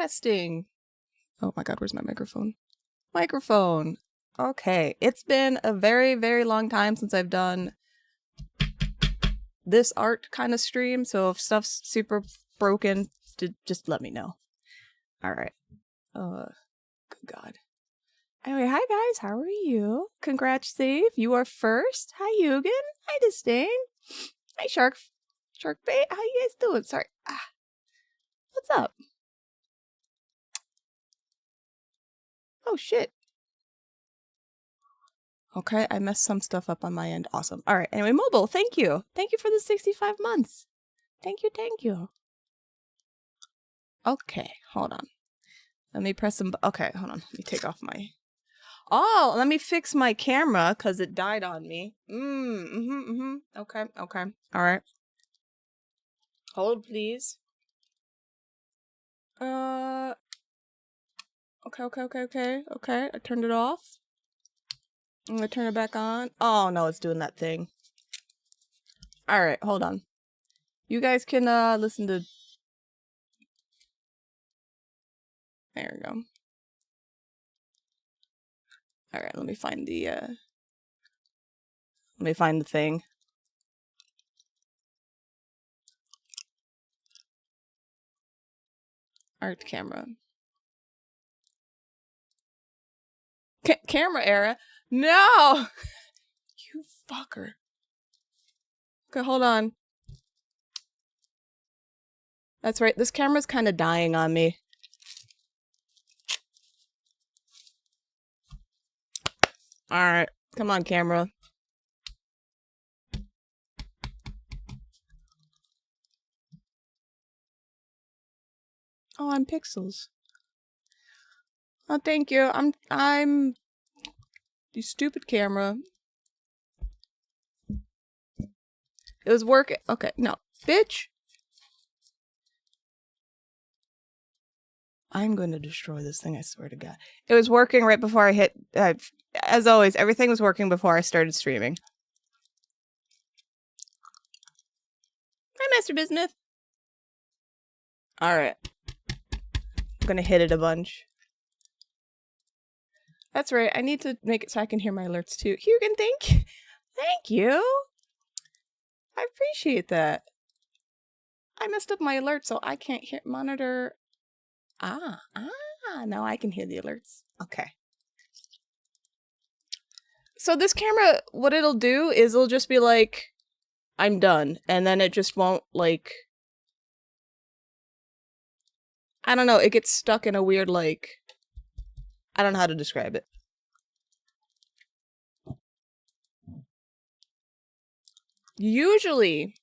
Testing. Oh my god, where's my microphone? Microphone. Okay, it's been a very, very long time since I've done this art kind of stream, so if stuff's super broken, just let me know. Alright. Good god. Anyway, hi guys, how are you? Congrats, Steve. You are first. Hi, Eugen. Hi, Disdain. Hi, Sharkbait. How you guys doing? Sorry. What's up? Oh, shit. Okay, I messed some stuff up on my end. Awesome. Alright, anyway, Mobile, thank you. Thank you for the 65 months. Thank you, thank you. Okay, hold on. Let me press some... Okay, hold on. Let me take off my... Oh, let me fix my camera, because it died on me. Okay, okay. Alright. Hold, please. Okay. I turned it off. I'm gonna turn it back on. Oh, no, it's doing that thing. Alright, hold on. You guys can, listen to... There we go. Alright, let me find the thing. Art camera. Camera era? No! You fucker. Okay, hold on. That's right, this camera's kind of dying on me. Alright, come on, camera. Oh, I'm Pixels. Oh, thank you. I'm... You stupid camera. It was working. Okay, no. Bitch! I'm going to destroy this thing, I swear to God. It was working right before I hit... as always, everything was working before I started streaming. Hi, Master Bismuth. Alright. I'm gonna hit it a bunch. That's right, I need to make it so I can hear my alerts too. Hugan, thank you! I appreciate that. I messed up my alerts, so I can't hear monitor... now I can hear the alerts. Okay. So this camera, what it'll do is it'll just be like, I'm done, and then it just won't, like... I don't know, it gets stuck in a weird, like... I don't know how to describe it. Usually,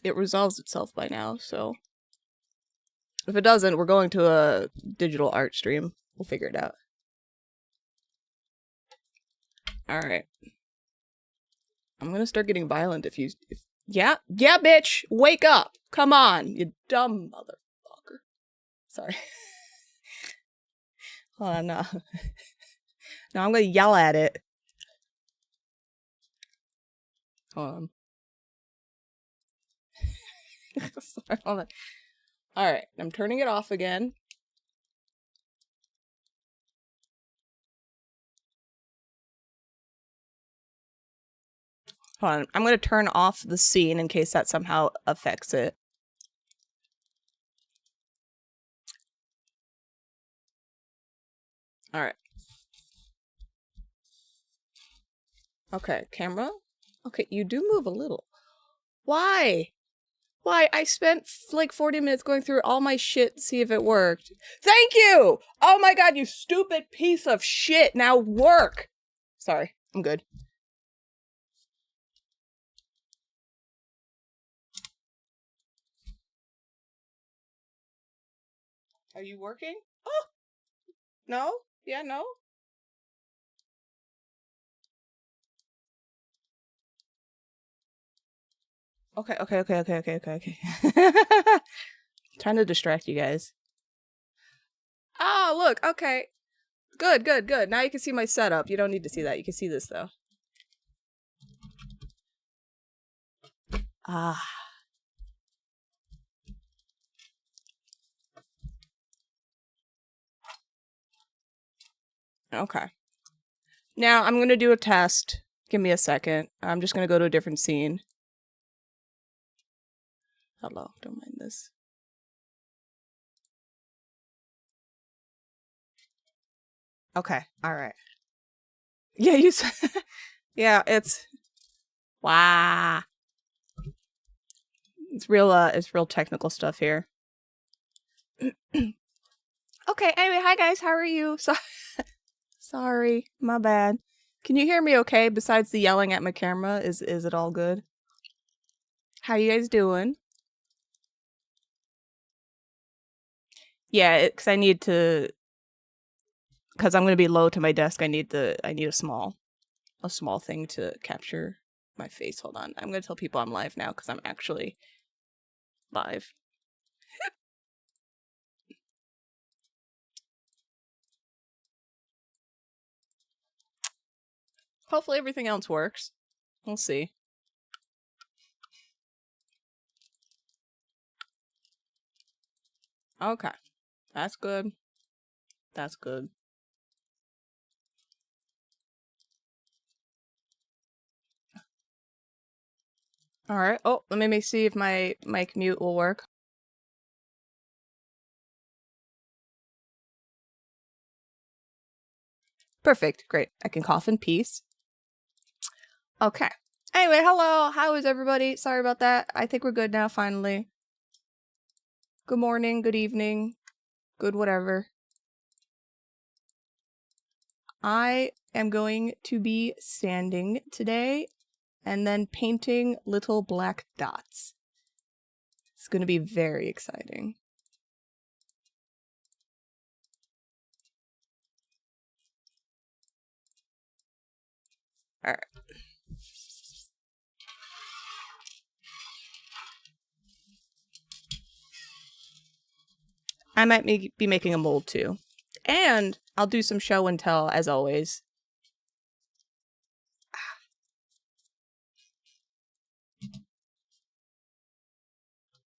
it resolves itself by now, so... If it doesn't, we're going to a digital art stream. We'll figure it out. Alright. I'm gonna start getting violent if you... Yeah, bitch! Wake up! Come on, you dumb motherfucker. Sorry. Hold on, no. No, I'm gonna yell at it. Hold on. Sorry, hold on. Alright, I'm turning it off again. Hold on, I'm gonna turn off the scene in case that somehow affects it. Alright. Okay, camera? Okay, you do move a little. Why? Why? I spent like 40 minutes going through all my shit to see if it worked. Thank you! Oh my god, you stupid piece of shit! Now work! Sorry, I'm good. Are you working? Oh! No? Yeah, no? Okay. Trying to distract you guys. Oh, look, okay. Good. Now you can see my setup. You don't need to see that. You can see this, though. Ah. Okay. Now I'm gonna do a test. Give me a second. I'm just gonna go to a different scene. Hello, don't mind this. Okay, alright. Yeah, you said yeah, it's wow. It's real technical stuff here. Okay, anyway, hi guys, how are you? Sorry, my bad. Can you hear me okay besides the yelling at my camera? Is it all good? How you guys doing? Yeah, cuz I need to cuz I'm going to be low to my desk. I need a small thing to capture my face. Hold on. I'm going to tell people I'm live now cuz I'm actually live. Hopefully everything else works. We'll see. Okay. That's good. That's good. All right. Oh, let me see if my mic mute will work. Perfect. Great. I can cough in peace. Okay. Anyway, hello. How is everybody? Sorry about that. I think we're good now, finally. Good morning, good evening, good whatever. I am going to be sanding today and then painting little black dots. It's going to be very exciting. All right. I might be making a mold too. And I'll do some show and tell as always.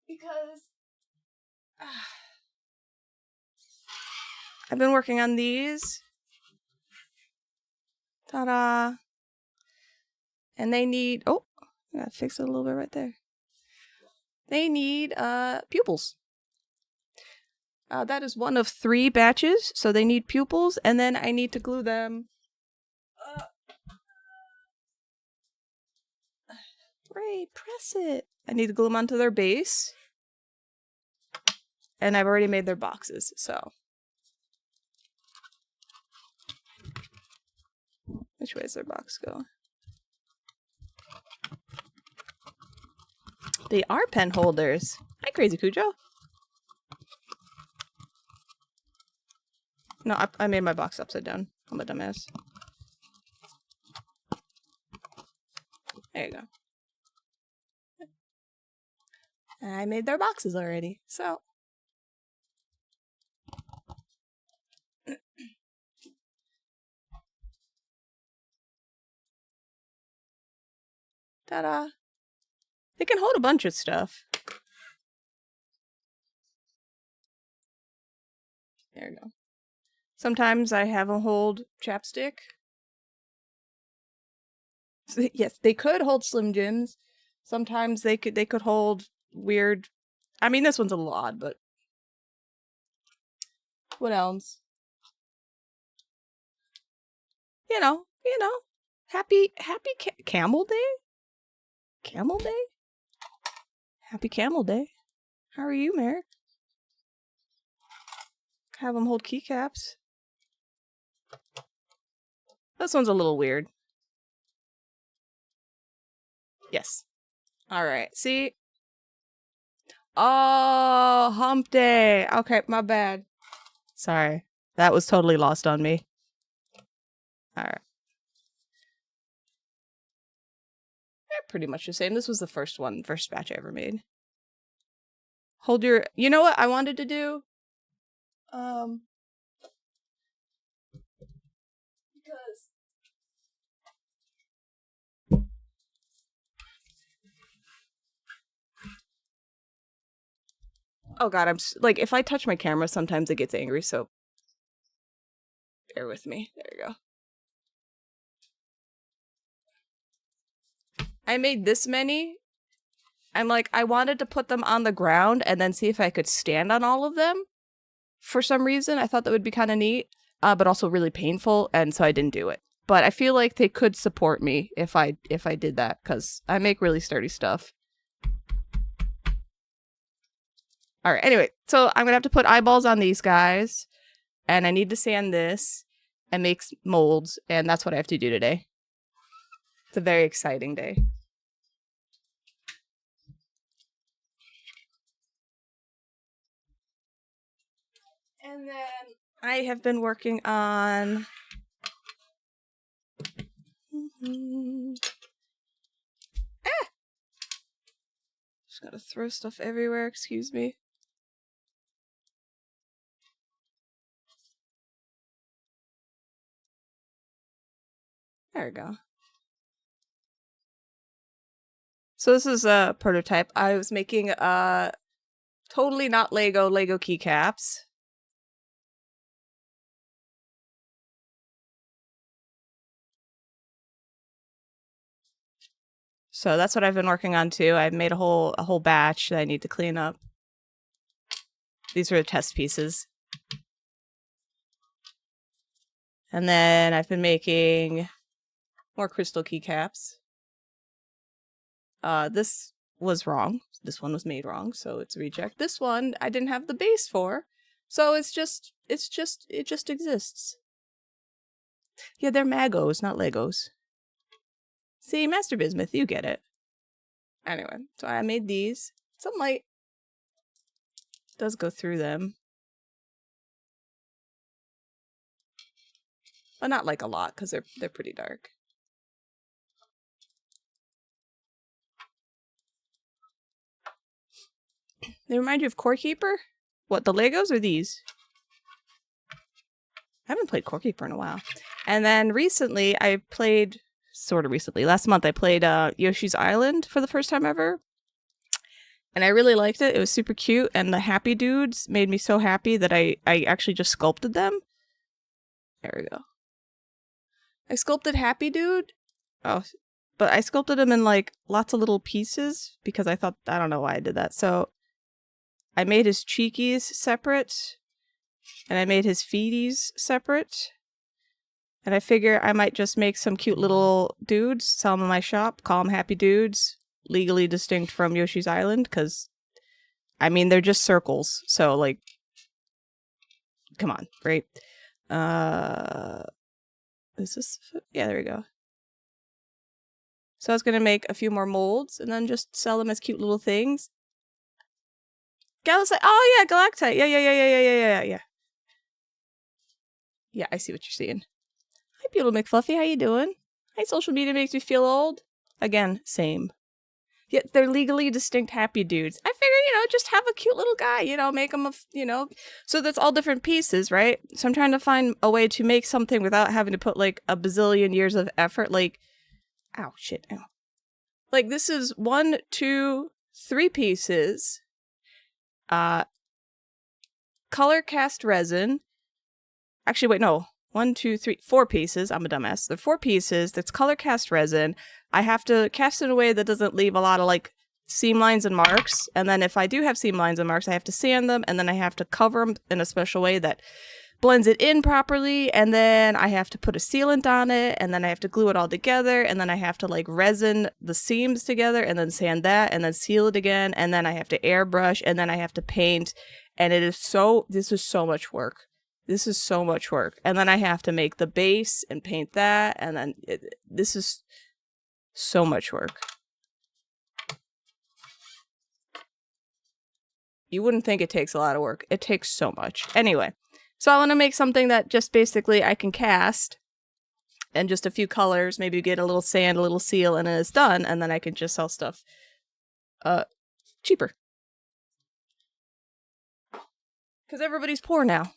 Because I've been working on these. Ta-da. And they need, oh, I gotta fix it a little bit right there. They need pupils. That is one of 3 batches, so they need pupils, and then I need to glue them. Ray, press it. I need to glue them onto their base. And I've already made their boxes, so. Which way does their box go? They are pen holders. Hi, Crazy Cujo. No, I made my box upside down. I'm a dumbass. There you go. I made their boxes already, so. Ta-da. They can hold a bunch of stuff. There you go. Sometimes I have them hold chapstick. Yes, they could hold Slim Jims. Sometimes they could hold weird. I mean, this one's a little odd, but what else? You know. Happy Camel Day. Camel Day. Happy Camel Day. How are you, Merrick? Have them hold keycaps. This one's a little weird. Yes. All right. See. Oh, hump day. Okay, my bad. Sorry. That was totally lost on me. All right. They're pretty much the same. This was the first batch I ever made. Hold your... You know what I wanted to do? Because... Oh god, like, if I touch my camera, sometimes it gets angry, so... Bear with me. There you go. I made this many. I'm like, I wanted to put them on the ground and then see if I could stand on all of them. For some reason, I thought that would be kind of neat, but also really painful, and so I didn't do it. But I feel like they could support me if I did that, because I make really sturdy stuff. All right, anyway, so I'm gonna have to put eyeballs on these guys, and I need to sand this and make molds, and that's what I have to do today. It's a very exciting day. And then I have been working on... Just gotta throw stuff everywhere, excuse me. There we go. So this is a prototype. I was making totally not Lego keycaps. So that's what I've been working on too. I've made a whole batch that I need to clean up. These are the test pieces. And then I've been making more crystal keycaps. This was wrong. This one was made wrong, so it's a reject. This one I didn't have the base for, so it just exists. Yeah, they're Magos, not Legos. See, Master Bismuth, you get it. Anyway, so I made these. Some light does go through them, but not like a lot because they're pretty dark. They remind you of Core Keeper? What, the Legos or these? I haven't played Core Keeper in a while. And then recently, last month I played Yoshi's Island for the first time ever. And I really liked it. It was super cute, and the happy dudes made me so happy that I actually just sculpted them. There we go. I sculpted Happy Dude. Oh, but I sculpted him in like lots of little pieces because I don't know why I did that. So I made his cheekies separate, and I made his feeties separate. And I figure I might just make some cute little dudes, sell them in my shop, call them Happy Dudes, legally distinct from Yoshi's Island, because, I mean, they're just circles, so, like, come on, right? Is this... Yeah, there we go. So I was going to make a few more molds, and then just sell them as cute little things. Galactite! Oh, yeah, Galactite! Yeah. Yeah, I see what you're seeing. Hi, Beetle McFluffy, how you doing? Hi, social media makes me feel old. Again, same. Yeah, they're legally distinct Happy Dudes. I figured, just have a cute little guy, make them, So that's all different pieces, right? So I'm trying to find a way to make something without having to put, like, a bazillion years of effort. Like, ow, shit, ow. Like, this is 1, 2, 3 pieces. Color cast resin. Actually, wait, no. 1, 2, 3, 4 pieces. I'm a dumbass. There are 4 pieces. That's color cast resin. I have to cast it in a way that doesn't leave a lot of, like, seam lines and marks. And then if I do have seam lines and marks, I have to sand them, and then I have to cover them in a special way that blends it in properly, and then I have to put a sealant on it, and then I have to glue it all together, and then I have to, like, resin the seams together, and then sand that, and then seal it again, and then I have to airbrush, and then I have to paint, and this is so much work. This is so much work. And then I have to make the base and paint that, and then this is so much work. You wouldn't think it takes a lot of work. It takes so much. Anyway, so I want to make something that just basically I can cast and just a few colors, maybe get a little sand, a little seal, and then it's done, and then I can just sell stuff cheaper. Because everybody's poor now.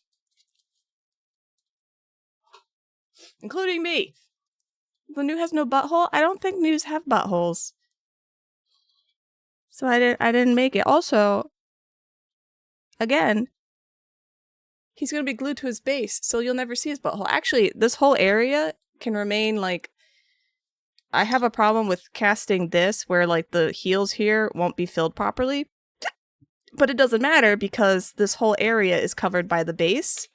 Including me. The new has no butthole? I don't think news have buttholes. So I didn't make it. Also, again, he's gonna be glued to his base, so you'll never see his butthole. Actually, this whole area can remain like... I have a problem with casting this where like the heels here won't be filled properly. But it doesn't matter because this whole area is covered by the base.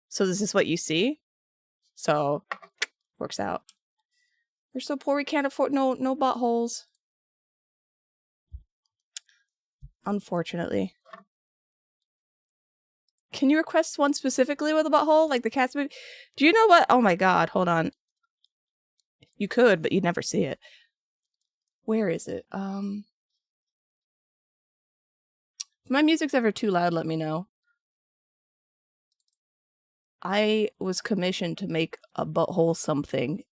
So this is what you see. So, works out. We're so poor we can't afford no buttholes. Unfortunately. Can you request one specifically with a butthole? Like the cat's movie? Do you know what? Oh my god, hold on. You could, but you'd never see it. Where is it? If my music's ever too loud, let me know. I was commissioned to make a butthole something.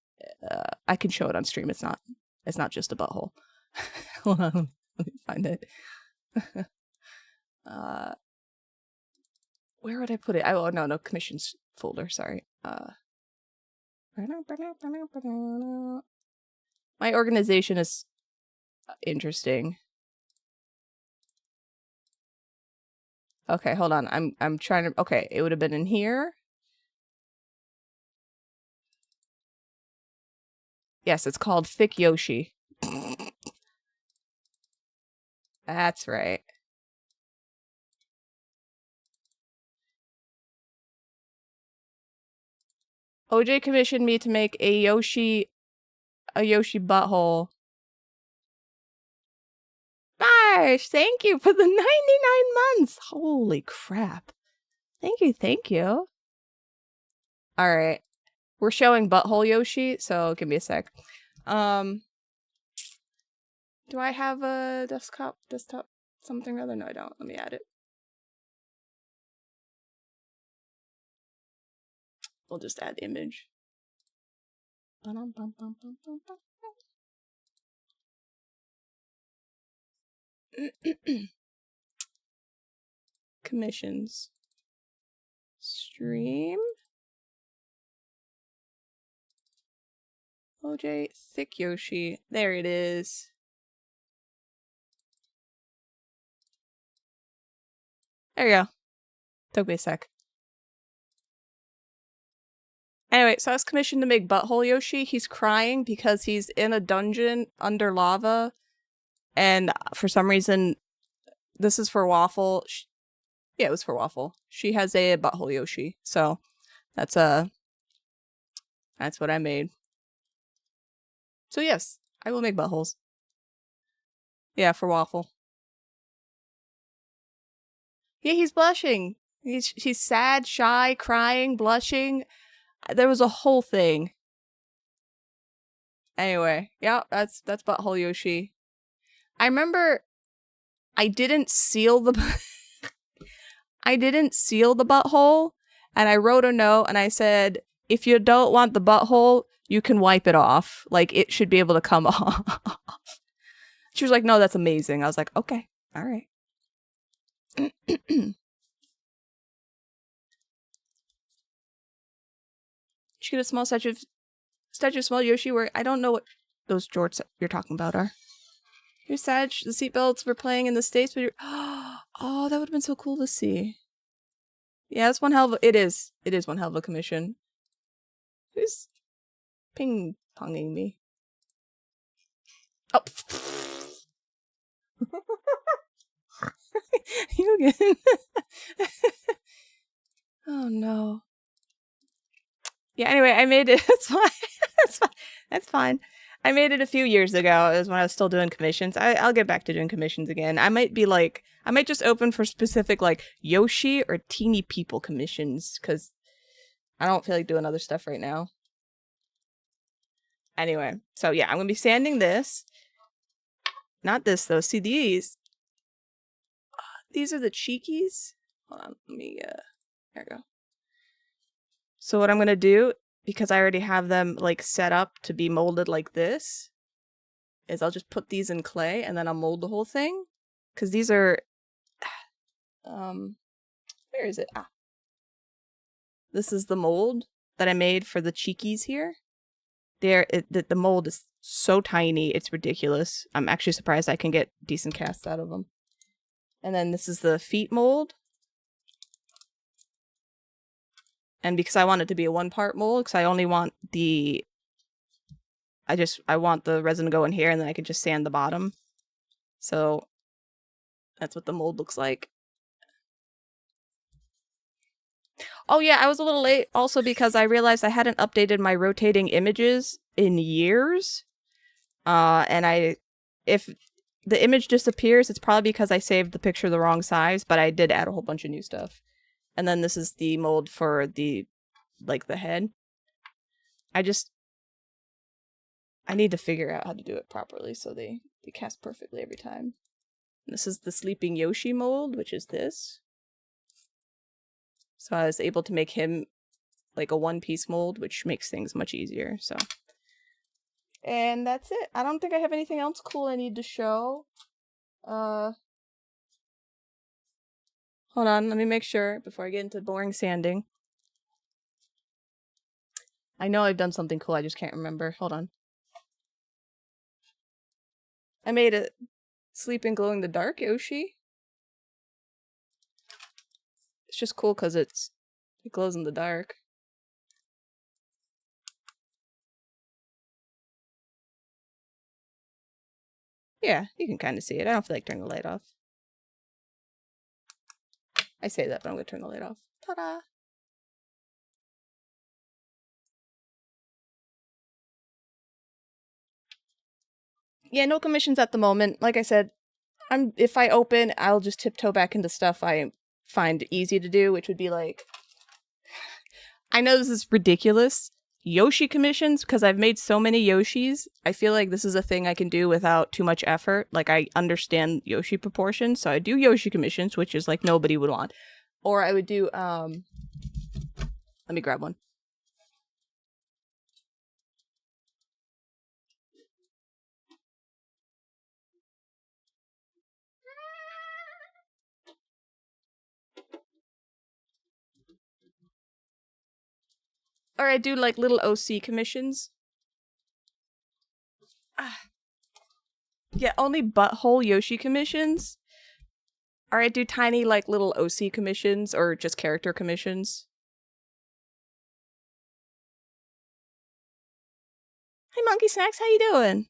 I can show it on stream. It's not just a butthole. Hold on, let me find it. Where would I put it? Oh no, commissions folder. Sorry. My organization is interesting. Okay, hold on. I'm trying to. Okay, it would have been in here. Yes, it's called Thick Yoshi. That's right. OJ commissioned me to make a Yoshi butthole. Gosh, thank you for the 99 months. Holy crap. Thank you. Alright. We're showing butthole Yoshi, so give me a sec. Do I have a desktop something or other? No, I don't. Let me add it. We'll just add image. Commissions. Stream. OJ Thick Yoshi. There it is. There you go. Took me a sec. Anyway, so I was commissioned to make Butthole Yoshi. He's crying because he's in a dungeon under lava. And for some reason, this is for Waffle. Yeah, it was for Waffle. She has a Butthole Yoshi. So that's what I made. So yes, I will make buttholes. Yeah, for Waffle. Yeah, he's blushing. He's sad, shy, crying, blushing. There was a whole thing. Anyway, yeah, that's Butthole Yoshi. I remember I didn't seal the butthole, and I wrote a note and I said, if you don't want the butthole, you can wipe it off. Like, it should be able to come off. She was like, no, that's amazing. I was like, okay, all right. She get a small statue of small Yoshi where I don't know what those jorts you're talking about are. You're sad. The seatbelts were playing in the States, but you're... Oh, that would have been so cool to see. Yeah, it's one hell of a... It is one hell of a commission. Who's ping-ponging me? Oh. You again. Oh, no. Yeah, anyway, I made it. It's fine. That's fine. I made it a few years ago. It was when I was still doing commissions. I'll get back to doing commissions again. I might just open for specific, like, Yoshi or teeny people commissions, because I don't feel like doing other stuff right now. Anyway, so yeah, I'm going to be sanding this. Not this, though. See, these are the cheekies. Hold on, let me, there we go. So what I'm going to do, because I already have them, like, set up to be molded like this, is I'll just put these in clay, and then I'll mold the whole thing. Because these are... where is it? Ah. This is the mold that I made for the cheekies here. The mold is so tiny, it's ridiculous. I'm actually surprised I can get decent casts out of them. And then this is the feet mold. And because I want it to be a 1-part mold, because I only want I want the resin to go in here, and then I can just sand the bottom. So that's what the mold looks like. Oh yeah, I was a little late also because I realized I hadn't updated my rotating images in years. And if the image disappears, it's probably because I saved the picture the wrong size, but I did add a whole bunch of new stuff. And then this is the mold for the head. I need to figure out how to do it properly so they cast perfectly every time. And this is the Sleeping Yoshi mold, which is this. So I was able to make him like a 1-piece mold, which makes things much easier, so. And that's it. I don't think I have anything else cool I need to show. Hold on, let me make sure before I get into boring sanding. I know I've done something cool, I just can't remember. Hold on. I made a Sleeping Glow-in-the-Dark Yoshi. It's just cool because it glows in the dark. Yeah, you can kind of see it. I don't feel like turning the light off. I say that, but I'm going to turn the light off. Ta-da! Yeah, no commissions at the moment. Like I said, if I open, I'll just tiptoe back into stuff I find easy to do, which would be like... I know this is ridiculous. Yoshi commissions, because I've made so many Yoshis, I feel like this is a thing I can do without too much effort. Like, I understand Yoshi proportions, so I do Yoshi commissions, which is like nobody would want. Or I would do, let me grab one. Or I do like little OC commissions. Yeah, only butthole Yoshi commissions. Or I do tiny like little OC commissions or just character commissions. Hey Monkey Snacks, how you doing?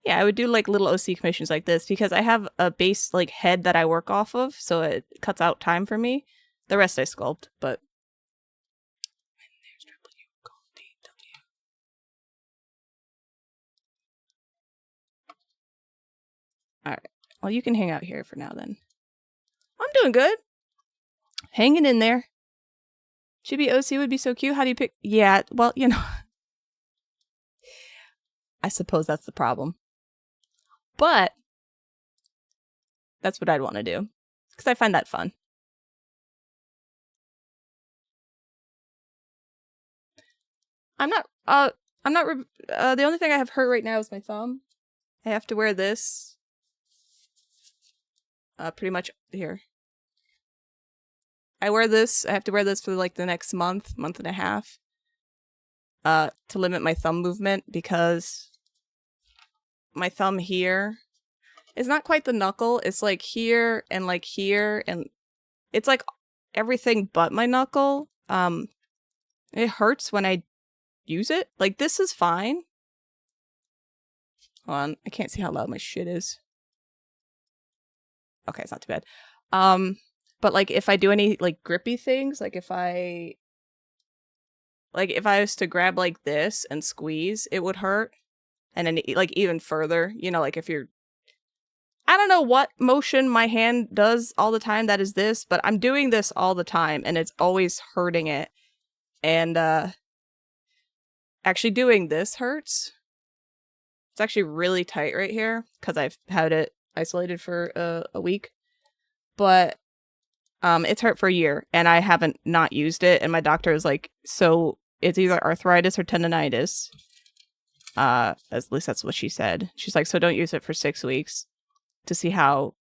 Yeah, I would do like little OC commissions like this because I have a base like head that I work off of, so it cuts out time for me. The rest I sculpt, but alright. Well, you can hang out here for now then. I'm doing good. Hanging in there. Chibi OC would be so cute. How do you pick? Yeah, well, you know. I suppose that's the problem. But that's what I'd want to do. Because I find that fun. The only thing I have hurt right now is my thumb. I have to wear this. Pretty much here. I have to wear this for like the next month and a half. To limit my thumb movement because my thumb here is not quite the knuckle. It's like here, and it's like everything but my knuckle. It hurts when I use it. Like, this is fine. Hold on, I can't see how loud my shit is. Okay, it's not too bad. But like if I do any like grippy things, like if I was to grab like this and squeeze, it would hurt. And then like even further, you know, like if you're, I don't know what motion my hand does all the time that is this, but I'm doing this all the time and it's always hurting it. And actually doing this hurts. It's actually really tight right here because I've had it isolated for a week. But it's hurt for a year and I haven't not used it. And my doctor is like, so it's either arthritis or tendonitis. At least that's what she said. She's like, so don't use it for 6 weeks to see how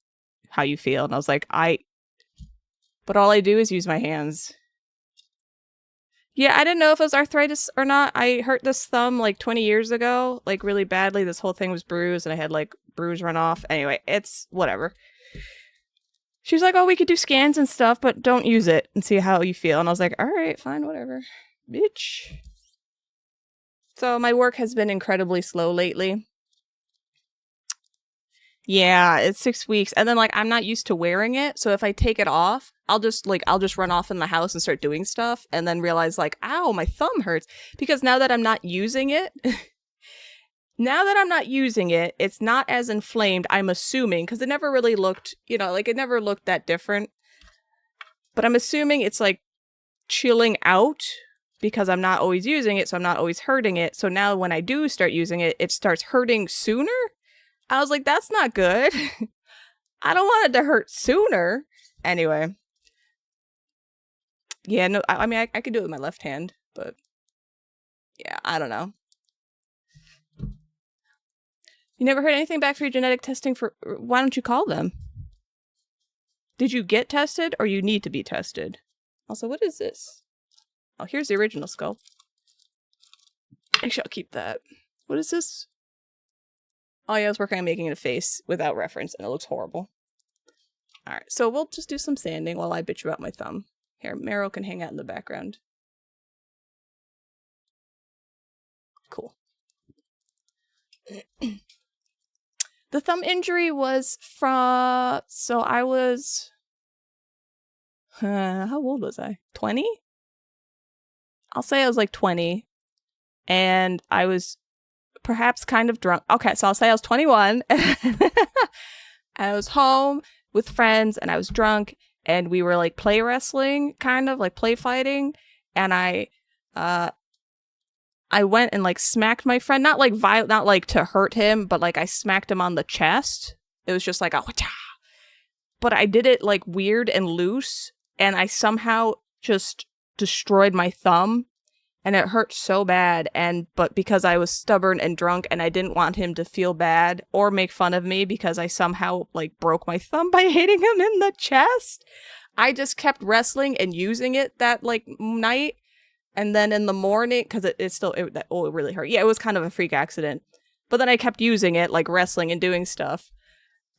you feel. And I was like, but all I do is use my hands. Yeah, I didn't know if it was arthritis or not. I hurt this thumb like 20 years ago, like really badly. This whole thing was bruised and I had like bruise run off. Anyway, it's whatever. She's like, oh, we could do scans and stuff, but don't use it and see how you feel. And I was like, all right, fine, whatever. Bitch. So my work has been incredibly slow lately. Yeah, it's 6 weeks. And then like I'm not used to wearing it. So if I take it off, I'll just run off in the house and start doing stuff and then realize like, ow, my thumb hurts. Because now that I'm not using it, it's not as inflamed, I'm assuming, because it never really looked, it never looked that different. But I'm assuming it's like chilling out because I'm not always using it, so I'm not always hurting it. So now when I do start using it, it starts hurting sooner. I was like, that's not good. I don't want it to hurt sooner. Anyway. Yeah, no, I mean, I could do it with my left hand, but yeah, I don't know. You never heard anything back for your genetic testing for... Why don't you call them? Did you get tested or you need to be tested? Also, what is this? Oh, here's the original skull. Actually, I'll keep that. What is this? Oh yeah, I was working on making it a face without reference and it looks horrible. Alright, so we'll just do some sanding while I bitch about my thumb. Here, Meryl can hang out in the background. Cool. The thumb injury was from... So I was... how old was I? 20? I'll say I was like 20. And I was perhaps kind of drunk. Okay, so I'll say I was 21. I was home with friends and I was drunk. And we were like play wrestling, kind of like play fighting. And I went and like smacked my friend, not like to hurt him, but like I smacked him on the chest. It was just like a wha-cha. But I did it like weird and loose, and I somehow just destroyed my thumb, and it hurt so bad. But because I was stubborn and drunk, and I didn't want him to feel bad or make fun of me because I somehow like broke my thumb by hitting him in the chest, I just kept wrestling and using it that like night. And then in the morning, because it really hurt. Yeah, it was kind of a freak accident. But then I kept using it, like wrestling and doing stuff.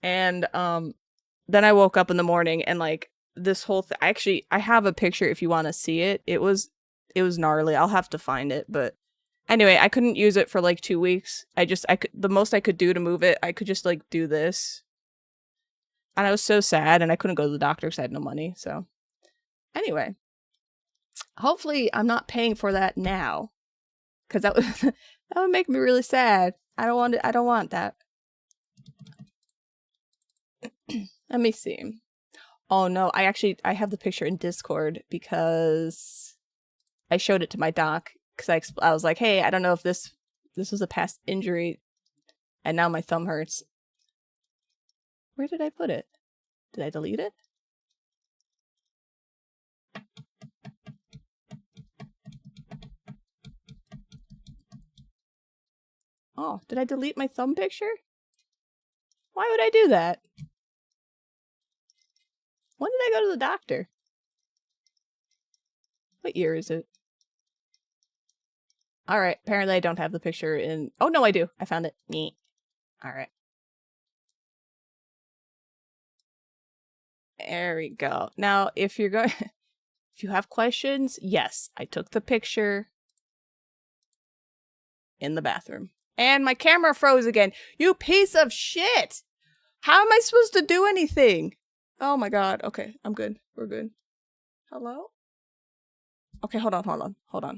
And then I woke up in the morning and like this whole thing. Actually, I have a picture if you want to see it. It was gnarly. I'll have to find it. But anyway, I couldn't use it for like 2 weeks. The most I could do to move it, I could just like do this. And I was so sad and I couldn't go to the doctor because I had no money. So anyway. Hopefully, I'm not paying for that now, because that would make me really sad. I don't want it. I don't want that. Let me see. Oh no, I have the picture in Discord because I showed it to my doc because I was like, hey, I don't know if this was a past injury, and now my thumb hurts. Where did I put it? Did I delete it? Oh, did I delete my thumb picture? Why would I do that? When did I go to the doctor? What year is it? Alright, apparently I don't have the picture in... Oh, no, I do. I found it. Neat. Alright. There we go. Now, if you're going... if you have questions, yes, I took the picture in the bathroom. And my camera froze again. You piece of shit! How am I supposed to do anything? Oh my god. Okay, I'm good. We're good. Hello? Okay, hold on.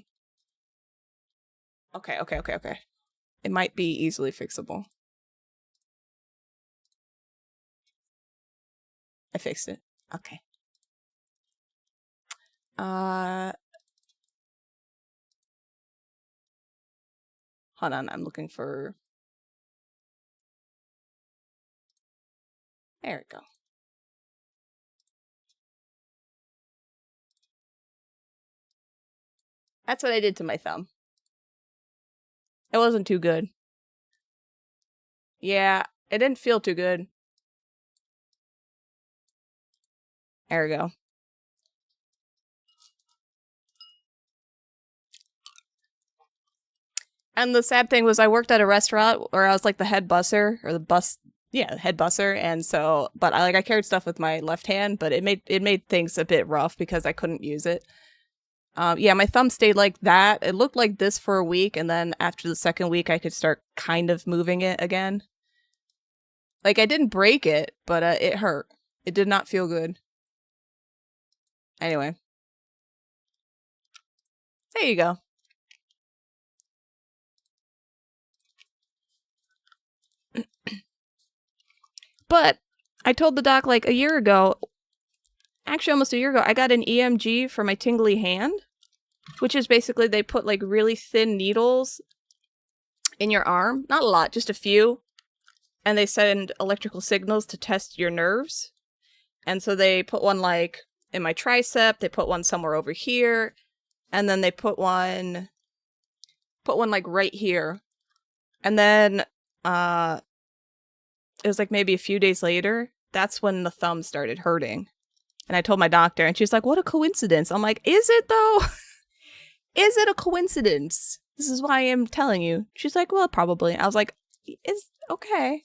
Okay. It might be easily fixable. I fixed it. Okay. Hold on, I'm looking for... There we go. That's what I did to my thumb. It wasn't too good. Yeah, it didn't feel too good. There we go. And the sad thing was I worked at a restaurant where I was like the head busser, or the bus Yeah, head busser. And so, but I carried stuff with my left hand, but it made things a bit rough because I couldn't use it. Yeah, my thumb stayed like that. It looked like this for a week, and then after the second week, I could start kind of moving it again. Like, I didn't break it, but it hurt. It did not feel good. Anyway. There you go. But I told the doc like a year ago, actually almost a year ago, I got an EMG for my tingly hand, which is basically they put like really thin needles in your arm. Not a lot, just a few. And they send electrical signals to test your nerves. And so they put one like in my tricep, they put one somewhere over here, and then they put one like right here. And then it was like maybe a few days later, that's when the thumb started hurting. And I told my doctor, and she's like, what a coincidence. I'm like, is it though? Is it a coincidence? This is why I'm telling you. She's like, well, probably. I was like, is okay.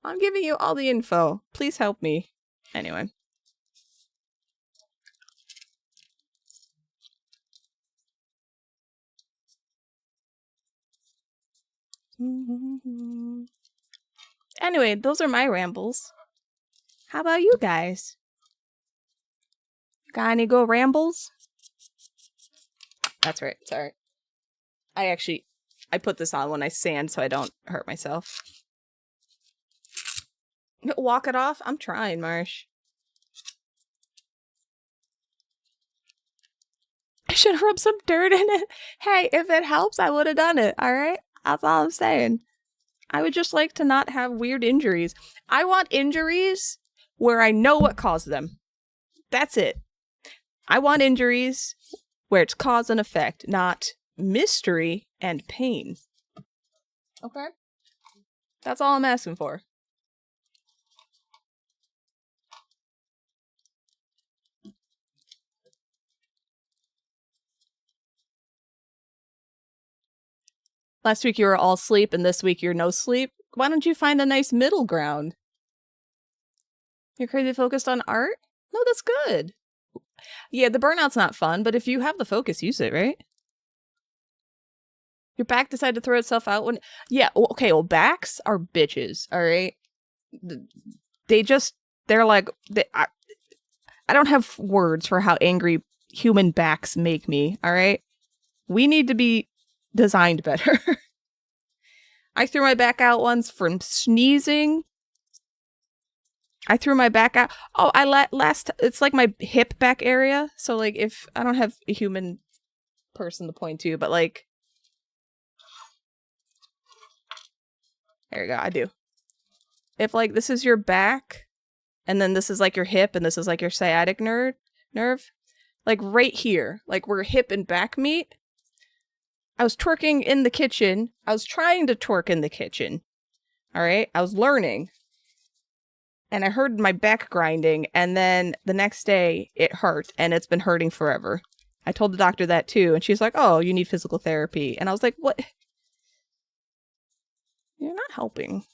I'm giving you all the info. Please help me. Anyway. Anyway, those are my rambles. How about you guys? Got any go rambles? That's right. Sorry. I put this on when I sand so I don't hurt myself. Walk it off? I'm trying, Marsh. I should have rubbed some dirt in it. Hey, if it helps, I would have done it, alright? That's all I'm saying. I would just like to not have weird injuries. I want injuries where I know what caused them. That's it. I want injuries where it's cause and effect, not mystery and pain. Okay? That's all I'm asking for. Last week you were all sleep and this week you're no sleep. Why don't you find a nice middle ground? You're crazy focused on art? No, that's good. Yeah, the burnout's not fun, but if you have the focus, use it, right? Your back decided to throw itself out when... Yeah, okay, well, backs are bitches, alright? They're like... I don't have words for how angry human backs make me, alright? We need to be designed better. I threw my back out once from sneezing. I threw my back out. Oh, it's like my hip back area. So like if I don't have a human person to point to, but like, there you go. I do. If like this is your back and then this is like your hip and this is like your sciatic nerve, like right here, like where hip and back meet. I was twerking in the kitchen. I was trying to twerk in the kitchen. All right. I was learning. And I heard my back grinding, and then the next day it hurt, and it's been hurting forever. I told the doctor that too, and she's like, oh, you need physical therapy. And I was like, what? You're not helping.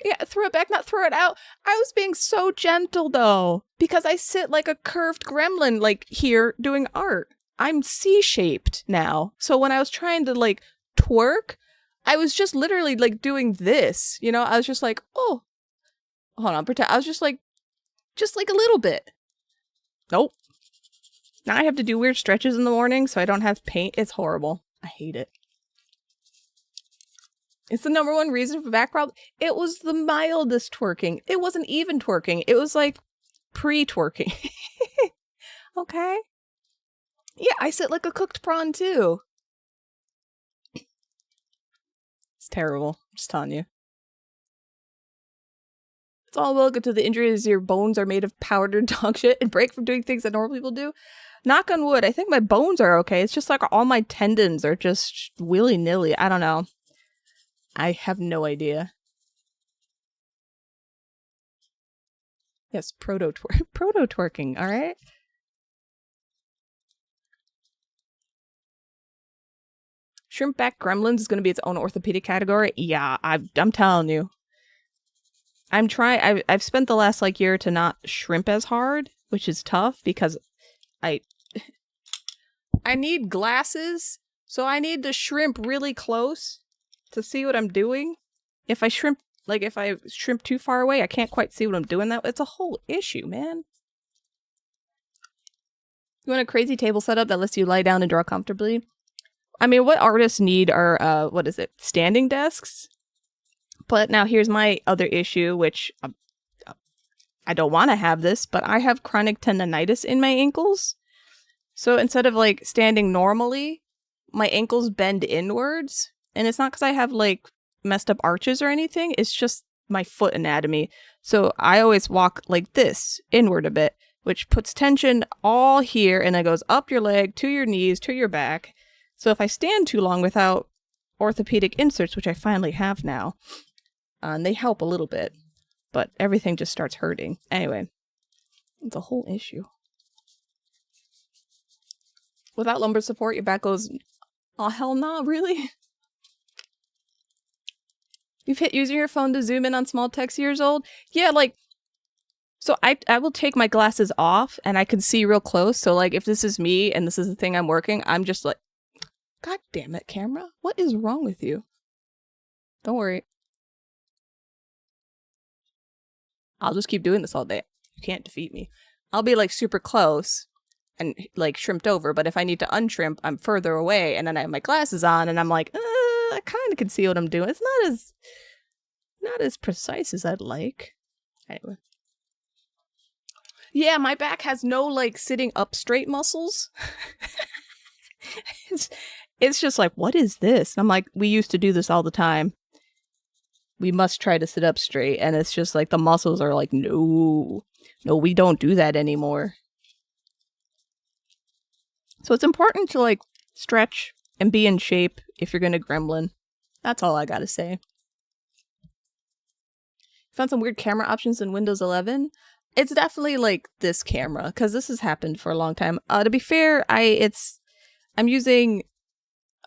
Yeah, throw it back, not throw it out. I was being so gentle, though, because I sit like a curved gremlin, like here doing art. I'm C-shaped now. So when I was trying to like twerk, I was just literally like doing this, you know? I was just like, oh, hold on, pretend. I was just like a little bit. Nope. Now I have to do weird stretches in the morning so I don't have pain. It's horrible. I hate it. It's the number one reason for back problem. It was the mildest twerking. It wasn't even twerking. It was like pre-twerking. Okay. Yeah, I sit like a cooked prawn too. It's terrible. I'm just telling you. It's all welcome to the injuries. Your bones are made of powdered dog shit and break from doing things that normal people do. Knock on wood. I think my bones are okay. It's just like all my tendons are just willy-nilly. I don't know. I have no idea. Yes, proto-twerking, all right? Shrimp back gremlins is going to be its own orthopedic category. Yeah, I'm telling you. I've spent the last like year to not shrimp as hard, which is tough because I need glasses, so I need to shrimp really close to see what I'm doing. If I shrimp too far away, I can't quite see what I'm doing. It's a whole issue, man. You want a crazy table setup that lets you lie down and draw comfortably? I mean, what artists need are, standing desks? But now here's my other issue, which I don't want to have this, but I have chronic tendonitis in my ankles. So instead of like standing normally, my ankles bend inwards. And it's not because I have like messed up arches or anything. It's just my foot anatomy. So I always walk like this, inward a bit, which puts tension all here and it goes up your leg, to your knees, to your back. So if I stand too long without orthopedic inserts, which I finally have now, and they help a little bit, but everything just starts hurting. Anyway, it's a whole issue. Without lumbar support, your back goes, oh, hell no, really? You've hit using your phone to zoom in on small text years old? Yeah, like, so I will take my glasses off and I can see real close. So like, if this is me and this is the thing I'm working, I'm just like, God damn it, camera. What is wrong with you? Don't worry. I'll just keep doing this all day. You can't defeat me. I'll be like super close and like shrimped over, but if I need to unshrimp, I'm further away and then I have my glasses on and I'm like, I kind of can see what I'm doing. It's not as precise as I'd like. Anyway. Yeah, my back has no like sitting up straight muscles. It's just like, what is this? And I'm like, we used to do this all the time. We must try to sit up straight. And it's just like the muscles are like, no, we don't do that anymore. So it's important to like stretch and be in shape if you're going to gremlin. That's all I got to say. Found some weird camera options in Windows 11. It's definitely like this camera because this has happened for a long time. To be fair, I'm using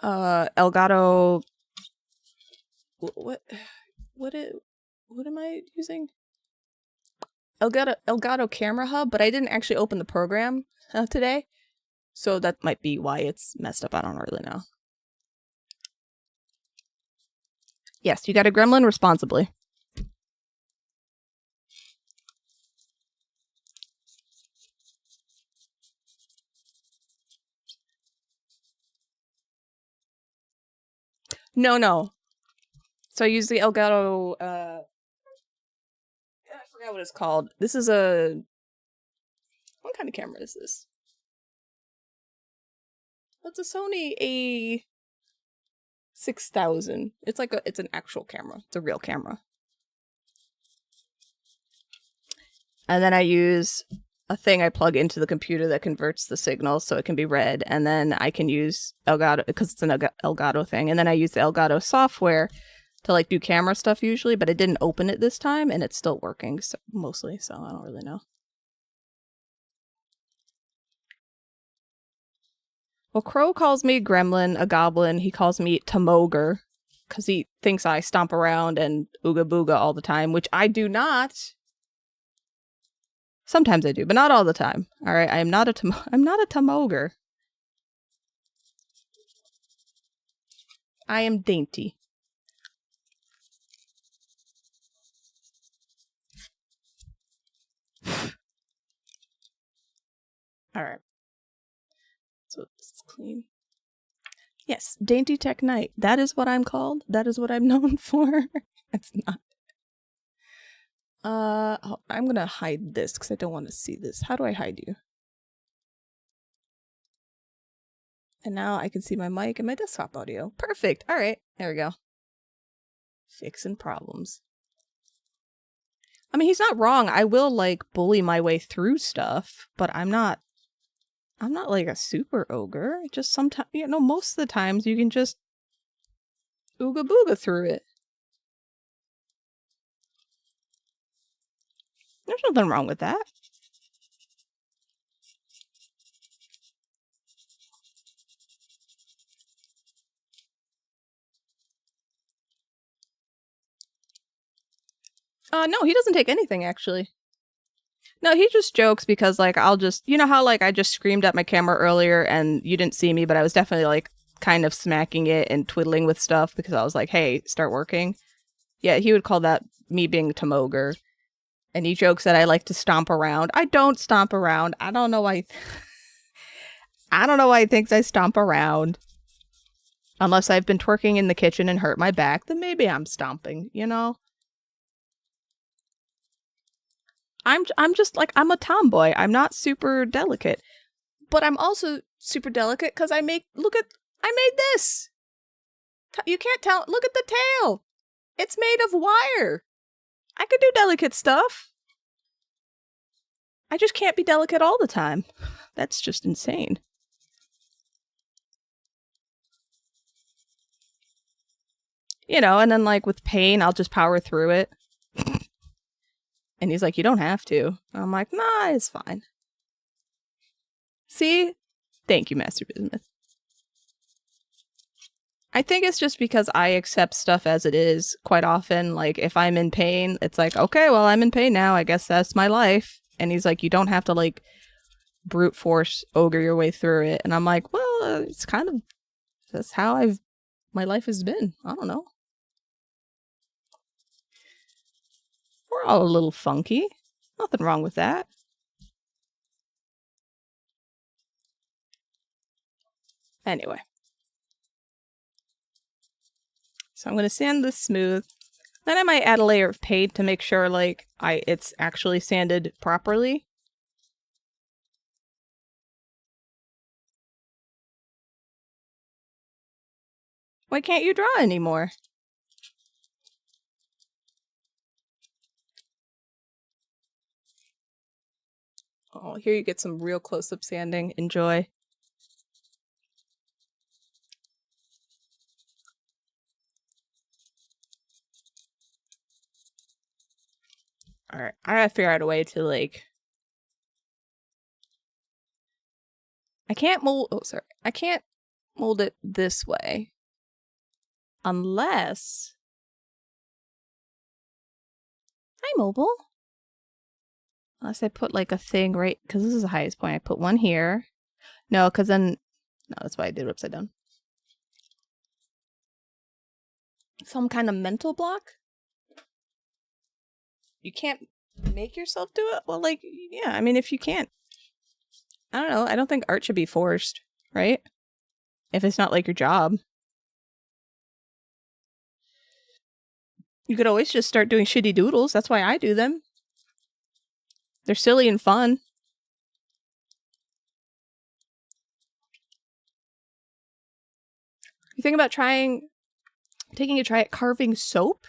Elgato. What am I using? Elgato Camera Hub, but I didn't actually open the program today, so that might be why it's messed up. I don't really know. Yes, you got to gremlin responsibly. No. So I use the Elgato, I forgot what it's called. This is what kind of camera is this? It's a Sony A6000. It's an actual camera. It's a real camera. And then I use a thing I plug into the computer that converts the signal so it can be read. And then I can use Elgato, because it's an Elgato thing. And then I use the Elgato software to like do camera stuff usually, but I didn't open it this time and it's still working mostly, so I don't really know. Well, Crow calls me Gremlin, a goblin. He calls me Tamoger because he thinks I stomp around and ooga booga all the time, which I do not. Sometimes I do, but not all the time. All right, I'm not a Tamoger. I am dainty. All right. So this is clean. Yes, Dainty Tech Knight. That is what I'm called. That is what I'm known for. It's not. I'm gonna hide this because I don't want to see this. How do I hide you? And now I can see my mic and my desktop audio. Perfect. All right, there we go. Fixing problems. I mean, he's not wrong. I will like bully my way through stuff, but I'm not like a super ogre. Just sometimes, most of the times you can just ooga booga through it. There's nothing wrong with that. No, he doesn't take anything, actually. No, he just jokes because, like, I'll just... You know how, like, I just screamed at my camera earlier and you didn't see me, but I was definitely, like, kind of smacking it and twiddling with stuff because I was like, hey, start working. Yeah, he would call that me being Tomoger. And he jokes that I like to stomp around. I don't stomp around. I don't know why... I don't know why he thinks I stomp around. Unless I've been twerking in the kitchen and hurt my back, then maybe I'm stomping, you know? I'm just like, I'm a tomboy. I'm not super delicate. But I'm also super delicate because I made this! You can't tell, look at the tail! It's made of wire! I could do delicate stuff. I just can't be delicate all the time. That's just insane. You know, and then like with pain, I'll just power through it. And he's like, you don't have to. I'm like, nah, it's fine. See? Thank you, Master Bismuth. I think it's just because I accept stuff as it is quite often. Like, if I'm in pain, it's like, okay, well, I'm in pain now. I guess that's my life. And he's like, you don't have to, like, brute force ogre your way through it. And I'm like, well, it's kind of... That's how my life has been. I don't know. We're all a little funky. Nothing wrong with that. Anyway. So I'm going to sand this smooth. Then I might add a layer of paint to make sure, like, it's actually sanded properly. Why can't you draw anymore? Oh, here you get some real close-up sanding. Enjoy. Alright, I gotta figure out a way to, like... I can't mold it this way. Unless... Hi, mobile. Unless I put, like, a thing right... Because this is the highest point. I put one here. No, because then... No, that's why I did it upside down. Some kind of mental block? You can't make yourself do it? Well, like, yeah, I mean, if you can't... I don't know. I don't think art should be forced, right? If it's not, like, your job. You could always just start doing shitty doodles. That's why I do them. They're silly and fun. You think about taking a try at carving soap?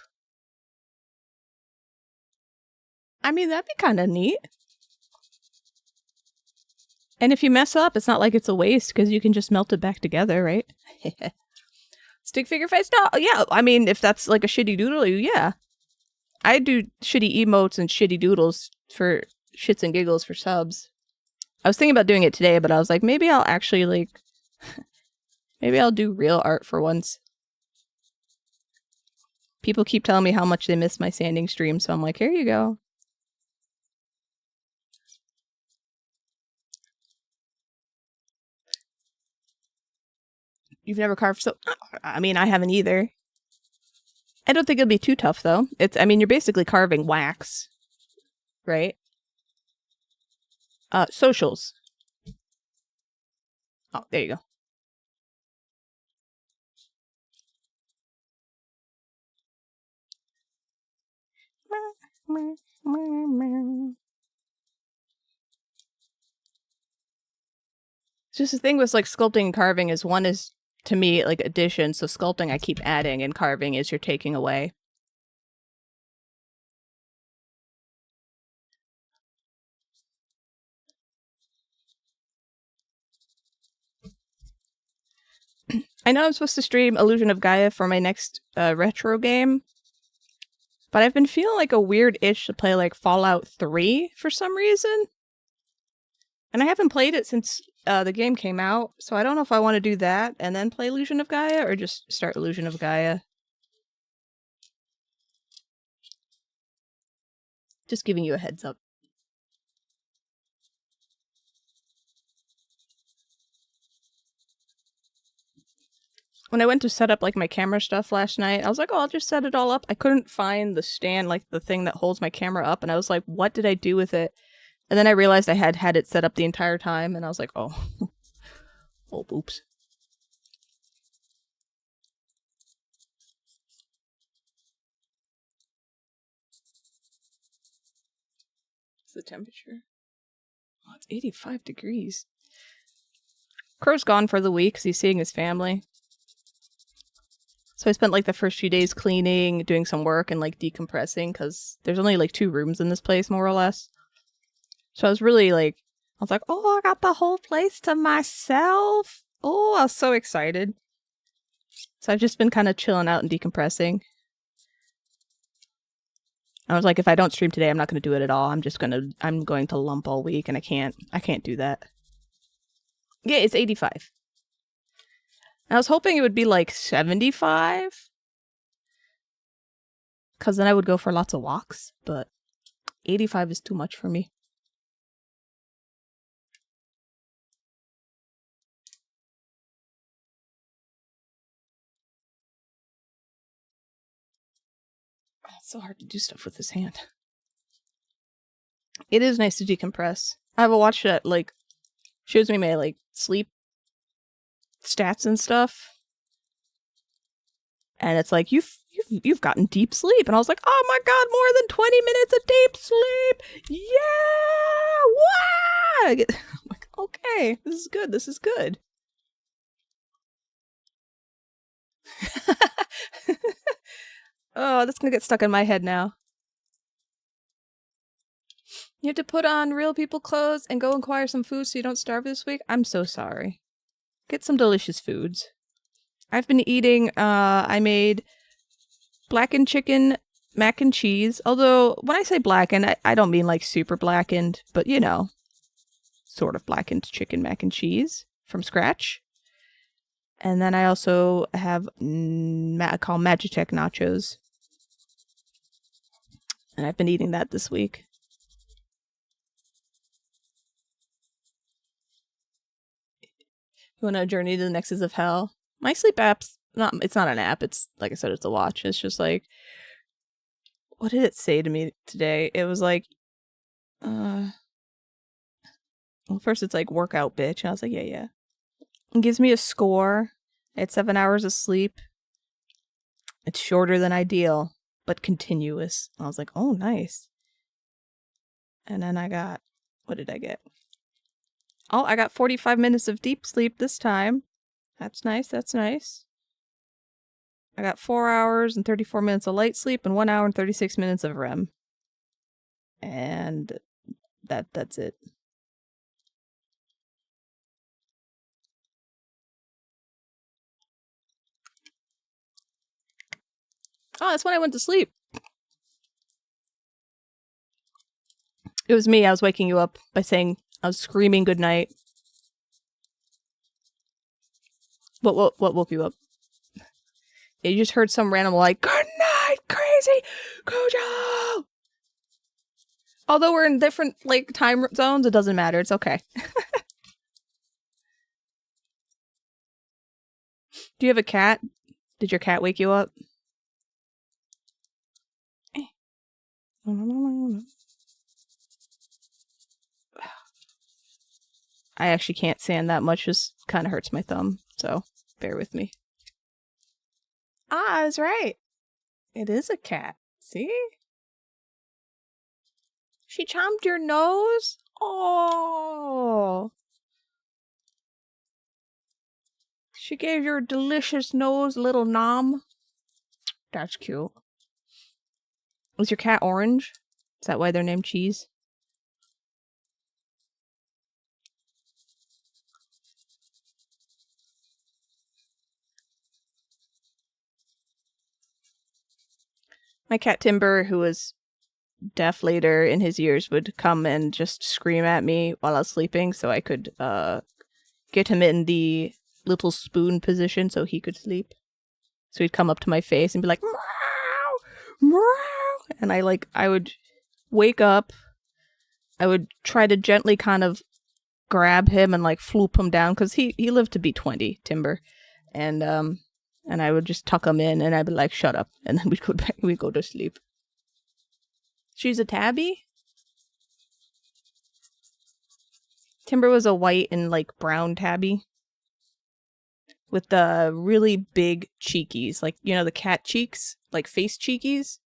I mean, that'd be kind of neat. And if you mess up, it's not like it's a waste because you can just melt it back together, right? Stick figure face? No, yeah. I mean, if that's like a shitty doodle, yeah. I do shitty emotes and shitty doodles for shits and giggles for subs. I was thinking about doing it today, but I was like, maybe I'll actually, like... maybe I'll do real art for once. People keep telling me how much they miss my sanding stream, so I'm like, here you go. You've never carved soap? I mean, I haven't either. I don't think it'll be too tough, though. I mean, you're basically carving wax, right? Socials. Oh, there you go. It's just the thing with, like, sculpting and carving is one is, to me, like, addition, so sculpting I keep adding, and carving is you're taking away. I know I'm supposed to stream Illusion of Gaia for my next retro game, but I've been feeling like a weird itch to play, like, Fallout 3 for some reason. And I haven't played it since the game came out, so I don't know if I want to do that and then play Illusion of Gaia, or just start Illusion of Gaia. Just giving you a heads up. When I went to set up like my camera stuff last night, I was like, oh, I'll just set it all up. I couldn't find the stand, like the thing that holds my camera up, and I was like, what did I do with it? And then I realized I had had it set up the entire time, and I was like, oh. Oh, oops. What's the temperature? Oh, it's 85 degrees. Crow's gone for the week because he's seeing his family. So I spent like the first few days cleaning, doing some work, and like decompressing because there's only like 2 rooms in this place, more or less. So I was really like, I was like, oh, I got the whole place to myself. Oh, I was so excited. So I've just been kind of chilling out and decompressing. I was like, if I don't stream today, I'm not going to do it at all. I'm going to lump all week, and I can't do that. Yeah, it's 85. I was hoping it would be like 75. Because then I would go for lots of walks, but 85 is too much for me. Oh, it's so hard to do stuff with this hand. It is nice to decompress. I have a watch that like shows me my like sleep stats and stuff, and it's like you've gotten deep sleep, and I was like, oh my god, more than 20 minutes of deep sleep, yeah, wow! I'm like, okay, this is good. This is good. Oh, that's gonna get stuck in my head now. You have to put on real people clothes and go acquire some food so you don't starve this week? I'm so sorry. Get some delicious foods. I've been eating, I made blackened chicken mac and cheese. Although, when I say blackened, I don't mean like super blackened, but you know, sort of blackened chicken mac and cheese from scratch. And then I also have, I call Magitek nachos. And I've been eating that this week. You want to journey to the nexus of hell? My sleep app's it's not an app. It's, like I said, it's a watch. It's just like, what did it say to me today? It was like, well, first it's like, workout, bitch. And I was like, yeah. It gives me a score. I had 7 hours of sleep. It's shorter than ideal, but continuous. I was like, oh, nice. And then I got, what did I get? Oh, I got 45 minutes of deep sleep this time. That's nice, that's nice. I got 4 hours and 34 minutes of light sleep and 1 hour and 36 minutes of REM. And that's it. Oh, that's when I went to sleep. It was me. I was waking you up by saying, I was screaming good night. What woke you up? You just heard some random like, good night, crazy Cujo! Although we're in different like time zones, it doesn't matter. It's okay. Do you have a cat? Did your cat wake you up? I actually can't stand that much. Just kind of hurts my thumb. So bear with me. Ah, I was right. It is a cat. See? She chomped your nose? Oh. She gave your delicious nose a little nom. That's cute. Was your cat orange? Is that why they're named Cheese? My cat Timber, who was deaf later in his years, would come and just scream at me while I was sleeping so I could get him in the little spoon position so he could sleep. So he'd come up to my face and be like, meow, meow. And I would wake up, I would try to gently kind of grab him and like floop him down because he lived to be 20, Timber, and I would just tuck him in and I'd be like, shut up, and then we'd go to sleep. She's a tabby. Timber was a white and like brown tabby with the really big cheekies, like, you know, the cat cheeks, like face cheekies.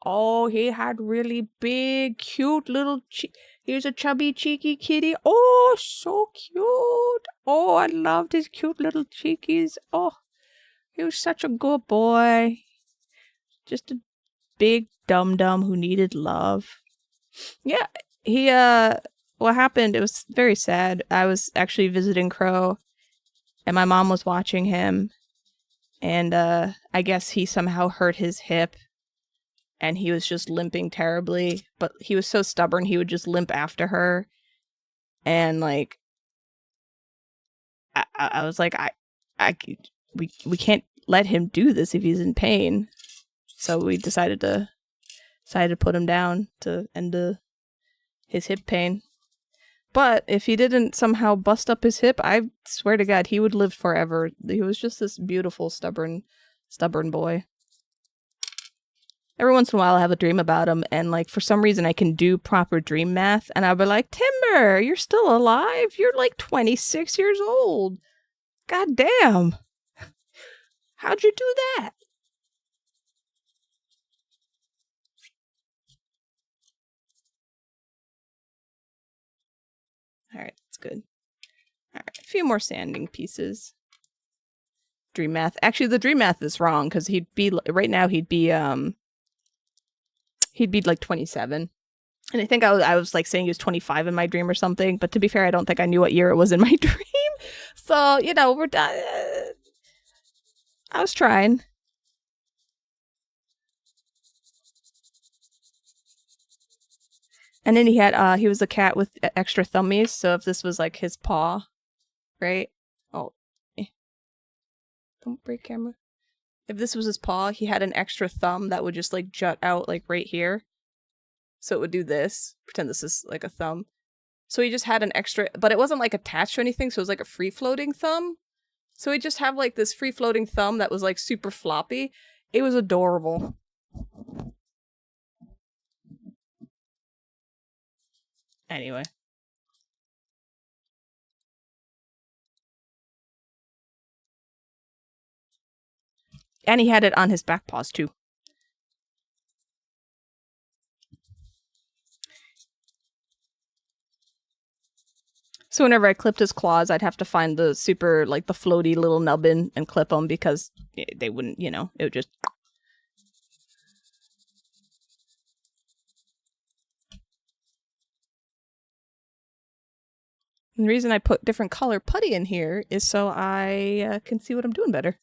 Oh, he had really big, cute little here's a chubby, cheeky kitty. Oh, so cute. Oh, I loved his cute little cheekies. Oh, he was such a good boy. Just a big dum-dum who needed love. Yeah, he, what happened, it was very sad. I was actually visiting Crow, and my mom was watching him, and, I guess he somehow hurt his hip, and he was just limping terribly, but he was so stubborn he would just limp after her, and, like, I was like, we can't let him do this if he's in pain, so we decided to put him down to end his hip pain. But if he didn't somehow bust up his hip, I swear to God, he would live forever. He was just this beautiful, stubborn boy. Every once in a while I have a dream about him, and like for some reason I can do proper dream math, and I'll be like, Timber, you're still alive? You're like 26 years old. God damn. How'd you do that? Alright, that's good. Alright, a few more sanding pieces. Dream math. Actually, the dream math is wrong, because right now he'd be like 27. And I think I was like saying he was 25 in my dream or something, but to be fair, I don't think I knew what year it was in my dream. So, you know, we're done. I was trying. And then he was a cat with extra thummies, so if this was like his paw, right? Oh, don't break camera. If this was his paw, he had an extra thumb that would just like jut out like right here. So it would do this. Pretend this is like a thumb. So he just had an extra, but it wasn't like attached to anything, so it was like a free-floating thumb. So he just had like this free-floating thumb that was like super floppy. It was adorable. Anyway. And he had it on his back paws too. So whenever I clipped his claws, I'd have to find the super, like, the floaty little nubbin and clip them because they wouldn't, you know, it would just... And the reason I put different color putty in here is so I can see what I'm doing better.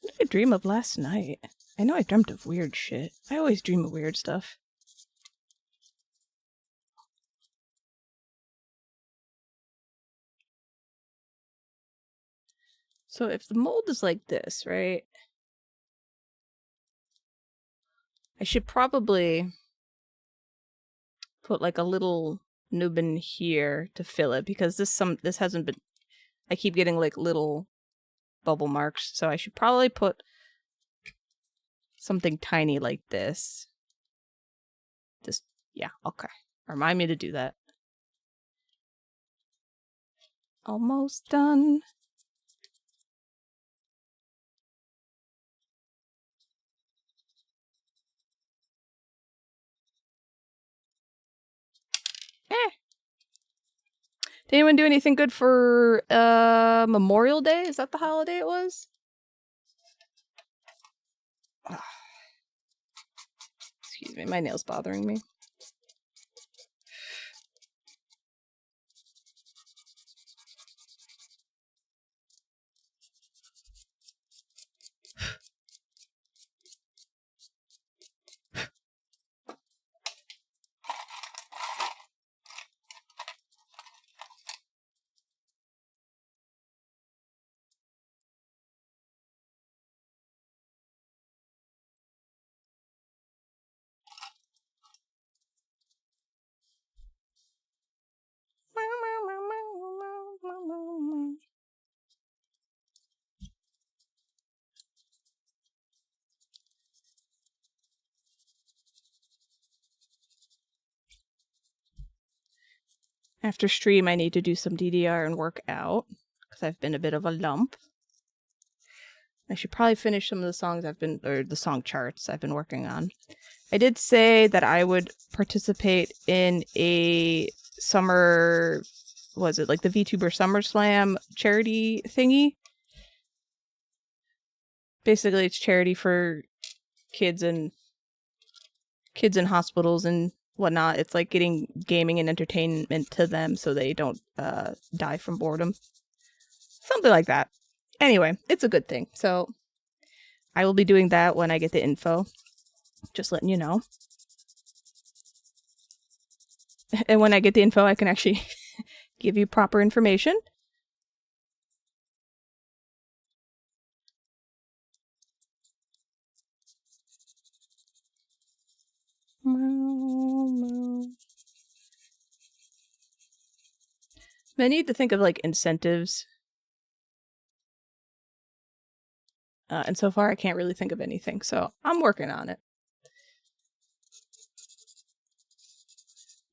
What did I dream of last night? I know I dreamt of weird shit. I always dream of weird stuff. So if the mold is like this, right? I should probably put like a little nubbin here to fill it because this hasn't been... I keep getting like little bubble marks, so I should probably put something tiny like this. Yeah, okay. Remind me to do that. Almost done. Did anyone do anything good for Memorial Day? Is that the holiday it was? Excuse me, my nail's bothering me. After stream, I need to do some DDR and work out because I've been a bit of a lump. I should probably finish some of the songs or the song charts I've been working on. I did say that I would participate in a summer, was it like the VTuber SummerSlam charity thingy? Basically, it's charity for kids in hospitals and whatnot. It's like getting gaming and entertainment to them so they don't die from boredom. Something like that. Anyway, it's a good thing. So I will be doing that when I get the info. Just letting you know. And when I get the info, I can actually give you proper information. I need to think of like incentives. And so far I can't really think of anything, so I'm working on it.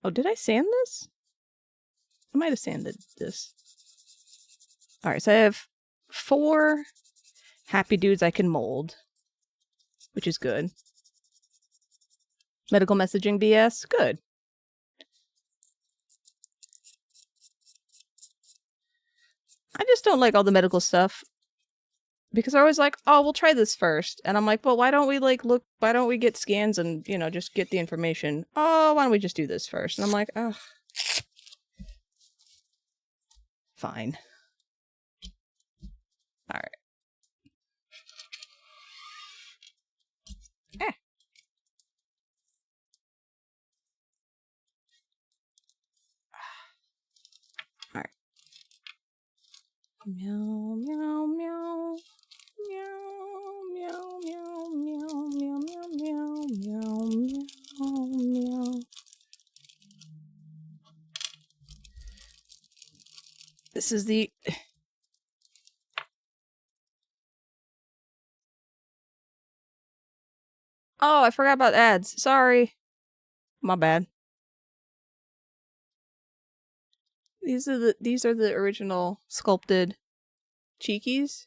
Oh, did I sand this? I might have sanded this. Alright, so I have 4 happy dudes I can mold, which is good. Medical messaging BS, good. I just don't like all the medical stuff. Because they're always like, oh, we'll try this first. And I'm like, well, why don't we why don't we get scans and, you know, just get the information? Oh, why don't we just do this first? And I'm like, oh. Fine. Alright. Alright. Meow, meow, meow. Meow, meow, meow, meow, meow, meow, meow, meow, meow. This is the... Oh, I forgot about ads. Sorry. My bad. These are the original sculpted cheekies.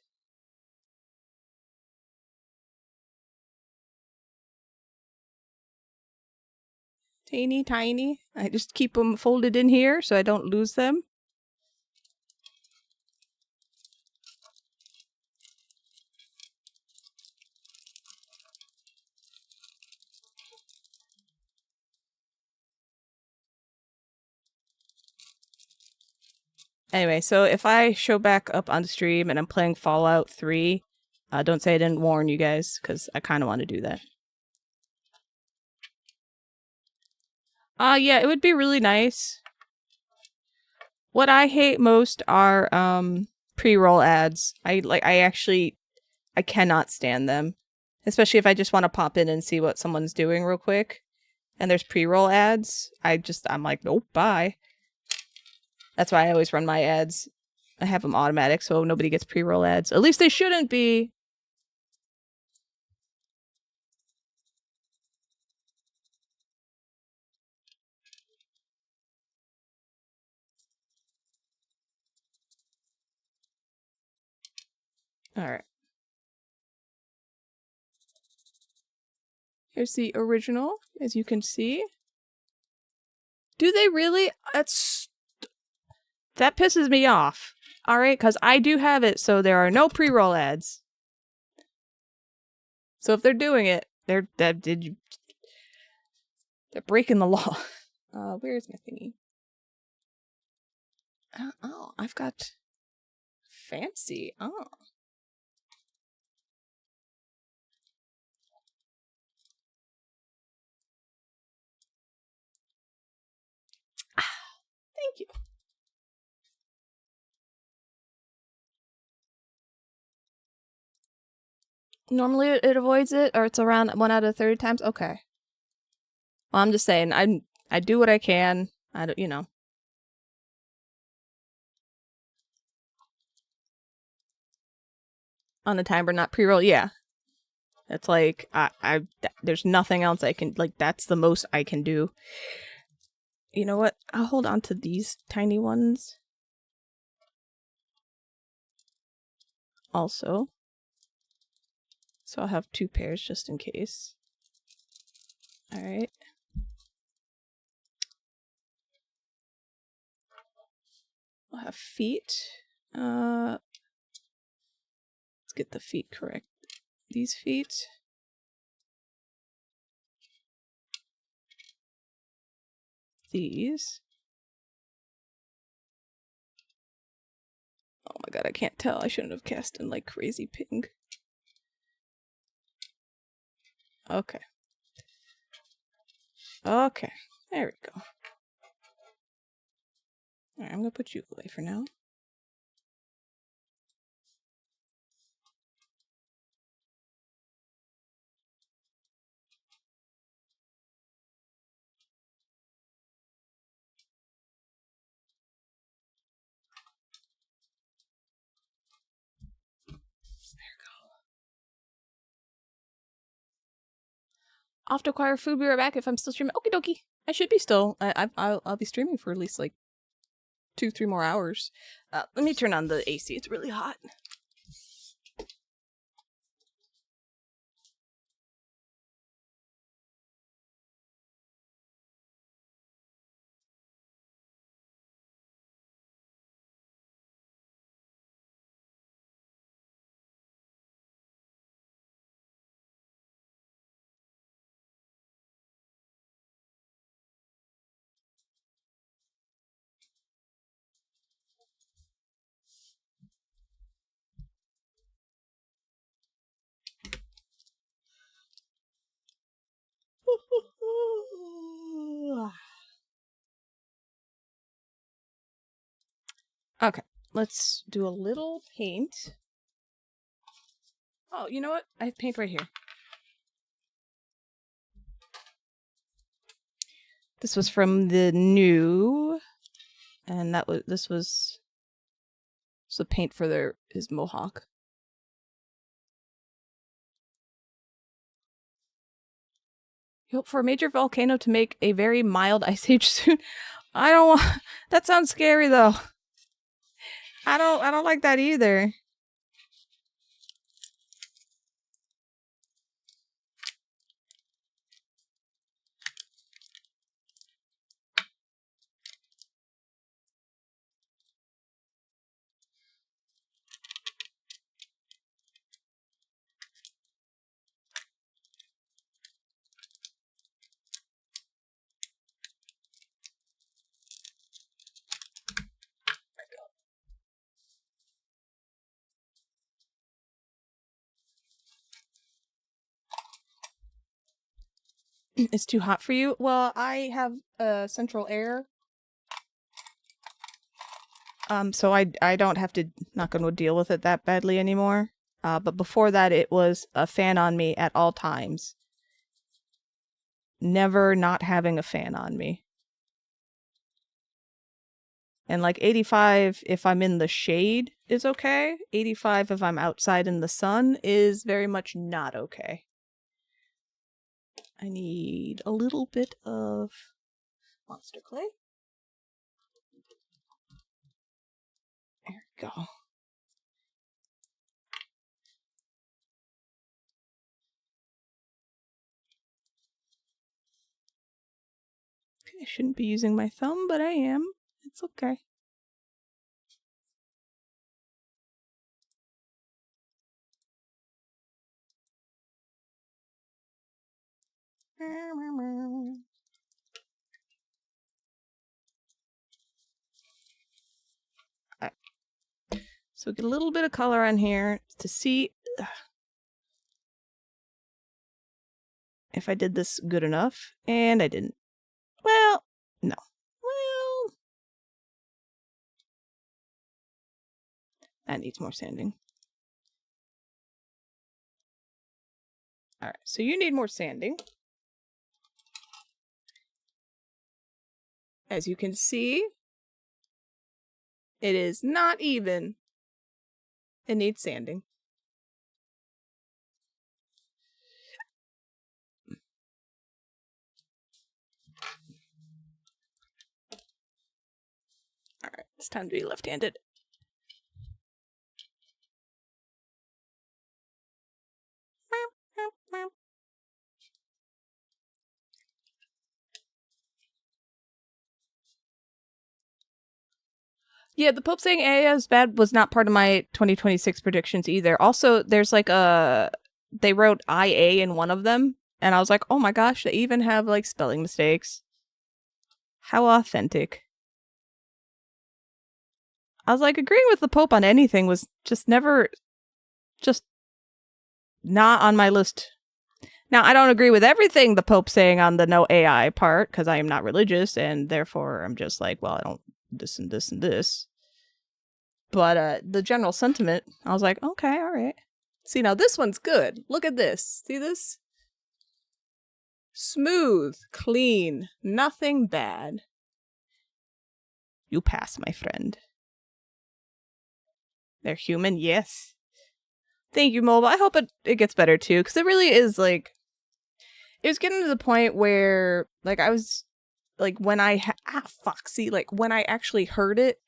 Teeny tiny. I just keep them folded in here so I don't lose them. Anyway, so if I show back up on the stream and I'm playing Fallout 3, don't say I didn't warn you guys, because I kind of want to do that. Yeah, it would be really nice. What I hate most are pre-roll ads. I cannot stand them. Especially if I just want to pop in and see what someone's doing real quick. And there's pre-roll ads. I'm like, nope, bye. That's why I always run my ads. I have them automatic so nobody gets pre-roll ads. At least they shouldn't be. Alright. Here's the original, as you can see. Do they really? That pisses me off. Alright, because I do have it, so there are no pre-roll ads. So if they're doing it, they're breaking the law. Where's my thingy? Oh, I've got fancy. Oh. Thank you. Normally it avoids it, or it's around 1 out of 30 times? Okay. Well, I'm just saying, I do what I can. I don't, you know. On the timer, not pre-roll, yeah. It's like, there's nothing else I can, like, that's the most I can do. You know what? I'll hold on to these tiny ones. Also. So I'll have 2 pairs just in case. Alright. I'll have feet. Let's get the feet correct. These feet. These. Oh my god, I can't tell. I shouldn't have cast in like crazy pink. Okay. Okay. There we go. Alright, I'm gonna put you away for now. Off to acquire food. Be right back if I'm still streaming. Okie dokie. I should be still. I'll be streaming for at least like 2-3 more hours. Let me turn on the AC. It's really hot. Okay, let's do a little paint. Oh, you know what? I have paint right here. This was from the new, and this was the paint for his mohawk. You hope for a major volcano to make a very mild ice age soon. I don't want. That sounds scary though. I don't like that either. It's too hot for you? Well, I have central air. So I don't have to, not going to deal with it that badly anymore. But before that, it was a fan on me at all times. Never not having a fan on me. And like 85 if I'm in the shade is okay. 85 if I'm outside in the sun is very much not okay. I need a little bit of monster clay. There we go. I shouldn't be using my thumb, but I am. It's okay. Right. So get a little bit of color on here to see if I did this good enough, and I didn't. Well, no. Well, that needs more sanding. Alright, so you need more sanding. As you can see, it is not even. It needs sanding. It's time to be left-handed. Yeah, the Pope saying AI is bad was not part of my 2026 predictions either. Also, there's like they wrote IA in one of them, and I was like, oh my gosh, they even have like spelling mistakes. How authentic. I was like, agreeing with the Pope on anything was just never, just not on my list. Now, I don't agree with everything the Pope's saying on the no AI part, because I am not religious, and therefore I'm just like, well, I don't this and this and this. But the general sentiment, I was like, okay, all right. See, now this one's good. Look at this. See this? Smooth, clean, nothing bad. You pass, my friend. They're human, yes. Thank you, Mobile. I hope it gets better too, because it really is like, it was getting to the point where like I was like when I see, like when I actually heard it,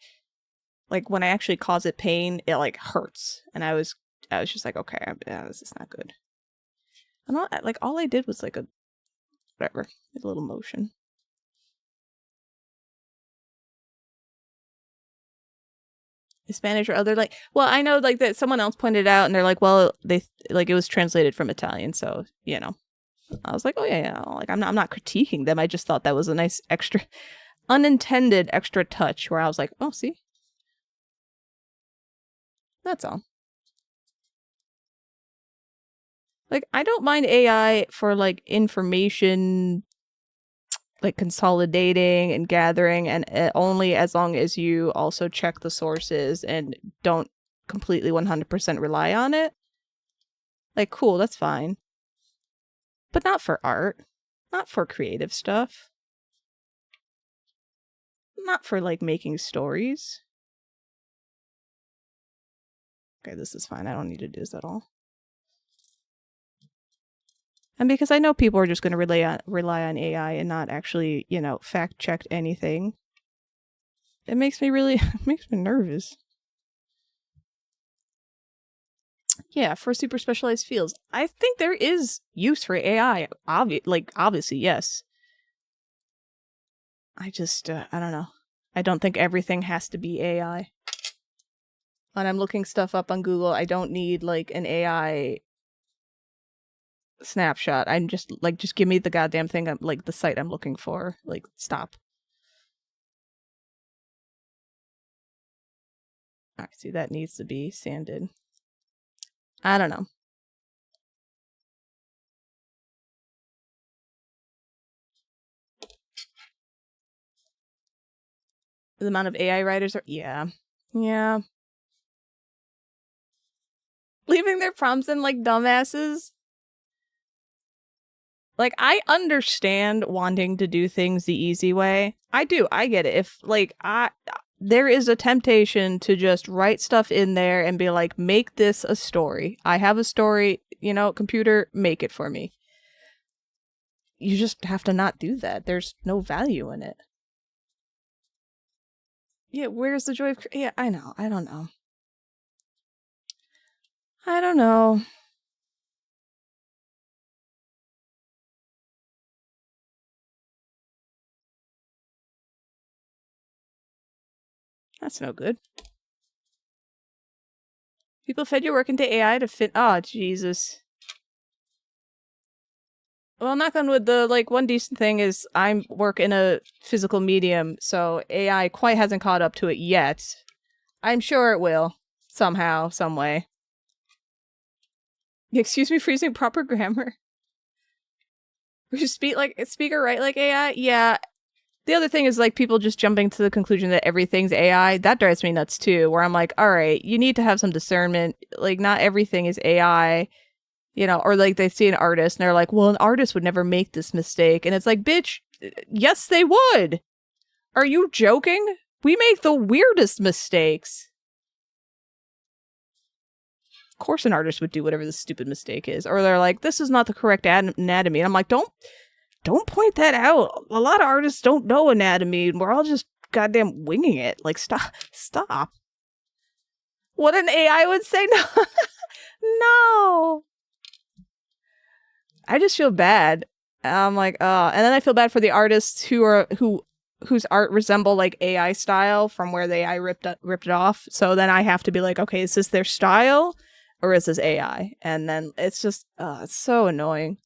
like when I actually cause it pain, it like hurts, and I was just like, okay, this is not good. And all I did was like a little motion. Spanish or other, like, well, I know like that someone else pointed out, and they're like, well, they like it was translated from Italian, so you know. I was like, oh yeah, like I'm not critiquing them. I just thought that was a nice extra, unintended extra touch where I was like, oh, see, that's all. Like, I don't mind AI for like information, like consolidating and gathering, and only as long as you also check the sources and don't completely 100% rely on it. Like, cool, that's fine. But not for art. Not for creative stuff. Not for, like, making stories. Okay, this is fine. I don't need to do this at all. And because I know people are just going to rely on AI and not actually, you know, fact-check anything, it makes me nervous. Yeah, for super specialized fields. I think there is use for AI. Obviously, yes. I just, I don't know. I don't think everything has to be AI. When I'm looking stuff up on Google, I don't need, like, an AI snapshot. I'm just, like, just give me the goddamn thing, like, the site I'm looking for. Like, stop. Alright, see, that needs to be sanded. I don't know. The amount of AI writers are... Yeah. Yeah. Leaving their prompts in, like, dumbasses. Like, I understand wanting to do things the easy way. I do. I get it. If, like, there is a temptation to just write stuff in there and be like, make this a story. I have a story, you know, computer, make it for me. You just have to not do that. There's no value in it. Yeah, where's the joy of... Yeah, I know. I don't know. I don't know. That's no good. People fed your work into AI to fit... Oh, Jesus. Well, knock on wood, the, like, one decent thing is I work in a physical medium, so AI quite hasn't caught up to it yet. I'm sure it will. Somehow, some way. Excuse me for using proper grammar. We should speak or write like AI? Yeah. The other thing is, like, people just jumping to the conclusion that everything's AI. That drives me nuts, too, where I'm like, all right, you need to have some discernment. Like, not everything is AI. You know, or like they see an artist and they're like, well, an artist would never make this mistake. And it's like, bitch, yes, they would. Are you joking? We make the weirdest mistakes. Of course an artist would do whatever the stupid mistake is. Or they're like, this is not the correct anatomy. And I'm like, don't point that out. A lot of artists don't know anatomy. We're all just goddamn winging it. Like, stop. What an AI would say? No. No. I just feel bad. I'm like, and then I feel bad for the artists whose art resemble like AI style from where the AI ripped it off. So then I have to be like, okay, is this their style or is this AI? And then it's just, it's so annoying.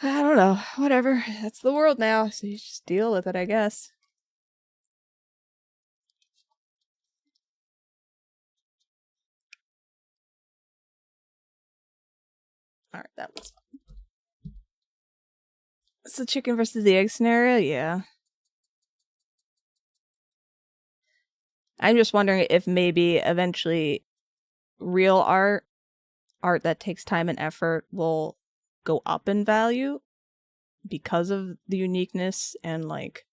I don't know. Whatever. That's the world now. So you just deal with it, I guess. All right, that was fun. It's the chicken versus the egg scenario, yeah. I'm just wondering if maybe eventually real art that takes time and effort will go up in value because of the uniqueness and like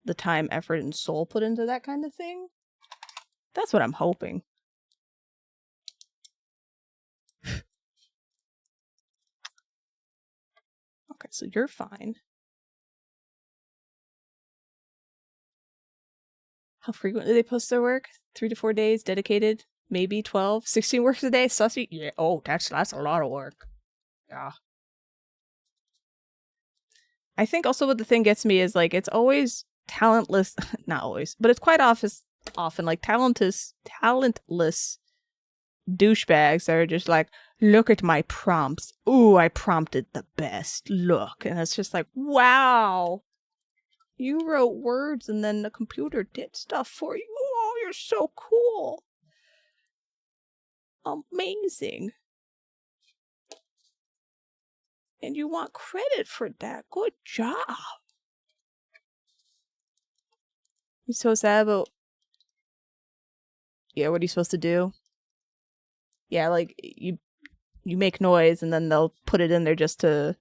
the time, effort, and soul put into that kind of thing. That's what I'm hoping. Okay, so you're fine. How frequently they post their work? 3 to 4 days dedicated, maybe 12, 16 works a day. Sussy? Yeah. Oh, that's a lot of work. Yeah. I think also what the thing gets me is like it's always talentless, not always, but it's quite often like talentless douchebags that are just like, look at my prompts. Ooh, I prompted the best. Look. And it's just like, wow. You wrote words and then the computer did stuff for you. Oh, you're so cool. Amazing. And you want credit for that. Good job. You're so sad about... Yeah, what are you supposed to do? Yeah, like, you make noise and then they'll put it in there just to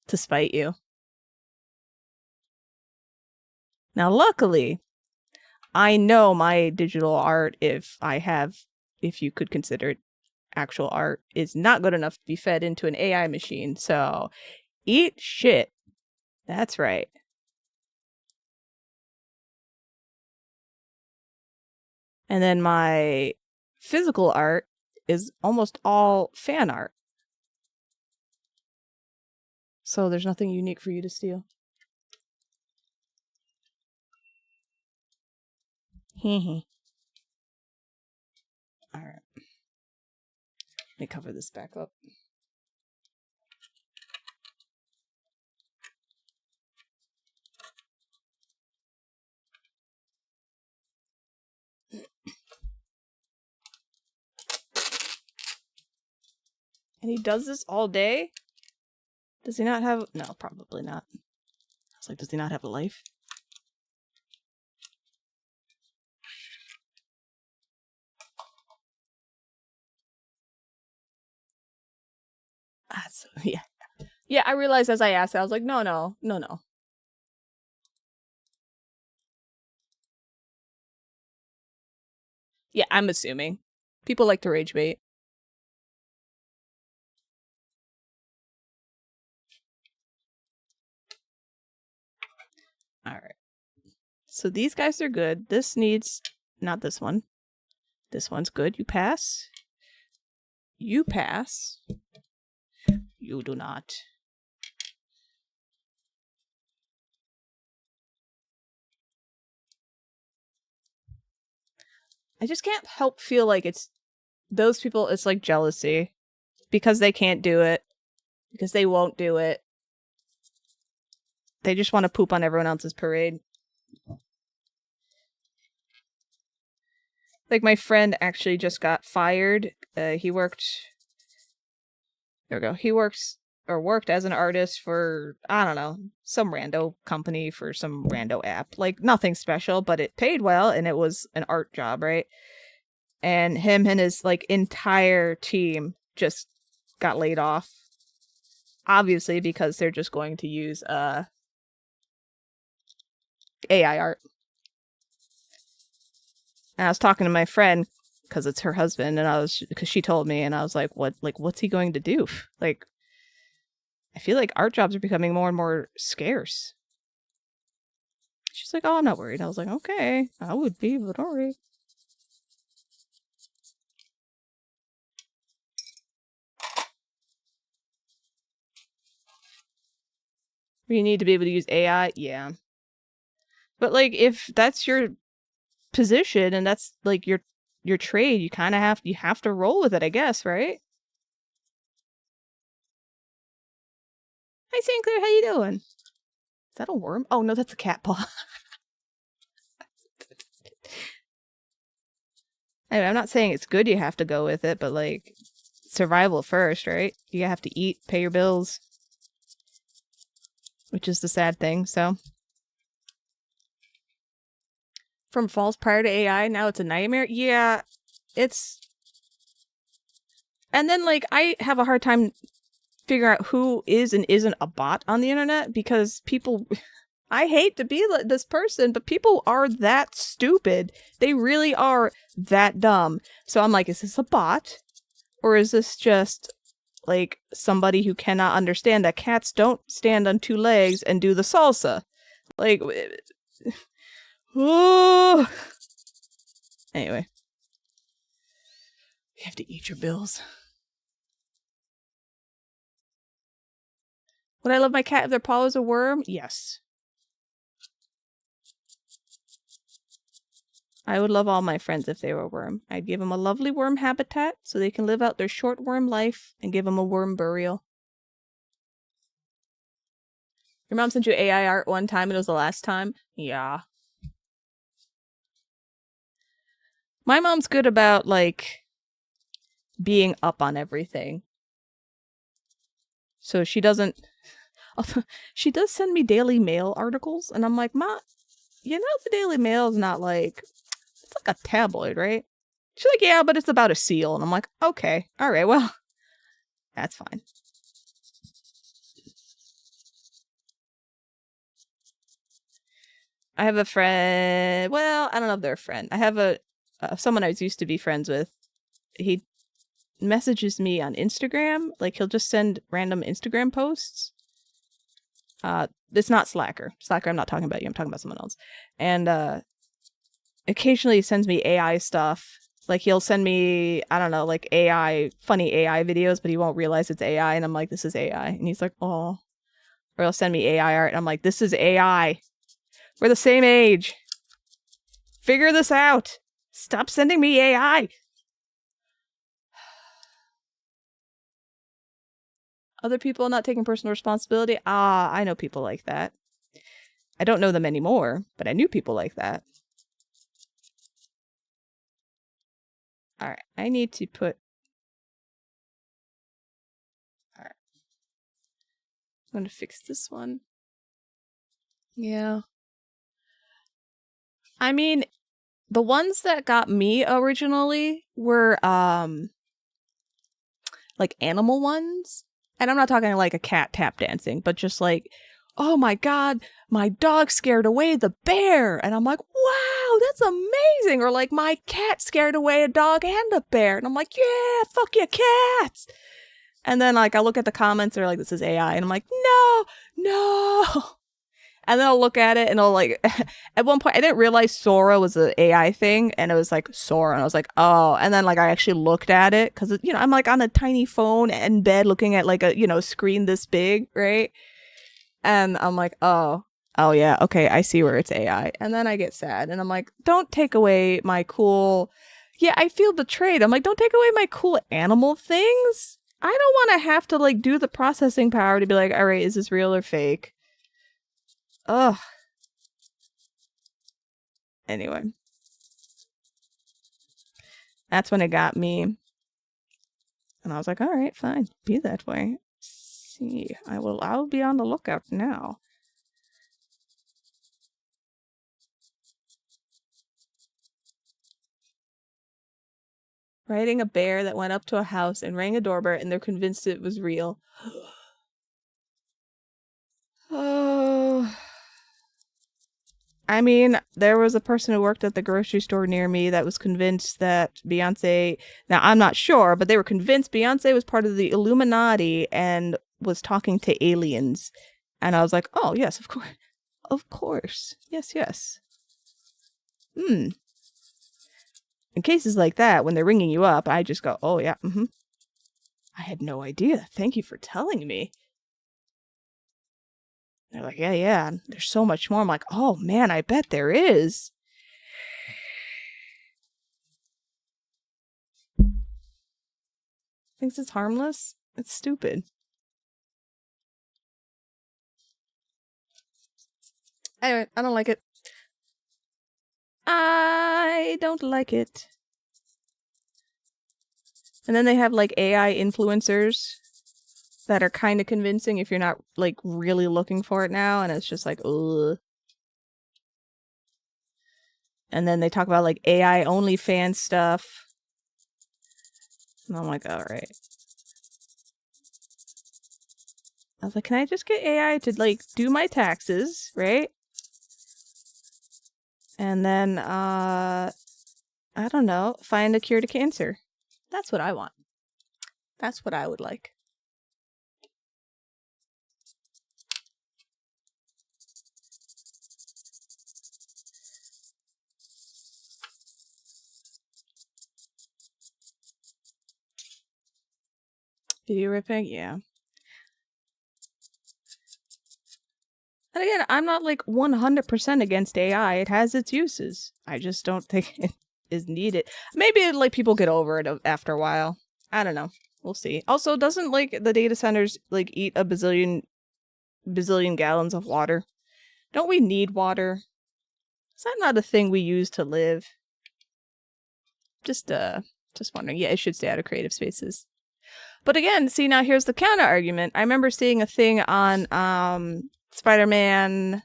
spite you. Now, luckily, I know my digital art, if you could consider it actual art, is not good enough to be fed into an AI machine. So, eat shit. That's right. And then my physical art is almost all fan art. So there's nothing unique for you to steal. Hee. Alright. Let me cover this back up. And he does this all day? Does he not have... No, probably not. I was like, does he not have a life? So, yeah. Yeah, I realized as I asked, I was like, no. Yeah, I'm assuming. People like to rage bait. Alright. So these guys are good. This needs... Not this one. This one's good. You pass. You pass. You do not. I just can't help feel like it's... Those people, it's like jealousy. Because they can't do it. Because they won't do it. They just want to poop on everyone else's parade. Like, my friend actually just got fired. He worked... There we go. He worked as an artist for, I don't know, some rando company for some rando app. Like, nothing special, but it paid well, and it was an art job, right? And him and his, like, entire team just got laid off. Obviously, because they're just going to use, AI art. And I was talking to my friend, because it's her husband, and because she told me, and I was like, what's he going to do? Like, I feel like art jobs are becoming more and more scarce. She's like, oh, I'm not worried. I was like, okay, I would be, but all right. You need to be able to use AI, yeah. But like, if that's your position and that's like your trade, you kind of have to roll with it, I guess, right? Hi, Sinclair, how you doing? Is that a worm? Oh no, that's a cat paw. Anyway, I'm not saying it's good you have to go with it, but like, survival first, right? You have to eat, pay your bills, which is the sad thing. So, from false prior to AI, now it's a nightmare. Yeah, it's. And then like, I have a hard time figuring out who is and isn't a bot on the internet because people. I hate to be this person, but people are that stupid. They really are that dumb. So I'm like, is this a bot? Or is this just like somebody who cannot understand that cats don't stand on two legs and do the salsa? Like, oh. Anyway. You have to eat your bills. Would I love my cat if their paw was a worm? Yes. I would love all my friends if they were a worm. I'd give them a lovely worm habitat so they can live out their short worm life and give them a worm burial. Your mom sent you AI art one time and it was the last time? Yeah. My mom's good about, like, being up on everything. So she doesn't... She does send me Daily Mail articles, and I'm like, Ma, you know the Daily Mail is not like... It's like a tabloid, right? She's like, yeah, but it's about a seal. And I'm like, okay, all right, well, that's fine. I have a friend. Well, I don't know if they're a friend. I have someone I used to be friends with. He messages me on Instagram. Like, he'll just send random Instagram posts. It's not Slacker. Slacker, I'm not talking about you. I'm talking about someone else. And occasionally he sends me AI stuff. Like, he'll send me, I don't know, like funny AI videos, but he won't realize it's AI. And I'm like, this is AI. And he's like, oh. Or he'll send me AI art. And I'm like, this is AI. We're the same age. Figure this out. Stop sending me AI. Other people not taking personal responsibility? I know people like that. I don't know them anymore, but I knew people like that. Alright, I need to put... Alright. I'm gonna fix this one. Yeah. I mean, the ones that got me originally were, like animal ones. And I'm not talking like a cat tap dancing, but just like, oh my god, my dog scared away the bear. And I'm like, wow, that's amazing. Or like, my cat scared away a dog and a bear. And I'm like, yeah, fuck your cats. And then like, I look at the comments, they're like, this is AI. And I'm like, no. And then I'll look at it and I'll like, at one point, I didn't realize Sora was an AI thing. And it was like Sora. And I was like, oh. And then like, I actually looked at it because, you know, I'm like on a tiny phone in bed looking at like a, you know, screen this big, right? And I'm like, oh yeah, okay, I see where it's AI. And then I get sad and I'm like, don't take away my cool, yeah, I feel betrayed. I'm like, don't take away my cool animal things. I don't want to have to like do the processing power to be like, all right, is this real or fake? Ugh. Anyway. That's when it got me. And I was like, all right, fine, be that way. See, I'll be on the lookout now. Writing a bear that went up to a house and rang a doorbell and they're convinced it was real. Oh. I mean, there was a person who worked at the grocery store near me that was convinced that Beyonce... Now, I'm not sure, but they were convinced Beyonce was part of the Illuminati and was talking to aliens. And I was like, oh, yes, of course. of course. Yes, yes. In cases like that, when they're ringing you up, I just go, oh, yeah, I had no idea. Thank you for telling me. They're like, yeah, there's so much more. I'm like, oh, man, I bet there is. Thinks it's harmless? It's stupid. Anyway, I don't like it. I don't like it. And then they have like AI influencers that are kind of convincing if you're not like really looking for it now, and it's just like, ugh. And then they talk about like AI OnlyFans stuff. And I'm like, all right. I was like, can I just get AI to like do my taxes, right? And then, I don't know, find a cure to cancer. That's what I want. That's what I would like. Video ripping? Yeah. And again, I'm not like 100% against AI. It has its uses. I just don't think it is needed. Maybe like people get over it after a while. I don't know. We'll see. Also, doesn't like the data centers like eat a bazillion gallons of water? Don't we need water? Is that not a thing we use to live? Just wondering. Yeah, it should stay out of creative spaces. But again, see, now here's the counter argument. I remember seeing a thing on Spider-Man,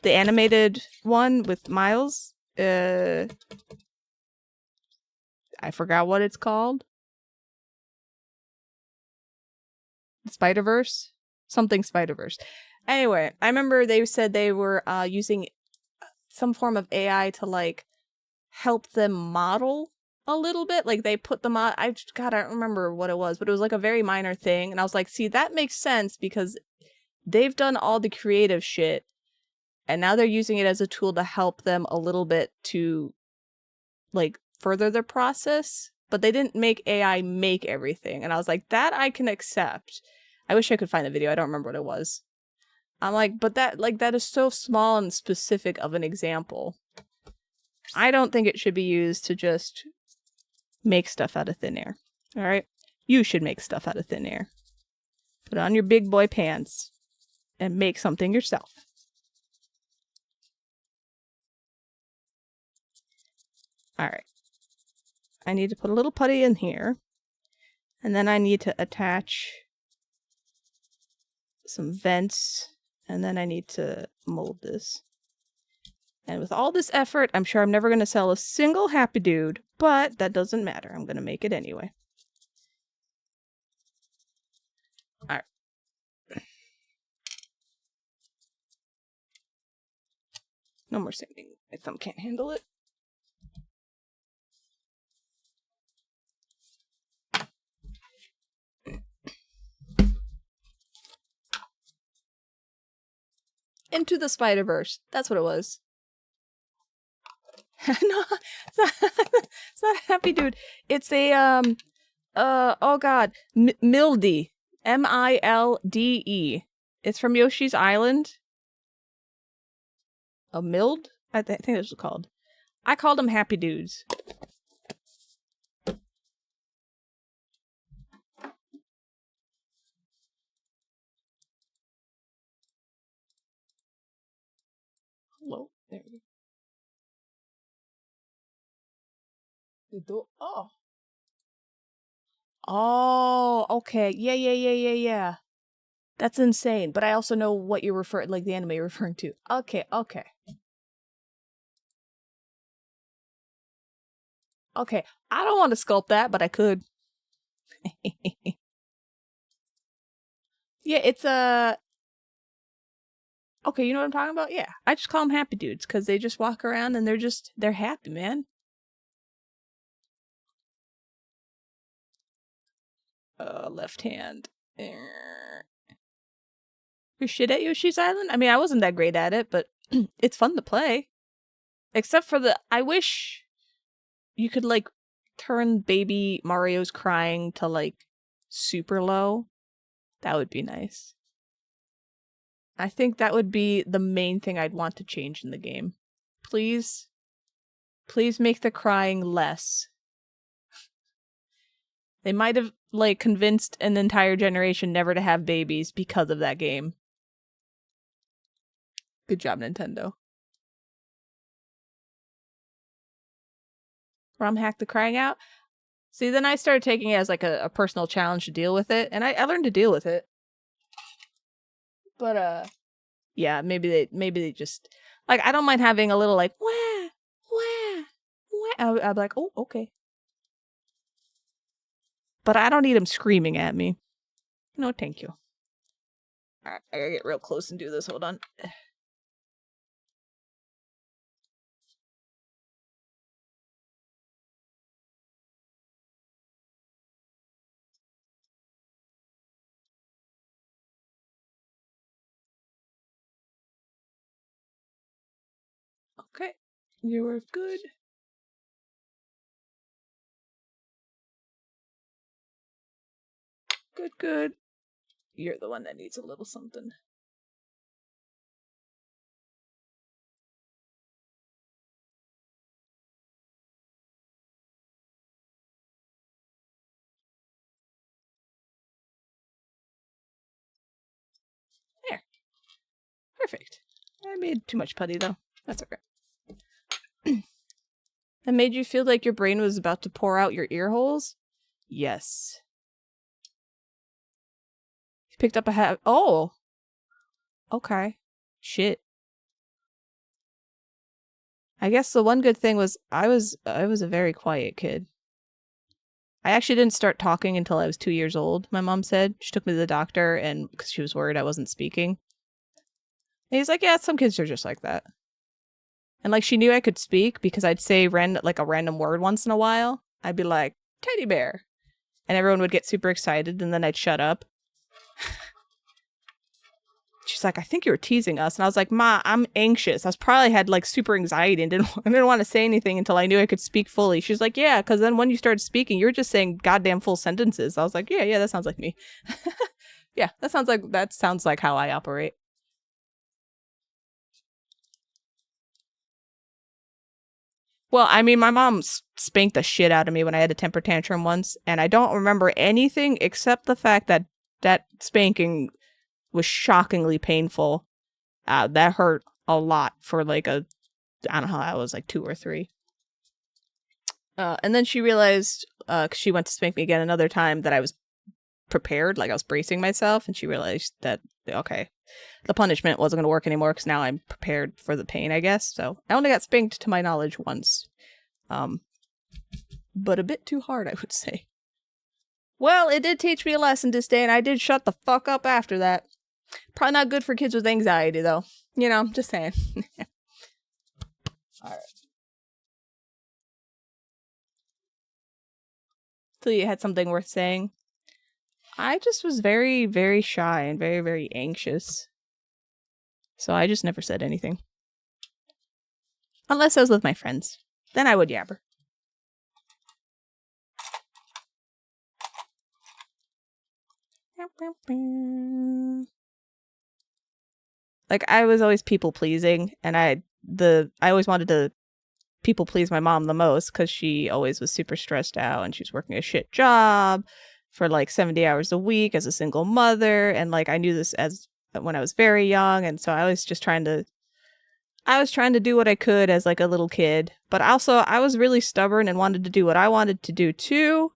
the animated one with Miles. I forgot what it's called. Spider-Verse? Something Spider-Verse. Anyway, I remember they said they were using some form of AI to like help them model a little bit. Like they put them on. I don't remember what it was, but it was like a very minor thing. And I was like, see, that makes sense because they've done all the creative shit and now they're using it as a tool to help them a little bit to like further the process, but they didn't make AI make everything. And I was like, that I can accept. I wish I could find the video. I don't remember what it was. I'm like, but that is so small and specific of an example. I don't think it should be used to just make stuff out of thin air. All right? You should make stuff out of thin air. Put on your big boy pants and make something yourself. All right. I need to put a little putty in here. And then I need to attach some vents. And then I need to mold this. And with all this effort, I'm sure I'm never going to sell a single Happy Dude, but that doesn't matter. I'm going to make it anyway. All right. No more sanding. My thumb can't handle it. Into the Spider-Verse. That's what it was. No, it's not a Happy Dude. It's a, oh god. Mildy. M-I-L-D-E. It's from Yoshi's Island. A Mild? I think that's what it's called. I called them Happy Dudes. Hello. There we go. Oh. Oh, okay. Yeah. That's insane. But I also know what you're referring, like the anime you're referring to. Okay. Okay. I don't want to sculpt that, but I could. Yeah, it's a... Okay, you know what I'm talking about? Yeah. I just call them Happy Dudes because they just walk around and they're happy, man. Left hand. You're shit at Yoshi's Island? I mean, I wasn't that great at it, but It's fun to play. Except for I wish you could, like, turn baby Mario's crying to, like, super low. That would be nice. I think that would be the main thing I'd want to change in the game. Please make the crying less. They might have, like, convinced an entire generation never to have babies because of that game. Good job, Nintendo. ROM hack the crying out? See, then I started taking it as, like, a personal challenge to deal with it, and I learned to deal with it. But, yeah, maybe they just, like, I don't mind having a little, like, wah, wah, wah. I'll be like, oh, okay. But I don't need him screaming at me. No, thank you. Alright, I gotta get real close and do this. Hold on. Okay. You are good. Good, good. You're the one that needs a little something. There. Perfect. I made too much putty, though. That's okay. That made you feel like your brain was about to pour out your ear holes? Yes. You picked up a oh! Okay. Shit. I guess the one good thing was I was a very quiet kid. I actually didn't start talking until I was 2 years old, my mom said. She took me to the doctor and because she was worried I wasn't speaking. And he's like, yeah, some kids are just like that. And, like, she knew I could speak because I'd say a random word once in a while. I'd be like, teddy bear. And everyone would get super excited and then I'd shut up. She's like, I think you were teasing us. And I was like, Ma, I'm anxious. I probably had, like, super anxiety and didn't want to say anything until I knew I could speak fully. She's like, yeah, because then when you started speaking, you were just saying goddamn full sentences. I was like, yeah, that sounds like me. Yeah, that sounds like how I operate. Well, I mean, my mom spanked the shit out of me when I had a temper tantrum once, and I don't remember anything except the fact that that spanking was shockingly painful. That hurt a lot for, like, I don't know how I was, like 2 or 3. And then she realized, cause she went to spank me again another time, that I was prepared, like I was bracing myself, and she realized that, okay, the punishment wasn't going to work anymore because now I'm prepared for the pain, I guess. So I only got spanked to my knowledge once. But a bit too hard, I would say. Well, it did teach me a lesson this day, and I did shut the fuck up after that. Probably not good for kids with anxiety, though. You know, just saying. Alright. So you had something worth saying? I just was very, very shy and very, very anxious. So I just never said anything. Unless I was with my friends. Then I would yabber. Like, I was always people pleasing, and I always wanted to people please my mom the most because she always was super stressed out and she was working a shit job for like 70 hours a week as a single mother, and like I knew this as when I was very young, and so I was trying to do what I could as like a little kid, but also I was really stubborn and wanted to do what I wanted to do too.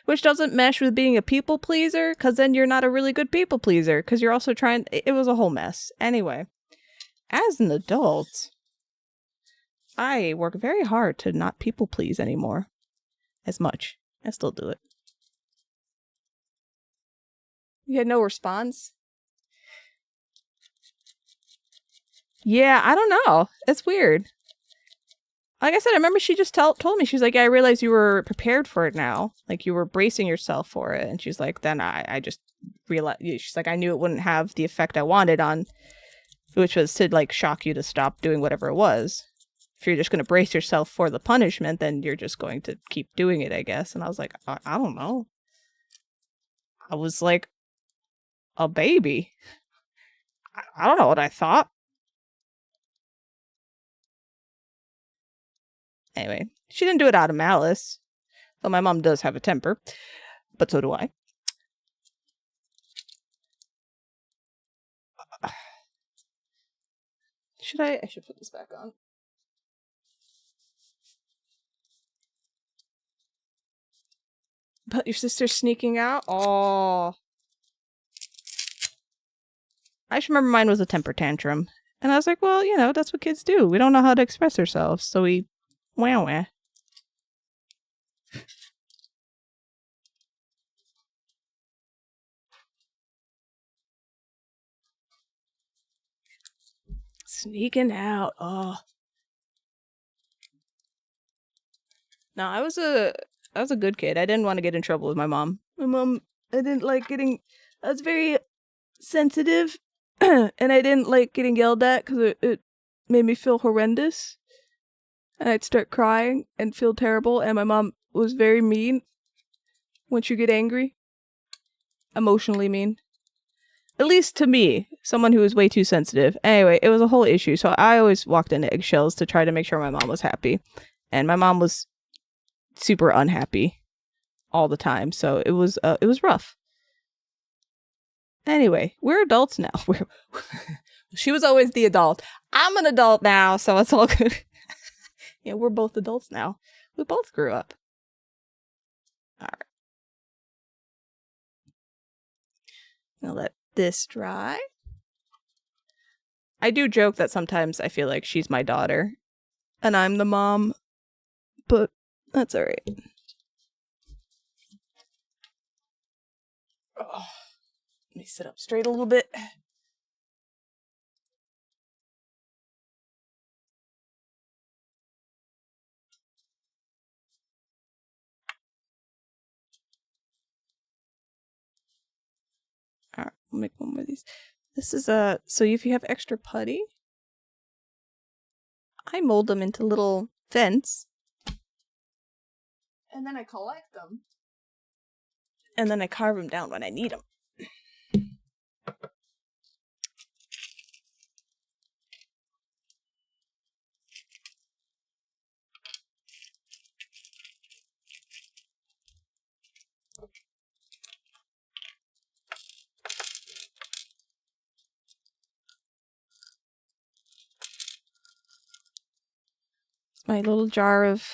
Which doesn't mesh with being a people pleaser, because then you're not a really good people pleaser, because you're also it was a whole mess. Anyway, as an adult, I work very hard to not people please anymore. As much. I still do it. You had no response? Yeah, I don't know. It's weird. Like I said, I remember she just told me, she's like, yeah, I realized you were prepared for it now. Like, you were bracing yourself for it. And she's like, then I just realized, she's like, I knew it wouldn't have the effect I wanted on which was to like shock you to stop doing whatever it was. If you're just going to brace yourself for the punishment, then you're just going to keep doing it, I guess. And I was like, I don't know. I was like a baby. I don't know what I thought. Anyway, she didn't do it out of malice. Though my mom does have a temper. But so do I. I should put this back on. But your sister's sneaking out? Oh. I just remember mine was a temper tantrum. And I was like, well, you know, that's what kids do. We don't know how to express ourselves. So we wah. Sneaking out. Oh. No, I was a good kid. I didn't want to get in trouble with my mom. I didn't like getting... I was very sensitive. And I didn't like getting yelled at because it made me feel horrendous. And I'd start crying and feel terrible. And my mom was very mean once you get angry. Emotionally mean. At least to me, someone who was way too sensitive. Anyway, it was a whole issue. So I always walked into eggshells to try to make sure my mom was happy. And my mom was super unhappy all the time. So it was rough. Anyway, we're adults now. She was always the adult. I'm an adult now, so it's all good. Yeah, we're both adults now. We both grew up. All right. Now let this dry. I do joke that sometimes I feel like she's my daughter and I'm the mom, but that's all right. Oh, let me sit up straight a little bit. All right, I'll make one more of these. This is so if you have extra putty, I mold them into little vents. And then I collect them. And then I carve them down when I need them. My little jar of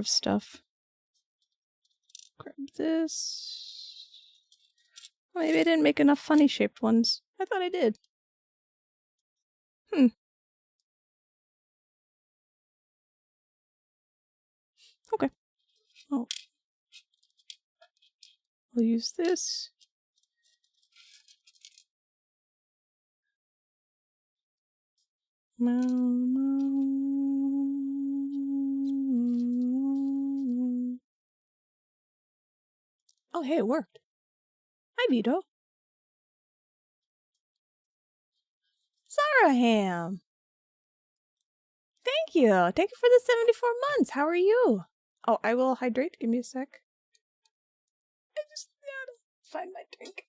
stuff. Grab this. Maybe I didn't make enough funny shaped ones. I thought I did. Okay. Oh. We'll use this. Oh, hey, it worked. Hi, Vito. Saraham. Thank you. Thank you for the 74 months. How are you? Oh, I will hydrate. Give me a sec. I just gotta find my drink.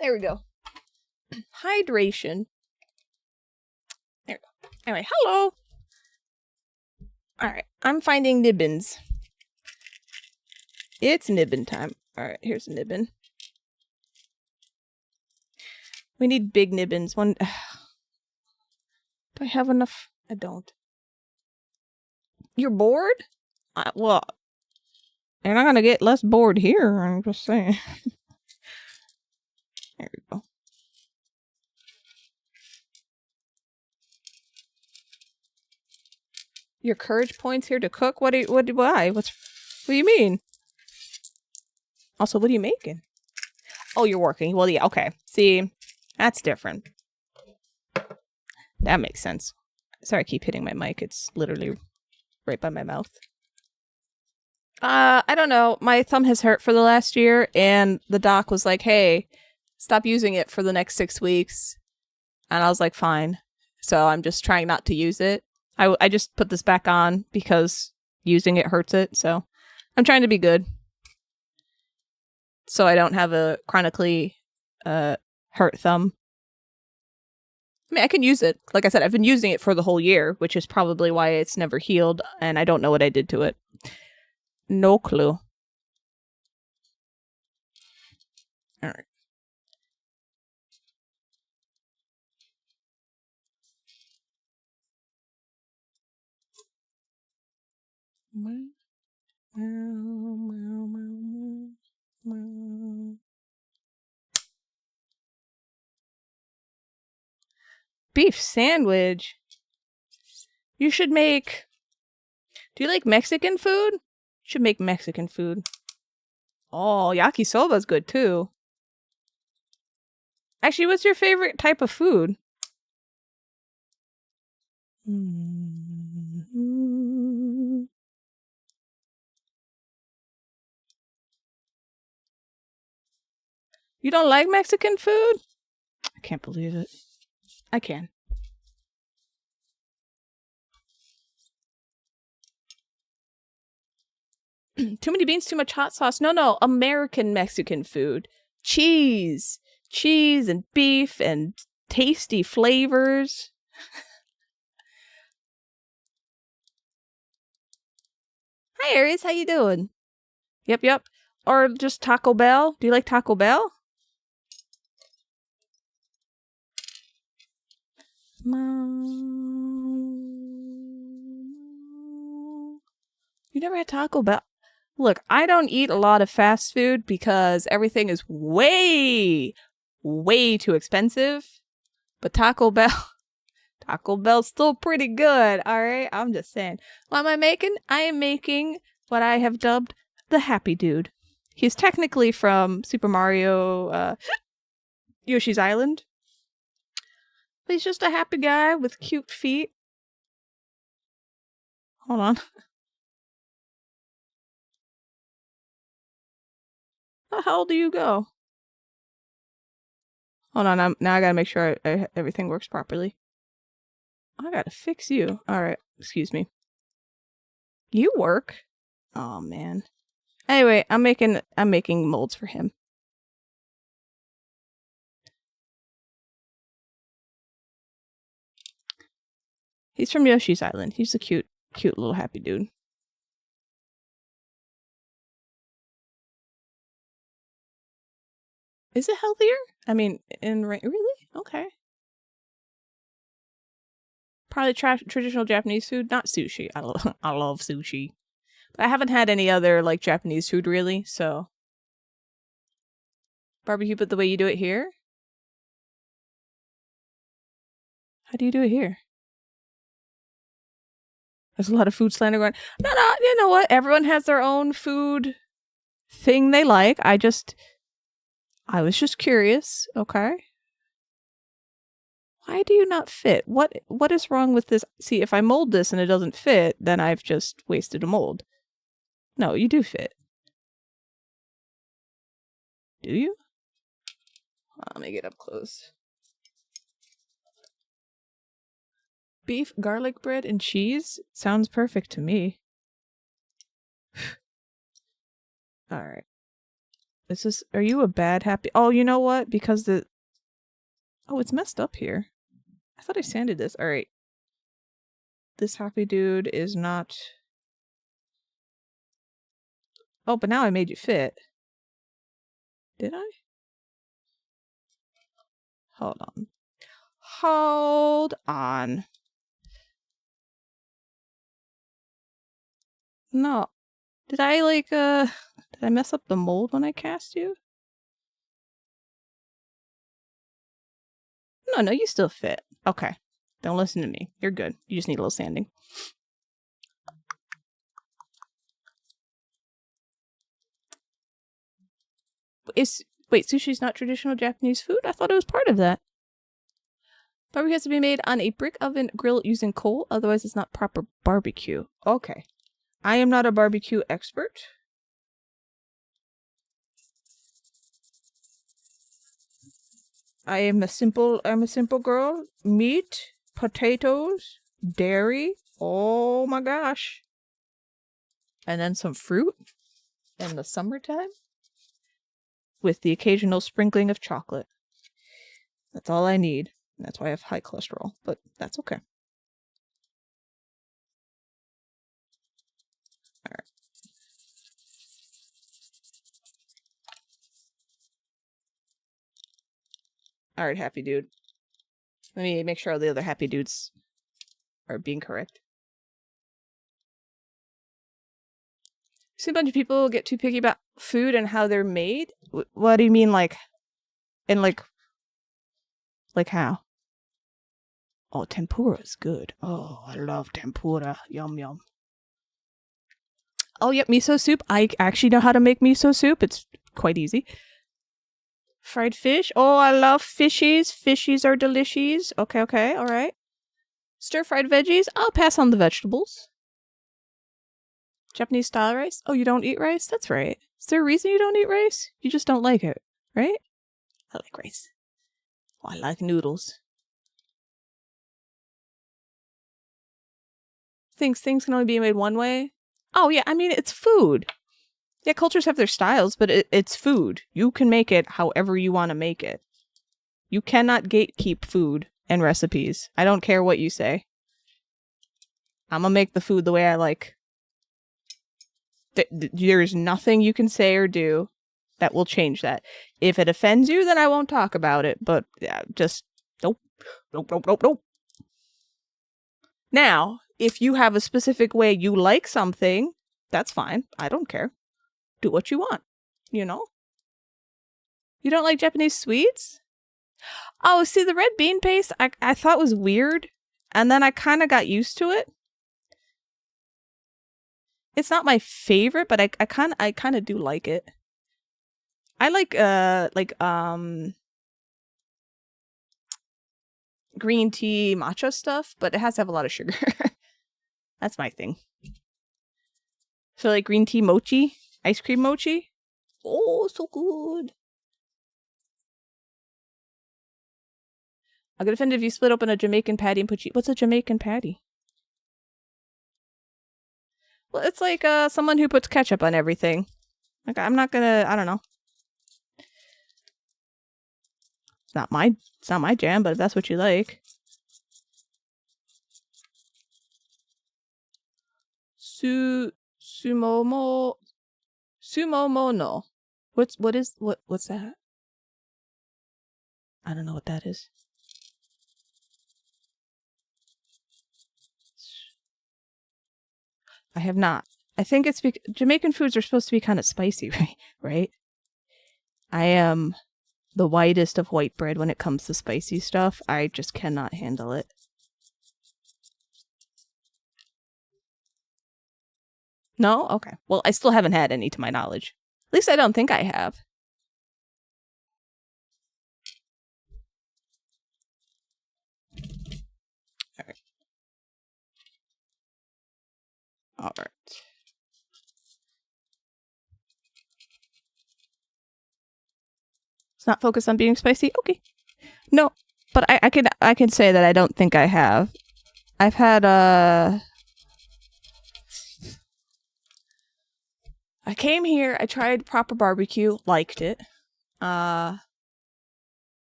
There we go. Hydration. There we go. Anyway, hello. Alright, I'm finding nibbins. It's nibbin time. Alright, here's a nibbin. We need big nibbins. One. Do I have enough? I don't. You're bored? Well, you're not gonna get less bored here. I'm just saying. There we go. Your courage points here to cook? Why? What do you mean? Also, what are you making? Oh, you're working. Well, yeah, okay. See, that's different. That makes sense. Sorry, I keep hitting my mic. It's literally right by my mouth. I don't know. My thumb has hurt for the last year, and the doc was like, hey, stop using it for the next 6 weeks. And I was like, fine. So I'm just trying not to use it. I just put this back on because using it hurts it. So I'm trying to be good. So I don't have a chronically hurt thumb. I mean, I can use it. Like I said, I've been using it for the whole year, which is probably why it's never healed, and I don't know what I did to it. No clue. All right. Beef sandwich. You should make... Do you like Mexican food? You should make Mexican food. Oh, yakisoba's good too. Actually, what's your favorite type of food? You don't like Mexican food? I can't believe it. I can. Too many beans, too much hot sauce. No, American Mexican food. Cheese and beef and tasty flavors. Hi Aries, how you doing? Yep. Or just Taco Bell. Do you like Taco Bell? You never had Taco Bell? Look, I don't eat a lot of fast food because everything is way too expensive. But Taco Bell's still pretty good, alright? I'm just saying. What am I making? I am making what I have dubbed the Happy Dude. He's technically from Super Mario Yoshi's Island. But he's just a happy guy with cute feet. Hold on. How the hell do you go? Hold on, now I gotta make sure everything works properly. I gotta fix you. Alright, excuse me. You work? Oh man. Anyway, I'm making molds for him. He's from Yoshi's Island. He's a cute little happy dude. Is it healthier? I mean, really? Okay. Probably traditional Japanese food, not sushi. I love sushi. But I haven't had any other like Japanese food really, so barbecue but the way you do it here? How do you do it here? There's a lot of food slander going. No, you know what? Everyone has their own food thing they like. I was just curious, okay? Why do you not fit? What is wrong with this? See, if I mold this and it doesn't fit, then I've just wasted a mold. No, you do fit. Do you? Let me get up close. Beef, garlic bread, and cheese? Sounds perfect to me. Alright. Are you a bad happy? Oh, you know what? Because oh, it's messed up here. I thought I sanded this. Alright. This happy dude is not... Oh, but now I made you fit. Did I? Hold on. No. Did I did I mess up the mold when I cast you? No, you still fit. Okay. Don't listen to me. You're good. You just need a little sanding. Wait, sushi's not traditional Japanese food? I thought it was part of that. Barbecue has to be made on a brick oven grill using coal, otherwise it's not proper barbecue. Okay. I am not a barbecue expert. I'm a simple girl. Meat, potatoes, dairy. Oh my gosh. And then some fruit in the summertime with the occasional sprinkling of chocolate. That's all I need. That's why I have high cholesterol, but that's okay. All right. All right, happy dude. Let me make sure all the other happy dudes are being correct. See a bunch of people get too picky about food and how they're made. What do you mean, like how? Oh, tempura is good. Oh, I love tempura. Yum yum. Oh, yep, miso soup. I actually know how to make miso soup. It's quite easy. Fried fish. Oh, I love fishies. Fishies are delicious. Okay, all right. Stir-fried veggies. I'll pass on the vegetables. Japanese style rice. Oh, you don't eat rice? That's right. Is there a reason you don't eat rice? You just don't like it, right? I like rice. Oh, I like noodles. Things can only be made one way. Oh, yeah, I mean, it's food. Yeah, cultures have their styles, but it's food. You can make it however you want to make it. You cannot gatekeep food and recipes. I don't care what you say. I'm gonna make the food the way I like. There's nothing you can say or do that will change that. If it offends you, then I won't talk about it. But yeah, just nope. Now, if you have a specific way you like something, that's fine. I don't care. Do what you want, you know? You don't like Japanese sweets? Oh, see, the red bean paste I thought was weird, and then I kind of got used to it. It's not my favorite, but I kind of do like it. I like green tea matcha stuff, but it has to have a lot of sugar. That's my thing. So like green tea mochi, ice cream mochi. Oh, so good. I'll get offended if you split open a Jamaican patty and put cheese. What's a Jamaican patty? Well, it's like someone who puts ketchup on everything. Like I'm not gonna. I don't know. It's not my jam, but if that's what you like. Sumomo no. What's that? I don't know what that is. I have not. I think it's because Jamaican foods are supposed to be kind of spicy, right? I am the whitest of white bread when it comes to spicy stuff. I just cannot handle it. No? Okay. Well, I still haven't had any to my knowledge. At least I don't think I have. Alright. Alright. It's not focused on being spicy? Okay. No, but I can say that I don't think I have. I've had I came here, I tried proper barbecue, liked it. Sumomo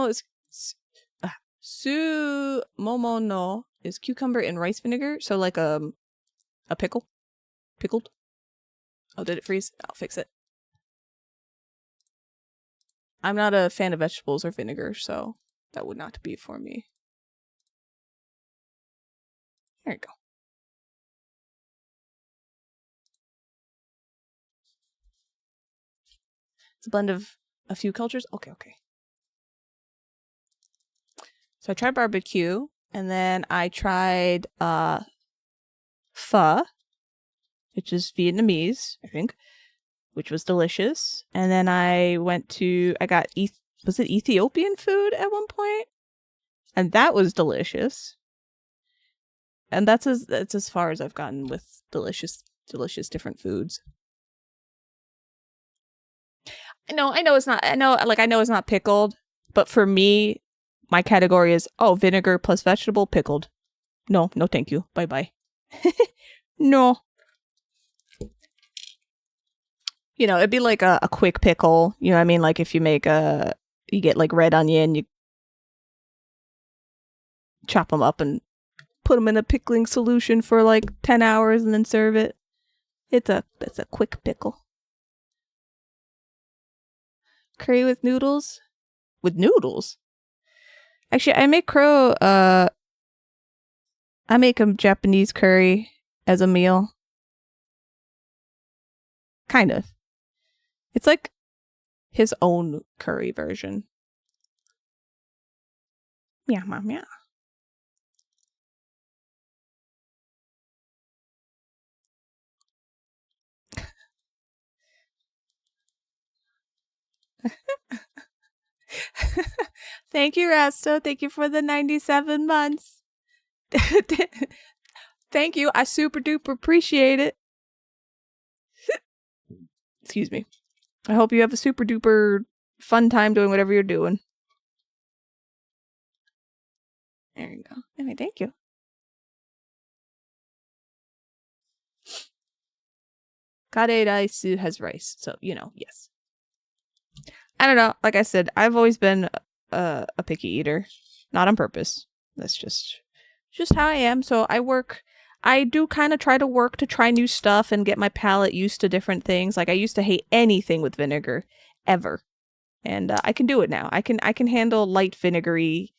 is Sumomo no is cucumber and rice vinegar, so like a pickle. Pickled. Oh, did it freeze? I'll fix it. I'm not a fan of vegetables or vinegar, so that would not be for me. There you go. It's a blend of a few cultures. Okay. So I tried barbecue, and then I tried pho, which is Vietnamese, I think, which was delicious. And then I got was it Ethiopian food at one point? And that was delicious. And that's as far as I've gotten with delicious different foods. I know it's not pickled, but for me, my category is vinegar plus vegetable pickled. No, thank you. Bye. No. You know, it'd be like a quick pickle. You know what I mean? Like if you make you get like red onion, you chop them up and put them in a pickling solution for like 10 hours and then serve it. It's a quick pickle. Curry with noodles? With noodles? Actually, I make I make a Japanese curry as a meal. Kind of. It's like his own curry version. Yeah, mom, yeah. Thank you, Resto. Thank you for the 97 months. Thank you. I super duper appreciate it. Excuse me. I hope you have a super duper fun time doing whatever you're doing. There you go. Anyway, thank you. Kare raisu has rice. So, you know, yes. I don't know. Like I said, I've always been a picky eater. Not on purpose. That's just how I am. So I do kind of try to work to try new stuff and get my palate used to different things. Like I used to hate anything with vinegar, ever. And I can do it now. I can handle light vinegary,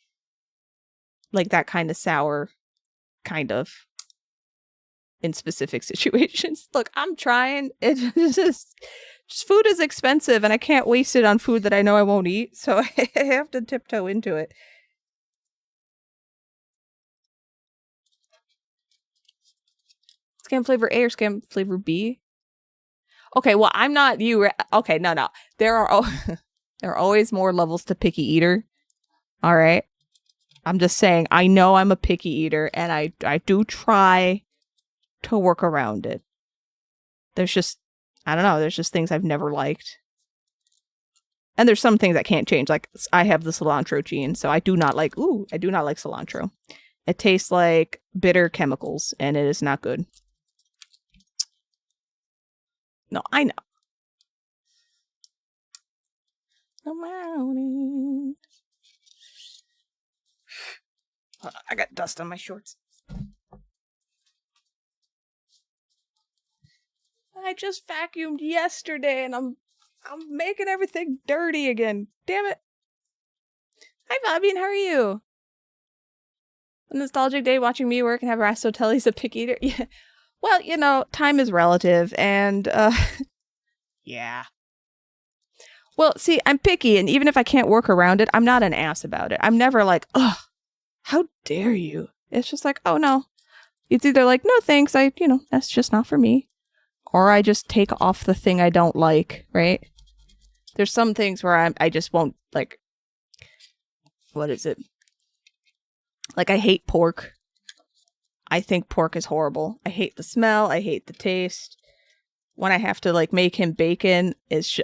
like that kind of sour, kind of, in specific situations. Look, I'm trying. It's just food is expensive and I can't waste it on food that I know I won't eat. So I have to tiptoe into it. Scam flavor A or scam flavor B? Okay, well, I'm not you. Okay, no. There are always more levels to picky eater. All right. I'm just saying, I know I'm a picky eater and I do try to work around it. There's just, I don't know, there's just things I've never liked. And there's some things that can't change. Like I have the cilantro gene, so I do not like cilantro. It tastes like bitter chemicals and it is not good. No, I know. I got dust on my shorts. I just vacuumed yesterday and I'm making everything dirty again. Damn it. Hi, Fabian. How are you? A nostalgic day watching me work and have Rasto tell he's a picky eater. Yeah. Well, you know, time is relative and, yeah. Well, see, I'm picky, and even if I can't work around it, I'm not an ass about it. I'm never like, ugh, how dare you? It's just like, oh no. It's either like, no thanks, that's just not for me. Or I just take off the thing I don't like, right? There's some things where I just won't, like, what is it? Like, I hate pork. I think pork is horrible. I hate the smell. I hate the taste. When I have to like make him bacon,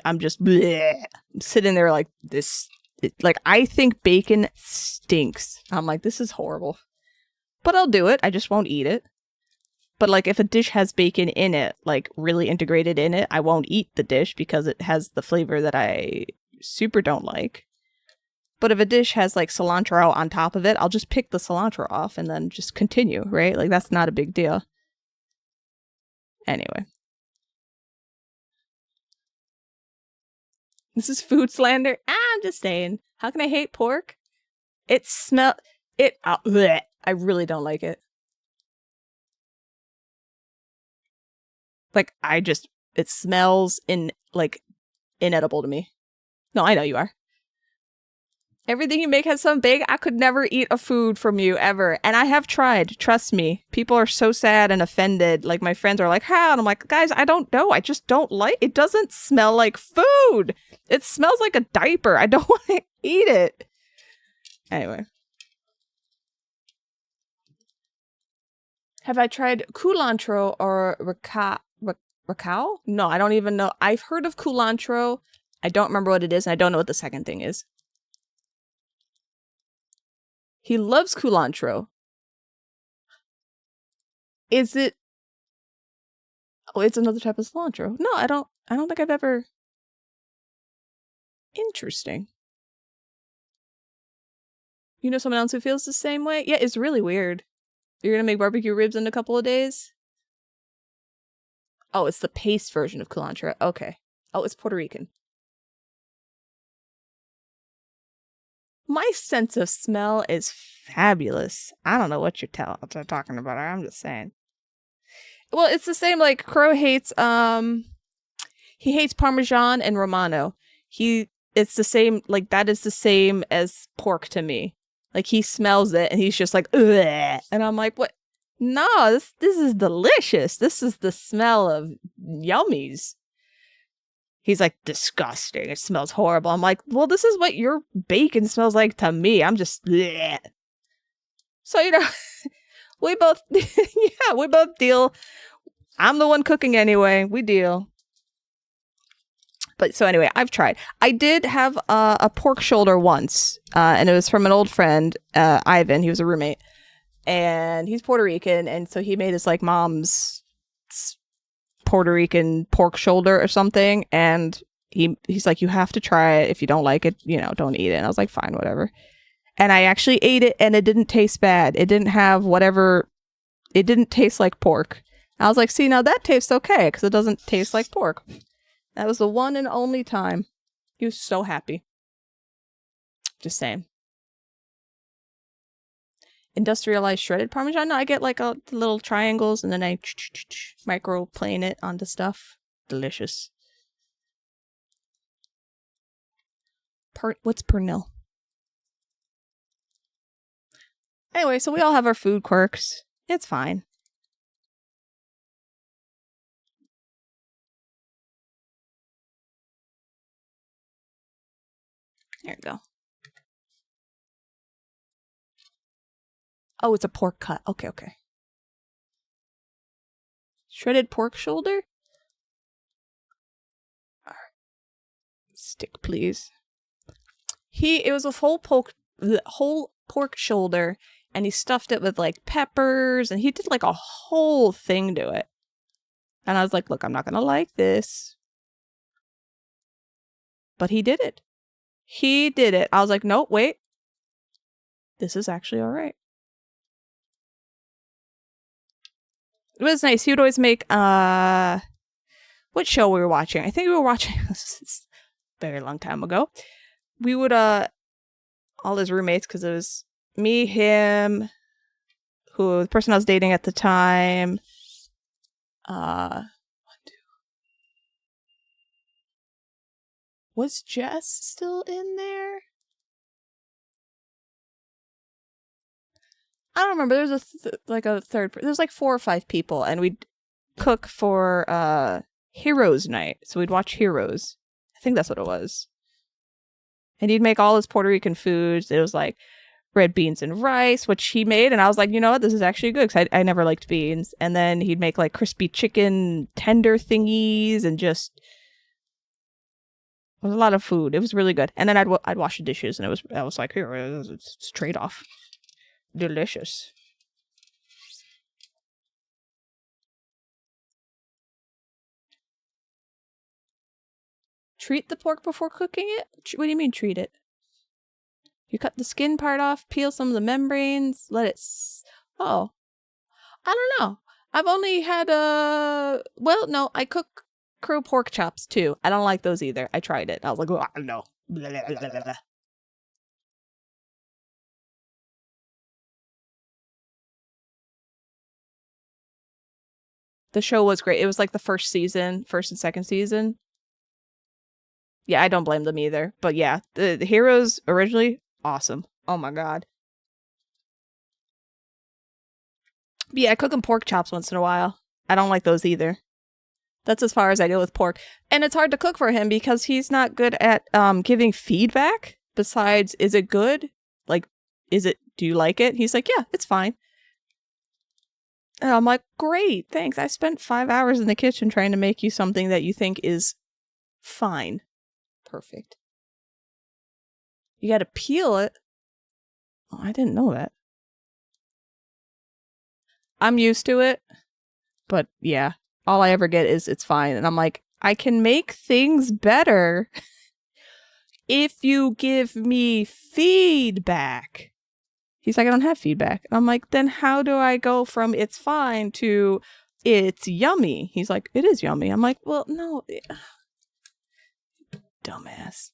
I'm just bleh. I'm sitting there like this. Like I think bacon stinks. I'm like, this is horrible. But I'll do it. I just won't eat it. But like if a dish has bacon in it, like really integrated in it, I won't eat the dish because it has the flavor that I super don't like. But if a dish has like cilantro on top of it, I'll just pick the cilantro off and then just continue, right? Like that's not a big deal. Anyway. This is food slander. I'm just saying. How can I hate pork? I really don't like it. Like, it smells inedible to me. No, I know you are. Everything you make has some big. I could never eat a food from you ever. And I have tried. Trust me. People are so sad and offended. Like my friends are like, how? And I'm like, guys, I don't know. I just don't like it. Doesn't smell like food. It smells like a diaper. I don't want to eat it. Anyway. Have I tried culantro or racao? No, I don't even know. I've heard of culantro. I don't remember what it is, and I don't know what the second thing is. He loves culantro. Is it... Oh, it's another type of cilantro. No, I don't think I've ever... Interesting. You know someone else who feels the same way? Yeah, it's really weird. You're gonna make barbecue ribs in a couple of days? Oh, it's the paste version of culantro. Okay. Oh, it's Puerto Rican. My sense of smell is fabulous. I don't know what you're talking about. I'm just saying. Well, it's the same, like, Crow hates, he hates Parmesan and Romano. It's the same, like, that is the same as pork to me. Like, he smells it and he's just like, ugh. And I'm like, what? No, this is delicious. This is the smell of yummies. He's like, disgusting. It smells horrible. I'm like, well, this is what your bacon smells like to me. I'm just, bleh. So, you know, we both, yeah, we both deal. I'm the one cooking anyway. We deal. But so anyway, I've tried. I did have a pork shoulder once, and it was from an old friend, Ivan. He was a roommate, and he's Puerto Rican, and so he made his like mom's Puerto Rican pork shoulder or something, and he's like, you have to try it. If you don't like it, you know, don't eat it. And I was like, fine, whatever. And I actually ate it, and it didn't taste bad. It didn't have whatever. It didn't taste like pork. I was like, see, now that tastes okay because it doesn't taste like pork. That was the one and only time. He was so happy. Just saying. Industrialized shredded Parmesan? No, I get like the little triangles and then I microplane it onto stuff. Delicious. What's pernil? Anyway, so we all have our food quirks. It's fine. There you go. Oh, it's a pork cut. Okay, okay. Shredded pork shoulder? All right. Stick, please. It was a whole pork shoulder, and he stuffed it with like peppers, and he did like a whole thing to it. And I was like, look, I'm not gonna like this. But he did it. He did it. I was like, nope, wait. This is actually all right. It was nice. He would always make, what show we were watching? I think we were watching, this is a very long time ago. We would, all his roommates, because it was me, him, the person I was dating at the time, was Jess still in there? I don't remember. There's a third. There's like 4 or 5 people, and we'd cook for Heroes Night. So we'd watch Heroes. I think that's what it was. And he'd make all his Puerto Rican foods. It was like red beans and rice, which he made, and I was like, you know what, this is actually good because I never liked beans. And then he'd make like crispy chicken tender thingies, and just it was a lot of food. It was really good. And then I'd wash the dishes, and I was like, here, it's trade off. Delicious. Treat the pork before cooking it? What do you mean treat it? You cut the skin part off, peel some of the membranes, let it... Oh. I don't know. I've only had well, no, I cook crow pork chops too. I don't like those either. I tried it. I was like, oh, no. Blah, blah, blah, blah. The show was great. It was like the first and second season. Yeah, I don't blame them either. But yeah, the Heroes originally, awesome. Oh my god. But yeah, I cook them pork chops once in a while. I don't like those either. That's as far as I go with pork. And it's hard to cook for him because he's not good at giving feedback. Besides, is it good? Like, do you like it? He's like, yeah, it's fine. And I'm like, great, thanks. I spent 5 hours in the kitchen trying to make you something that you think is fine. Perfect. You gotta peel it. Oh, I didn't know that. I'm used to it, but yeah, all I ever get is it's fine. And I'm like, I can make things better if you give me feedback. He's like, I don't have feedback. And I'm like, then how do I go from it's fine to it's yummy? He's like, it is yummy. I'm like, well, no. Dumbass.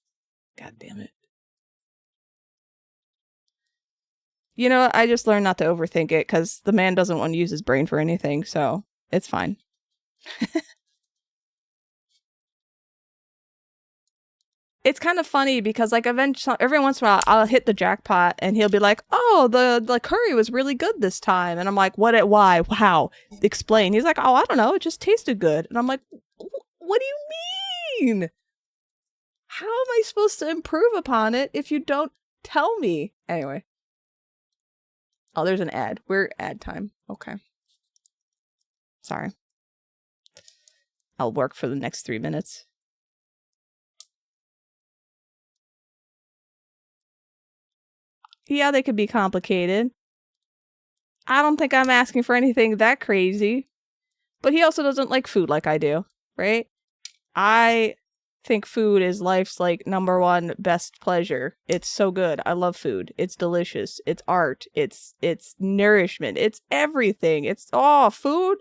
God damn it. You know, I just learned not to overthink it because the man doesn't want to use his brain for anything, so it's fine. It's kind of funny because, like, eventually, every once in a while, I'll hit the jackpot and he'll be like, oh, the curry was really good this time. And I'm like, why? How? Explain. He's like, oh, I don't know. It just tasted good. And I'm like, what do you mean? How am I supposed to improve upon it if you don't tell me? Anyway. Oh, there's an ad. We're ad time. Okay. Sorry. I'll work for the next 3 minutes. Yeah, they could be complicated. I don't think I'm asking for anything that crazy. But he also doesn't like food like I do, right? I think food is life's like number one best pleasure. It's so good. I love food. It's delicious. It's art. It's nourishment. It's everything. It's food.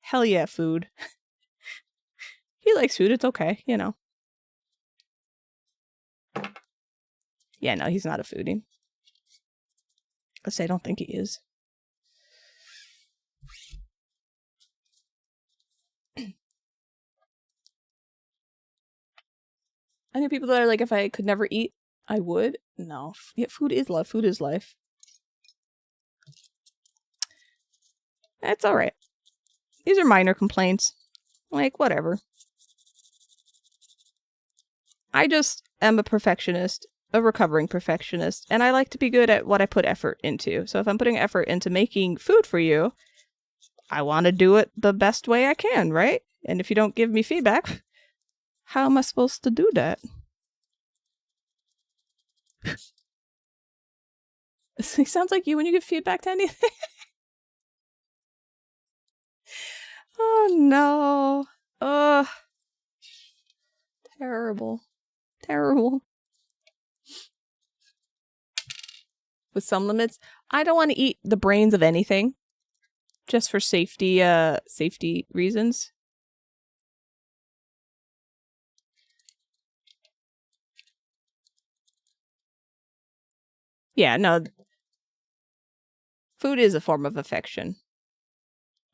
Hell yeah, food. He likes food. It's okay, you know. Yeah, no, he's not a foodie. I don't think he is. I know people that are like, if I could never eat, I would. No. Yeah, food is love. Food is life. That's alright. These are minor complaints. Like, whatever. I just am a perfectionist, a recovering perfectionist, and I like to be good at what I put effort into. So if I'm putting effort into making food for you, I want to do it the best way I can, right? And if you don't give me feedback, how am I supposed to do that? It sounds like you when you give feedback to anything. Oh no. Ugh. Terrible. Terrible. With some limits, I don't want to eat the brains of anything. Just for safety reasons. Yeah, no. Food is a form of affection.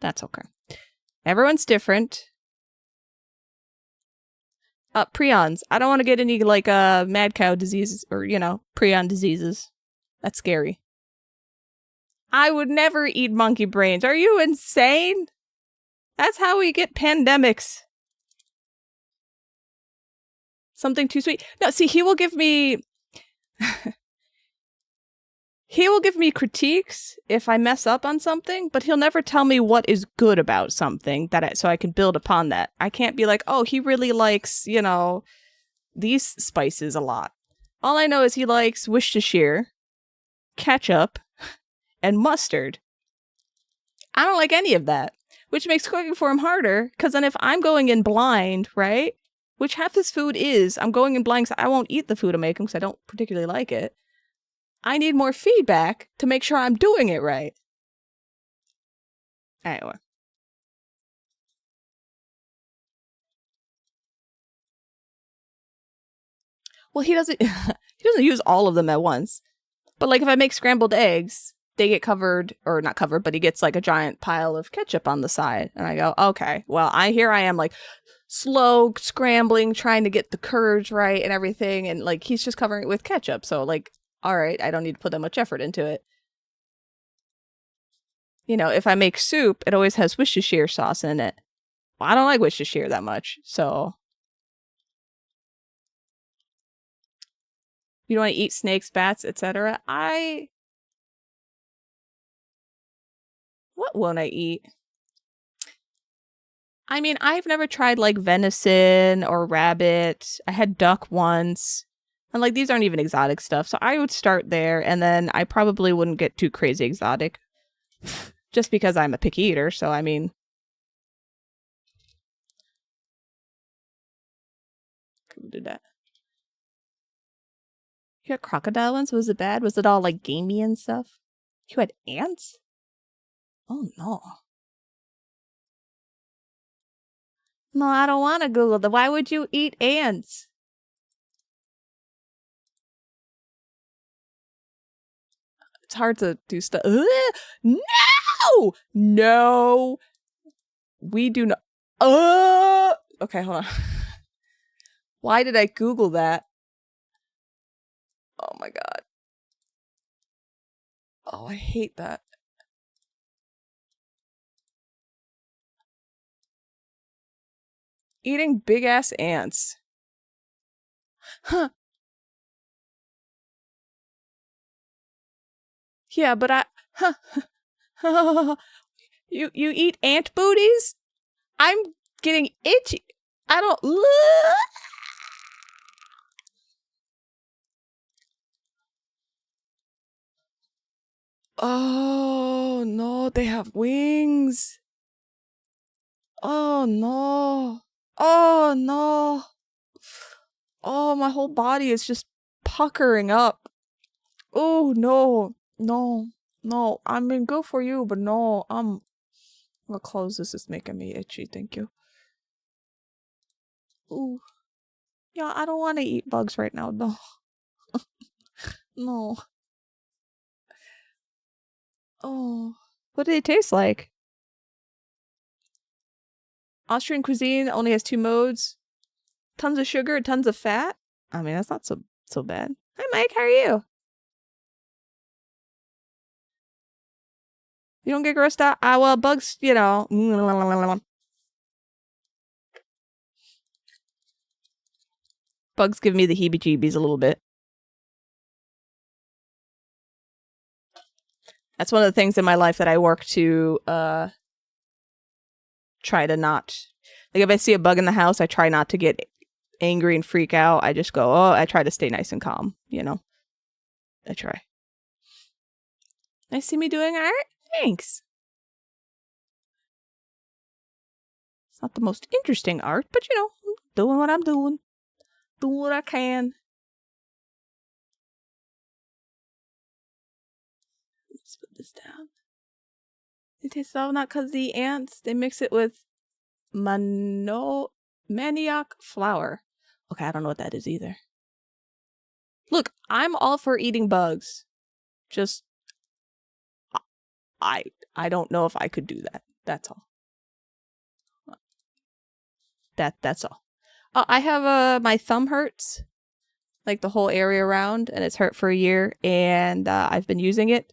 That's okay. Everyone's different. Prions. I don't want to get any, like, mad cow diseases or, prion diseases. That's scary. I would never eat monkey brains. Are you insane? That's how we get pandemics. Something too sweet. No, see, he will give me... He will give me critiques if I mess up on something, but he'll never tell me what is good about something so I can build upon that. I can't be like, oh, he really likes, these spices a lot. All I know is he likes Worcestershire, ketchup, and mustard. I don't like any of that, which makes cooking for him harder, because then if I'm going in blind, right, which half this food is, I'm going in blind because I won't eat the food I'm making because I don't particularly like it. I need more feedback to make sure I'm doing it right. Anyway. Well, he doesn't use all of them at once. But like if I make scrambled eggs, they get covered, or not covered, but he gets like a giant pile of ketchup on the side. And I go, okay, well, I am like slow scrambling, trying to get the curds right and everything. And like he's just covering it with ketchup. So like, all right, I don't need to put that much effort into it. If I make soup, it always has Worcestershire sauce in it. Well, I don't like Worcestershire that much. So you don't want to eat snakes, bats, etc. What won't I eat? I mean, I've never tried like venison or rabbit. I had duck once. And like these aren't even exotic stuff. So I would start there and then I probably wouldn't get too crazy exotic. Just because I'm a picky eater, so I mean. Who did that? You had crocodile ones? Was it bad? Was it all like gamey and stuff? You had ants? Oh no. No, I don't want to Google that. Why would you eat ants? It's hard to do stuff. No! No! We do not. Okay, hold on. Why did I Google that? Oh my god. Oh, I hate that. Eating big ass ants. Huh. Yeah, but you eat ant booties? I'm getting itchy. I don't. Oh no, they have wings. Oh no. Oh no. Oh, my whole body is just puckering up. Oh no. No. No. I mean, good for you, but no. I'm gonna close this. It's making me itchy. Thank you. Ooh. Yeah, I don't want to eat bugs right now. No. No. Oh. What do they taste like? Austrian cuisine only has 2 modes. Tons of sugar, tons of fat. I mean, that's not so bad. Hi, Mike. How are you? You don't get grossed out? Ah, well, bugs, you know. Bugs give me the heebie-jeebies a little bit. That's one of the things in my life that I work to try to not. Like, if I see a bug in the house, I try not to get angry and freak out. I just go, oh, I try to stay nice and calm, you know? I try. Nice to see me doing art? Thanks. It's not the most interesting art, but you know, doing what I'm doing. Doing what I can. Let's put this down. It tastes all not because the ants, they mix it with manioc flour. Okay, I don't know what that is either. Look, I'm all for eating bugs. Just I don't know if I could do that. That's all. That's all. I have my thumb hurts, like the whole area around, and it's hurt for a year, and I've been using it.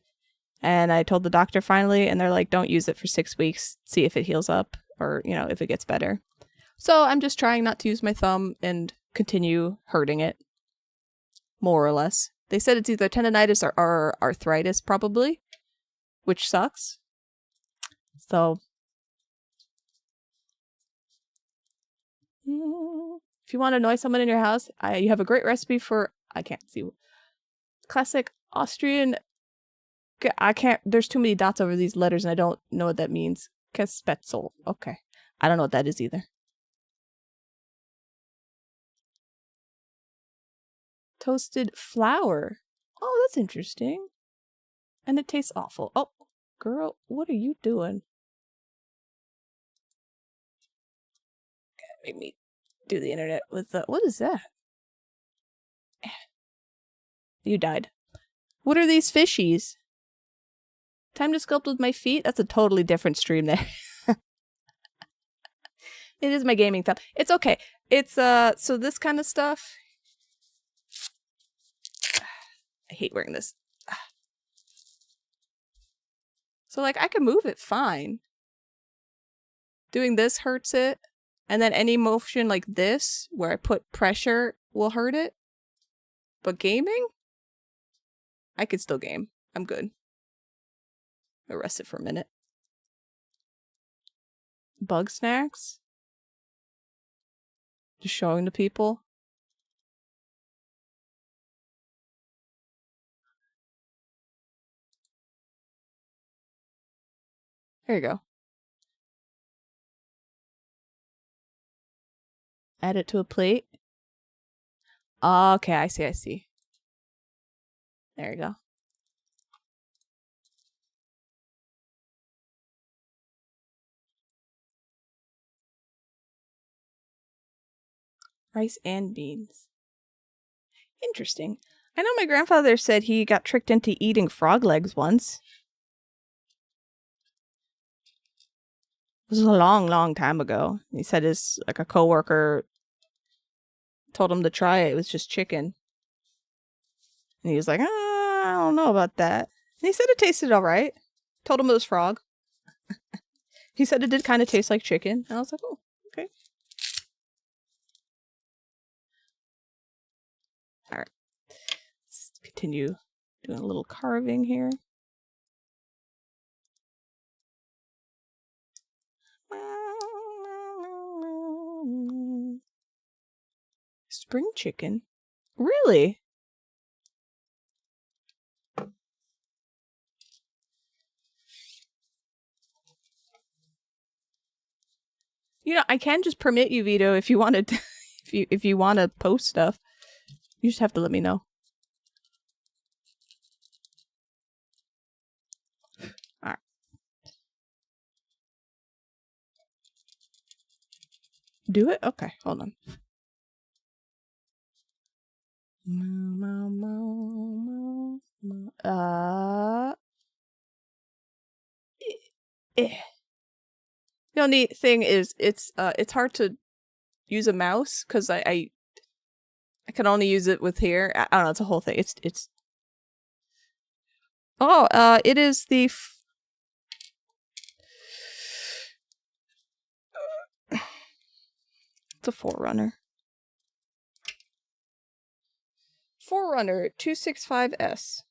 And I told the doctor finally, and they're like, don't use it for 6 weeks. See if it heals up or, you know, if it gets better. So I'm just trying not to use my thumb and continue hurting it. More or less. They said it's either tendonitis or arthritis, probably, which sucks. So, if you want to annoy someone in your house, you have a great recipe for, I can't see, classic Austrian, I can't, there's too many dots over these letters and I don't know what that means. Käsespätzle. Okay. I don't know what that is either. Toasted flour. Oh, that's interesting. And it tastes awful. Oh, girl, what are you doing? Make me do the internet with the, what is that? You died. What are these fishies? Time to sculpt with my feet? That's a totally different stream there. It is my gaming thumb. It's okay. It's, so this kind of stuff. I hate wearing this. So, like, I can move it fine. Doing this hurts it. And then any motion like this, where I put pressure, will hurt it. But gaming? I could still game. I'm good. I'll rest it for a minute. Bug snacks? Just showing the people? There you go. Add it to a plate. Okay, I see. There you go. Rice and beans. Interesting. I know my grandfather said he got tricked into eating frog legs once. This was a long time ago. He said a coworker told him to try it. It was just chicken. And he was like, I don't know about that. And he said it tasted alright. Told him it was frog. He said it did kind of taste like chicken. And I was like, oh, okay. Alright. Let's continue doing a little carving here. Spring chicken? Really? You know, I can just permit you, Vito, if you wanted to, if you want to post stuff. You just have to let me know. Alright. Do it? Okay, hold on. The only thing is it's hard to use a mouse because I can only use it with here. I don't know, it's a whole thing. It's it is the it's a Forerunner. Forerunner 265S.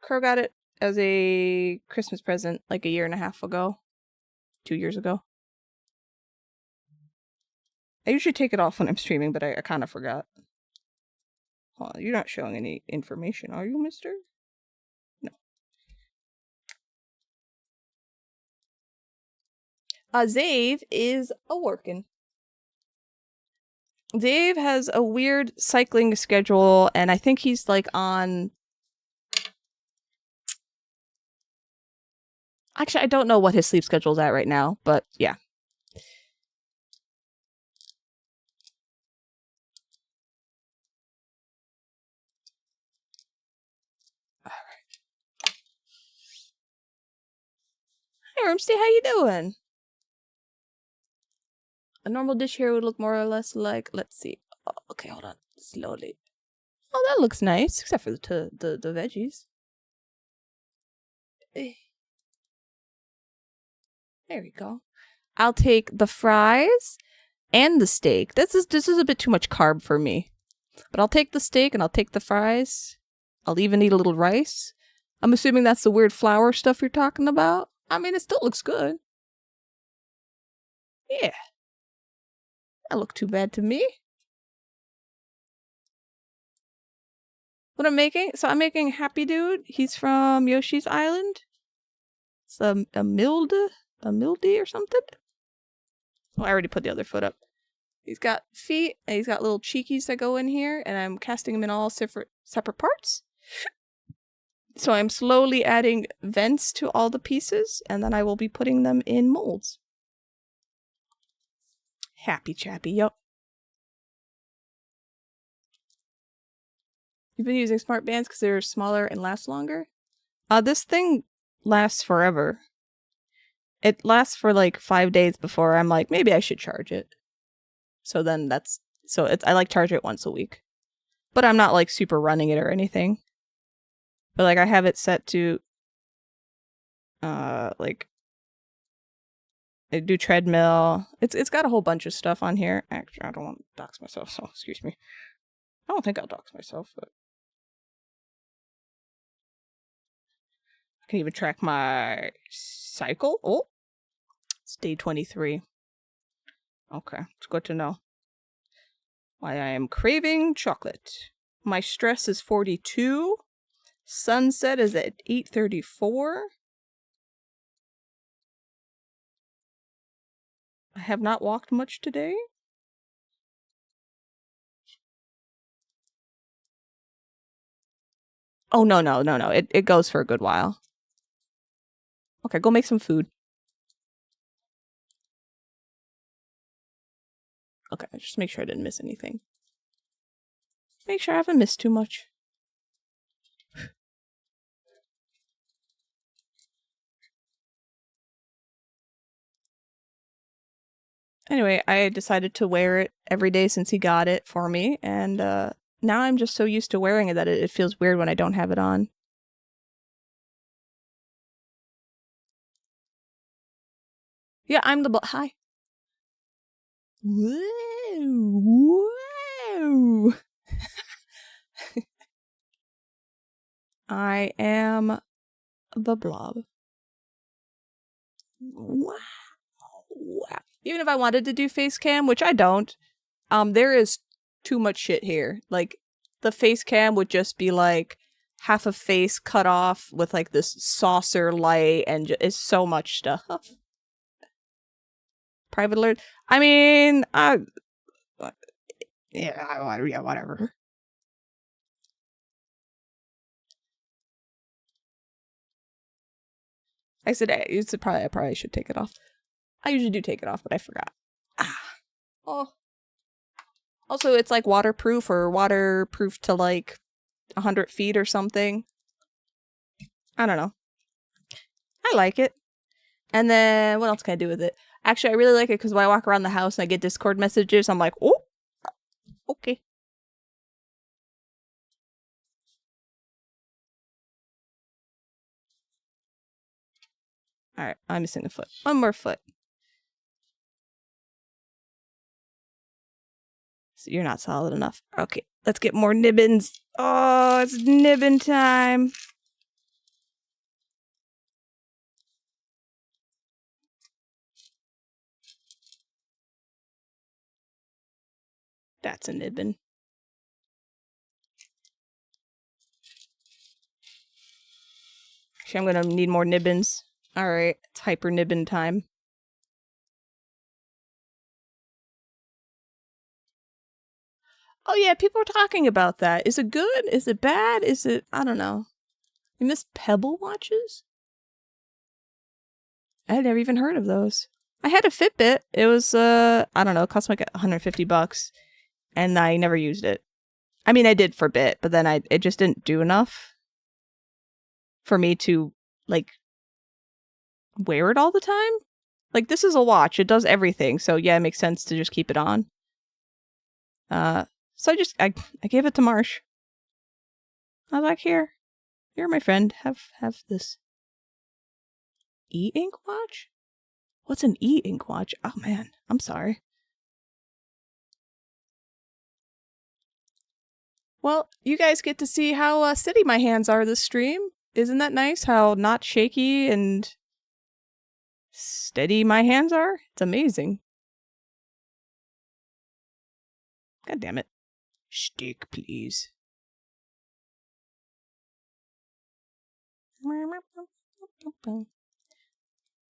Crow got it as a Christmas present like a year and a half ago. 2 years ago. I usually take it off when I'm streaming, but I kind of forgot. Hold on, you're not showing any information, are you, mister? No. Zave is a-working. Dave has a weird cycling schedule, and I think he's like on... Actually, I don't know what his sleep schedule's at right now, but yeah. Alright. Hey, Rumsty, how you doing? A normal dish here would look more or less like... Let's see. Oh, okay, hold on. Slowly. Oh, that looks nice, except for the veggies. There we go. I'll take the fries and the steak. This is a bit too much carb for me. But I'll take the steak and I'll take the fries. I'll even eat a little rice. I'm assuming that's the weird flour stuff you're talking about. I mean, it still looks good. Yeah. That look too bad to me. What I'm making? So I'm making Happy Dude. He's from Yoshi's Island. It's a mildy or something. Oh, I already put the other foot up. He's got feet, and he's got little cheekies that go in here, and I'm casting them in all separate parts. So I'm slowly adding vents to all the pieces, and then I will be putting them in molds. Happy chappy, yup. You've been using smart bands because they're smaller and last longer? This thing lasts forever. It lasts for like 5 days before I'm like, maybe I should charge it. So then I like charge it once a week. But I'm not like super running it or anything. But like I have it set to like I do treadmill. It's got a whole bunch of stuff on here. Actually, I don't want to dox myself, so excuse me. I don't think I'll dox myself, but I can even track my cycle. Oh, it's day 23. Okay, it's good to know. Why I am craving chocolate. My stress is 42. Sunset is at 8:34. I have not walked much today. Oh, no. It goes for a good while. Okay, go make some food. Okay, just make sure I didn't miss anything. Make sure I haven't missed too much. Anyway, I decided to wear it every day since he got it for me, and now I'm just so used to wearing it that it feels weird when I don't have it on. Yeah, I'm the hi. Whoa. I am the blob. Wow. Even if I wanted to do face cam, which I don't, there is too much shit here. Like, the face cam would just be like half a face cut off with like this saucer light, and it's so much stuff. Private alert. I mean, yeah, whatever. I said I probably should take it off. I usually do take it off, but I forgot. Oh. Also, it's like waterproof to like 100 feet or something. I don't know. I like it. And then what else can I do with it? Actually, I really like it because when I walk around the house and I get Discord messages, I'm like, oh, okay. All right, I'm missing a foot. One more foot. So you're not solid enough. Okay, let's get more nibbins. Oh, it's nibbin time. That's a nibbin. Actually, I'm gonna need more nibbins. All right, it's hyper nibbin time. Oh yeah, people are talking about that. Is it good? Is it bad? Is it... I don't know. You miss Pebble watches? I had never even heard of those. I had a Fitbit. It was, I don't know, it cost like $150. And I never used it. I mean, I did for a bit, but then it just didn't do enough for me to, like, wear it all the time. Like, this is a watch. It does everything. So, yeah, it makes sense to just keep it on. So I gave it to Marsh. I was like, here, you're my friend. Have this. E-ink watch? What's an e-ink watch? Oh, man. I'm sorry. Well, you guys get to see how steady my hands are this stream. Isn't that nice? How not shaky and steady my hands are? It's amazing. God damn it. Stick, please.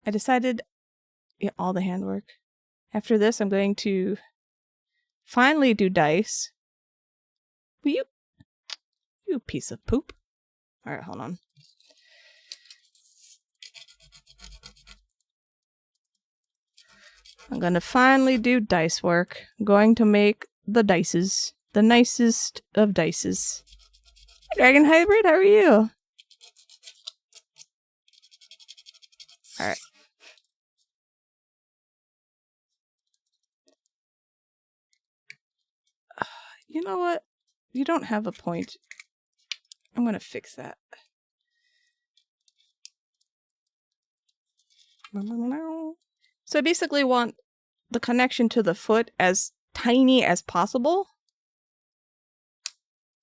I decided all the handwork. After this, I'm going to finally do dice. Will you piece of poop. Alright, hold on. I'm going to finally do dice work. I'm going to make the dices. The nicest of dices. Hey, Dragon Hybrid, how are you? Alright. You know what? You don't have a point. I'm going to fix that. So I basically want the connection to the foot as tiny as possible.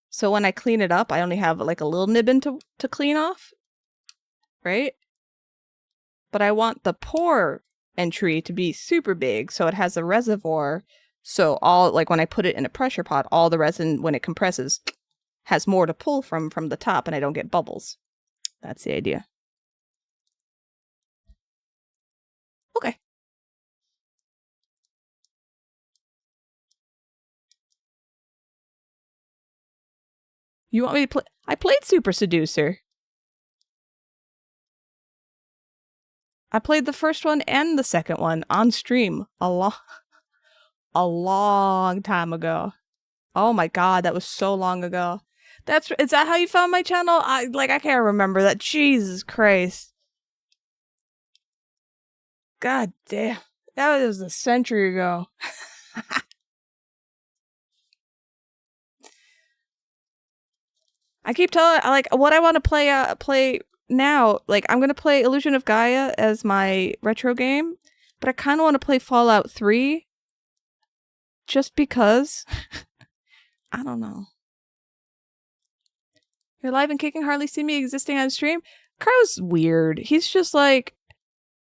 So when I clean it up, I only have like a little nibbin to clean off. Right? But I want the pore entry to be super big, so it has a reservoir. So all, like when I put it in a pressure pot, all the resin, when it compresses, has more to pull from the top, and I don't get bubbles. That's the idea. Okay. You want me to play? I played Super Seducer. I played the first one and the second one on stream a long time ago. Oh my god, that was so long ago. Is that how you found my channel? I can't remember that. Jesus Christ. God damn. That was a century ago. I keep telling, like, what I want to play now. Like, I'm gonna play Illusion of Gaia as my retro game, but I kind of want to play Fallout 3, just because. I don't know. You're live and kicking, hardly see me existing on stream. Crow's weird. He's just like,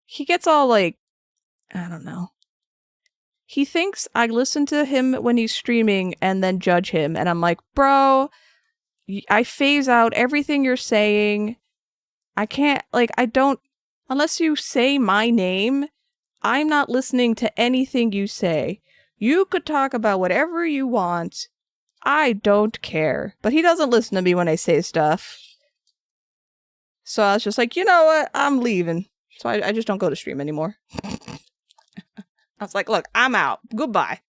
he gets all like, I don't know. He thinks I listen to him when he's streaming and then judge him, and I'm like, bro, I phase out everything you're saying. I can't, like, I don't, unless you say my name, I'm not listening to anything you say. You could talk about whatever you want. I don't care. But he doesn't listen to me when I say stuff. So I was just like, you know what? I'm leaving. So I just don't go to stream anymore. I was like, look, I'm out. Goodbye.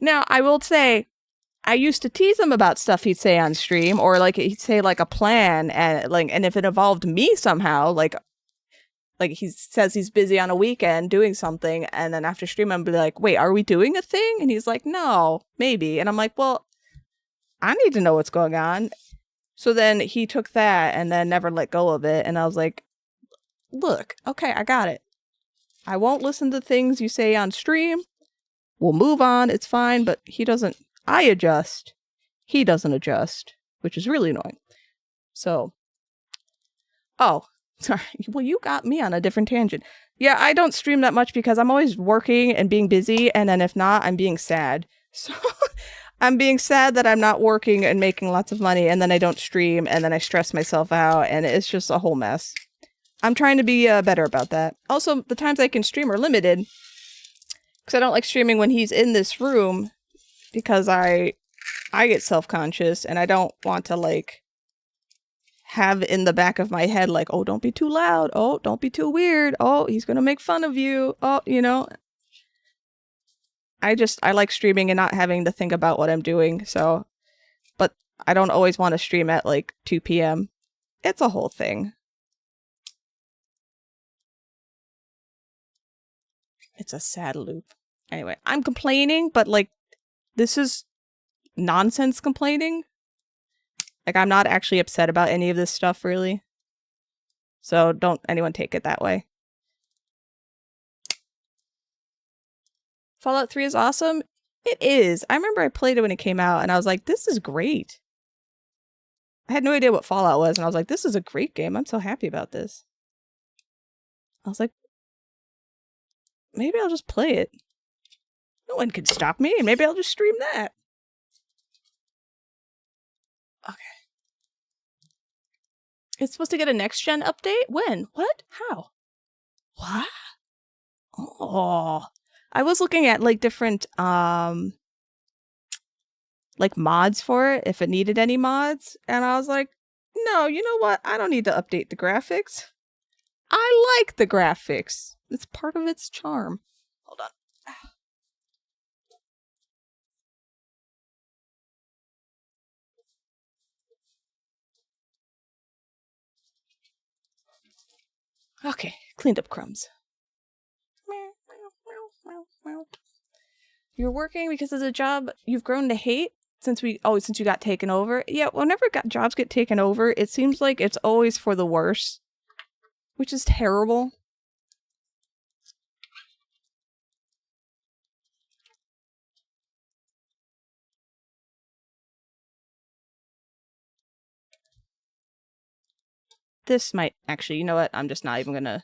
Now, I will say, I used to tease him about stuff he'd say on stream, or like he'd say like a plan, and if it involved me somehow, like he says he's busy on a weekend doing something, and then after stream I'm be like, wait, are we doing a thing? And he's like, no, maybe. And I'm like, well, I need to know what's going on. So then he took that and then never let go of it, and I was like, look, okay, I got it. I won't listen to things you say on stream. We'll move on, it's fine. But he doesn't. I adjust. He doesn't adjust, which is really annoying. So, oh, sorry. Well, you got me on a different tangent. Yeah, I don't stream that much because I'm always working and being busy, and then if not, I'm being sad. So I'm being sad that I'm not working and making lots of money, and then I don't stream, and then I stress myself out, and it's just a whole mess. I'm trying to be better about that. Also, the times I can stream are limited, because I don't like streaming when he's in this room, because I get self-conscious, and I don't want to, like, have in the back of my head, like, oh, don't be too loud. Oh, don't be too weird. Oh, he's gonna make fun of you. Oh, you know. I like streaming and not having to think about what I'm doing, so. But I don't always want to stream at, like, 2 p.m. It's a whole thing. It's a sad loop. Anyway, I'm complaining, but, like, this is nonsense complaining. Like, I'm not actually upset about any of this stuff, really. So don't anyone take it that way. Fallout 3 is awesome. It is. I remember I played it when it came out, and I was like, this is great. I had no idea what Fallout was, and I was like, this is a great game. I'm so happy about this. I was like, maybe I'll just play it. No one can stop me, and maybe I'll just stream that. Okay. It's supposed to get a next-gen update? When? What? How? What? Oh. I was looking at, like, different, like, mods for it, if it needed any mods, and I was like, no, you know what? I don't need to update the graphics. I like the graphics. It's part of its charm. Hold on. Okay, cleaned up crumbs. You're working because it's a job you've grown to hate since you got taken over. Yeah, whenever jobs get taken over, it seems like it's always for the worse, which is terrible. This might actually, you know what? I'm just not even gonna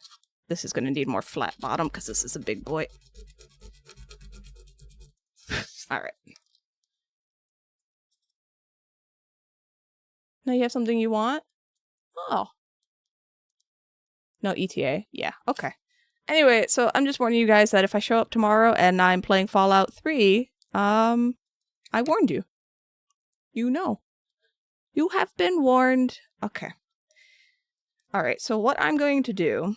This is going to need more flat bottom because this is a big boy. Alright. Now you have something you want? Oh. No ETA. Yeah, okay. Anyway, so I'm just warning you guys that if I show up tomorrow and I'm playing Fallout 3, I warned you. You know. You have been warned. Okay. Alright, so what I'm going to do...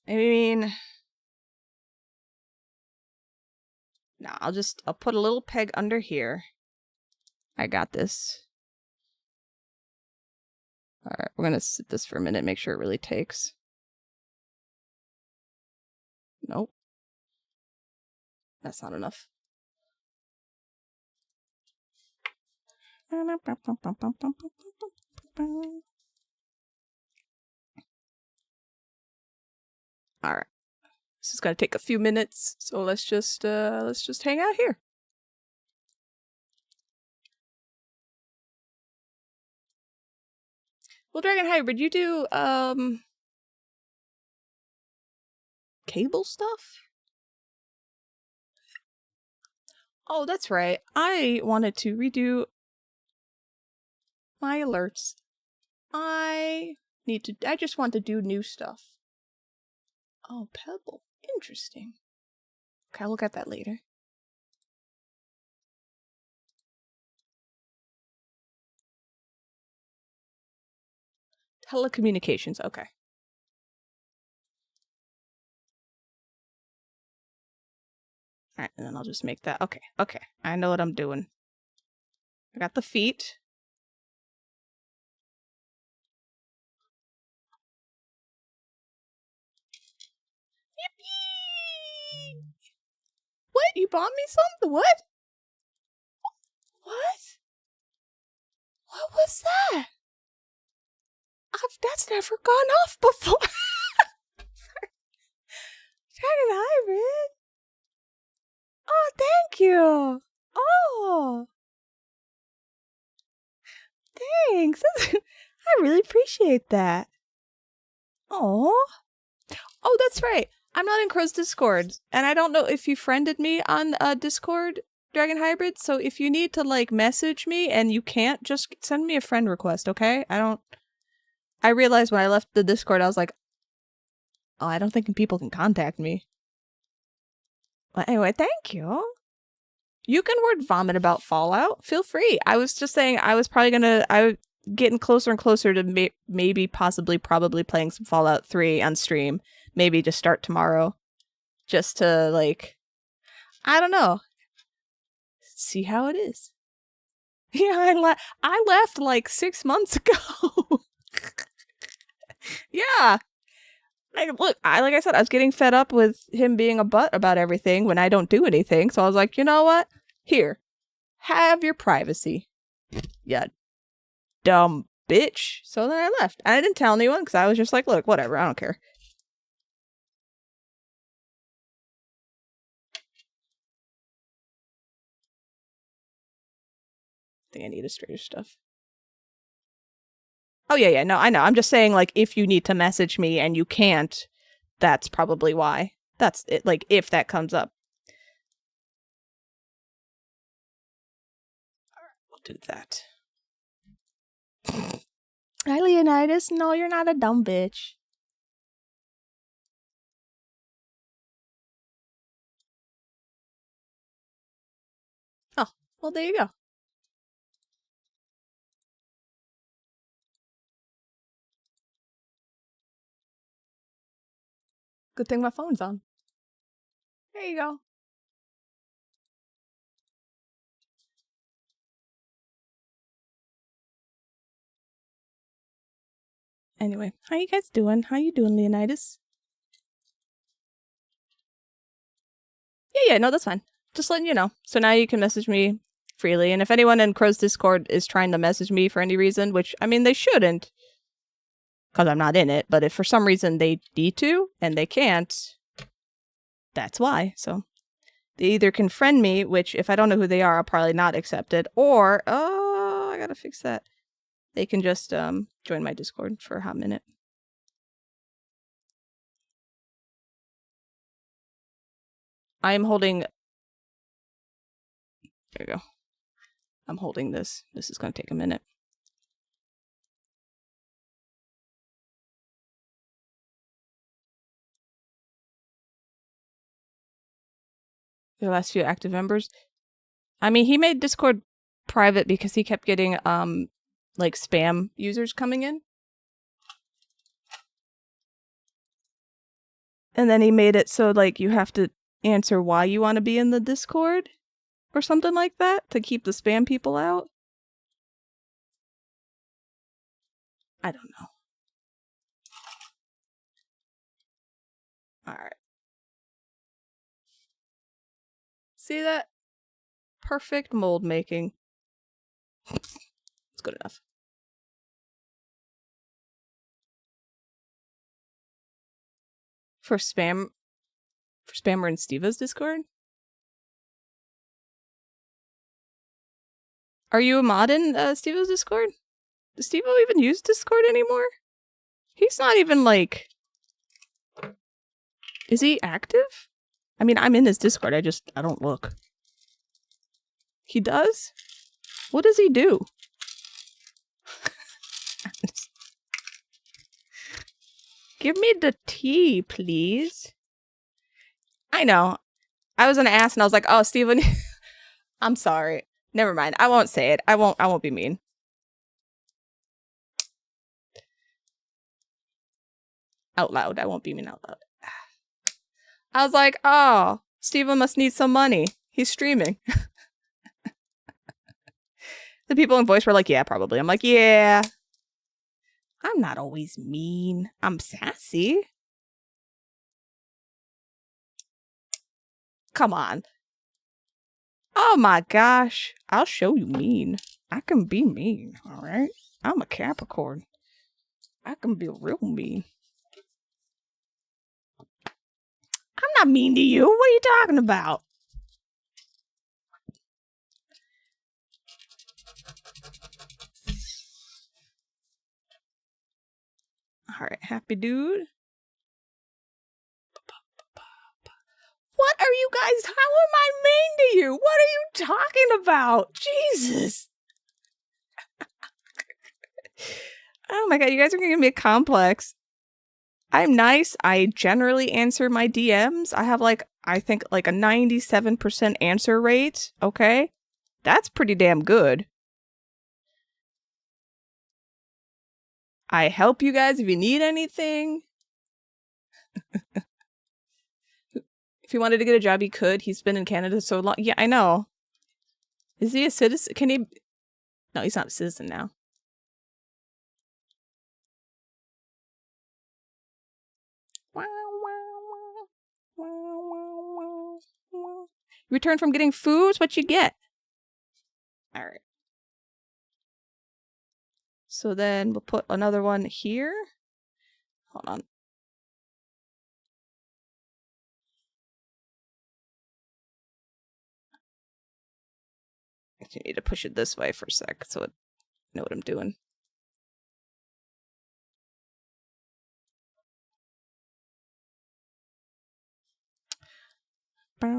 I mean... No, I'll put a little peg under here. I got this. Alright, we're gonna sit this for a minute, make sure it really takes. Nope. That's not enough. Alright. This is gonna take a few minutes, so let's just hang out here. Well, Dragon Hybrid, you do cable stuff? Oh, that's right. I wanted to redo my alerts. I just want to do new stuff. Oh, Pebble. Interesting. Okay, I'll look at that later. Telecommunications, okay. Alright, and then I'll just make that. Okay, okay. I know what I'm doing. I got the feet. Yippee! What? You bought me something? What? What? What was that? That's never gone off before. Dragon Hybrid. Oh, thank you. Oh. Thanks. I really appreciate that. Oh. Oh, that's right. I'm not in Crow's Discord, and I don't know if you friended me on Discord, Dragon Hybrid, so if you need to, like, message me and you can't, just send me a friend request, okay? I realized when I left the Discord, I was like, oh, I don't think people can contact me. But anyway, thank you. You can word vomit about Fallout. Feel free. I was just saying I was getting closer and closer to maybe, possibly, probably playing some Fallout 3 on stream. Maybe just start tomorrow. Just to, like, I don't know. See how it is. Yeah, I left like 6 months ago. Yeah. Like I said, I was getting fed up with him being a butt about everything when I don't do anything. So I was like, you know what? Here. Have your privacy. Yeah. Dumb bitch. So then I left. And I didn't tell anyone because I was just like, look, whatever. I don't care. I think I need a straighter stuff. Oh, yeah, no, I know. I'm just saying, like, if you need to message me and you can't, that's probably why. That's it, like, if that comes up. Alright, we'll do that. Hi, Leonidas. No, you're not a dumb bitch. Oh, well, there you go. Good thing my phone's on. There you go. Anyway, how you guys doing? How you doing, Leonidas? Yeah, no, that's fine. Just letting you know. So now you can message me freely. And if anyone in Crow's Discord is trying to message me for any reason, which, I mean, they shouldn't, because I'm not in it, but if for some reason they need to, and they can't, that's why. So they either can friend me, which if I don't know who they are, I'll probably not accept it, or, oh, I gotta fix that. they can just join my Discord for a hot minute. I am holding... There you go. I'm holding this. This is going to take a minute. The last few active members. I mean, he made Discord private because he kept getting like spam users coming in. And then he made it so like you have to answer why you want to be in the Discord or something like that to keep the spam people out. I don't know. All right. See that? Perfect mold making. It's good enough. For Spammer and Steva's Discord? Are you a mod in Steva's Discord? Does Steva even use Discord anymore? He's not even like... Is he active? I mean, I'm in his Discord, I don't look. He does? What does he do? Give me the tea, please. I know. I was gonna ask and I was like, oh, Steven, I'm sorry. Never mind. I won't say it. I won't be mean. Out loud. I won't be mean out loud. I was like, oh, Steven must need some money. He's streaming. The people in voice were like, yeah, probably. I'm like, yeah. I'm not always mean. I'm sassy. Come on. Oh my gosh. I'll show you mean. I can be mean, alright? I'm a Capricorn. I can be real mean. I'm not mean to you. What are you talking about? Alright, happy dude. What are you guys? How am I mean to you? What are you talking about? Jesus. Oh my god, you guys are gonna give me a complex. I'm nice. I generally answer my DMs. I have like, I think like a 97% answer rate. Okay. That's pretty damn good. I help you guys if you need anything. If he wanted to get a job, he could. He's been in Canada so long. Yeah, I know. Is he a citizen? Can he? No, he's not a citizen now. Return from getting foods? What you get? Alright. So then we'll put another one here. Hold on. I need to push it this way for a sec so I know what I'm doing. He's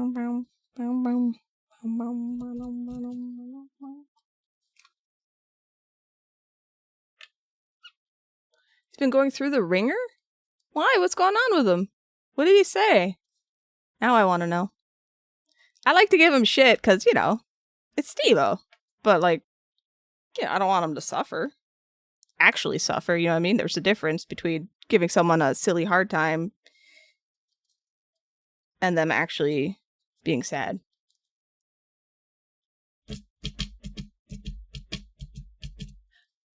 been going through the ringer? Why? What's going on with him? What did he say? Now I want to know. I like to give him shit because, you know, it's Steve-O. But, like, yeah, I don't want him to suffer. Actually suffer, you know what I mean? There's a difference between giving someone a silly hard time and them actually being sad.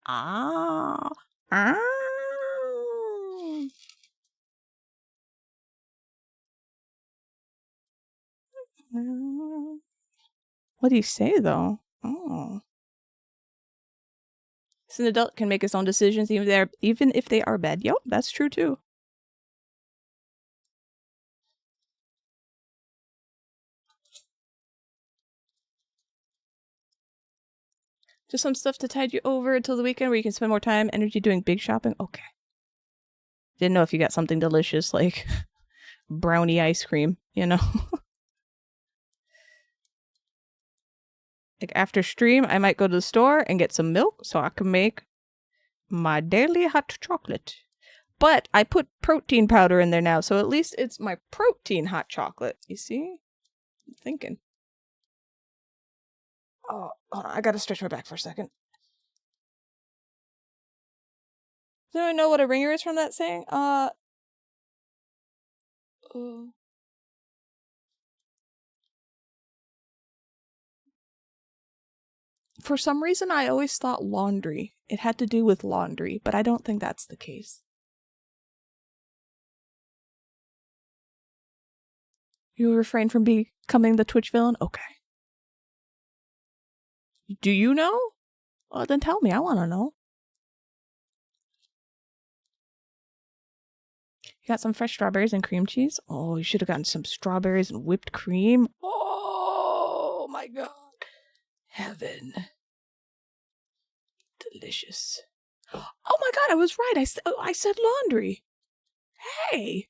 Ah. Ah. What do you say, though? Oh. So an adult can make his own decisions even if they are bad. Yep, that's true, too. Just some stuff to tide you over until the weekend where you can spend more time, energy doing big shopping? Okay. Didn't know if you got something delicious like brownie ice cream, you know? Like after stream, I might go to the store and get some milk so I can make my daily hot chocolate. But I put protein powder in there now, so at least it's my protein hot chocolate. You see? I'm thinking. Oh, hold on. I gotta stretch my back for a second. Does anyone know what a ringer is from that saying? For some reason, I always thought laundry. It had to do with laundry, but I don't think that's the case. You refrain from becoming the Twitch villain? Okay. Do you know? Well, then tell me. I want to know. You got some fresh strawberries and cream cheese? Oh, you should have gotten some strawberries and whipped cream. Oh, my God. Heaven. Delicious. Oh, my God. I was right. I said laundry. Hey.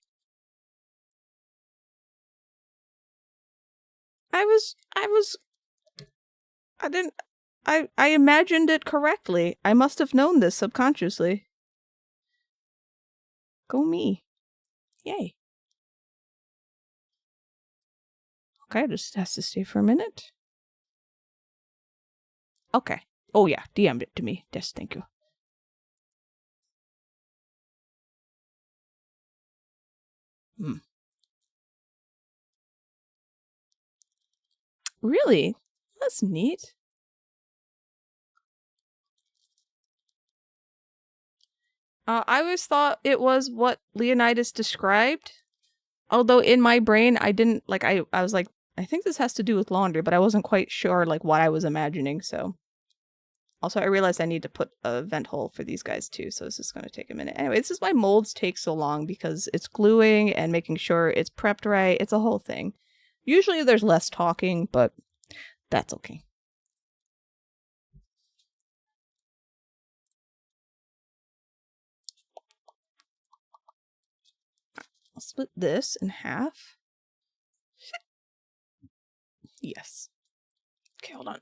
I imagined it correctly. I must have known this subconsciously. Go me. Yay. Okay, just has to stay for a minute. Okay. Oh yeah, DM'd it to me. Yes, thank you. Really? That's neat. I always thought it was what Leonidas described. Although in my brain, I didn't, like, I was like, I think this has to do with laundry, but I wasn't quite sure, like, what I was imagining, so. Also, I realized I need to put a vent hole for these guys, too, so this is going to take a minute. Anyway, this is why molds take so long, because it's gluing and making sure it's prepped right. It's a whole thing. Usually there's less talking, but that's okay. I'll split this in half. Yes. Okay, hold on.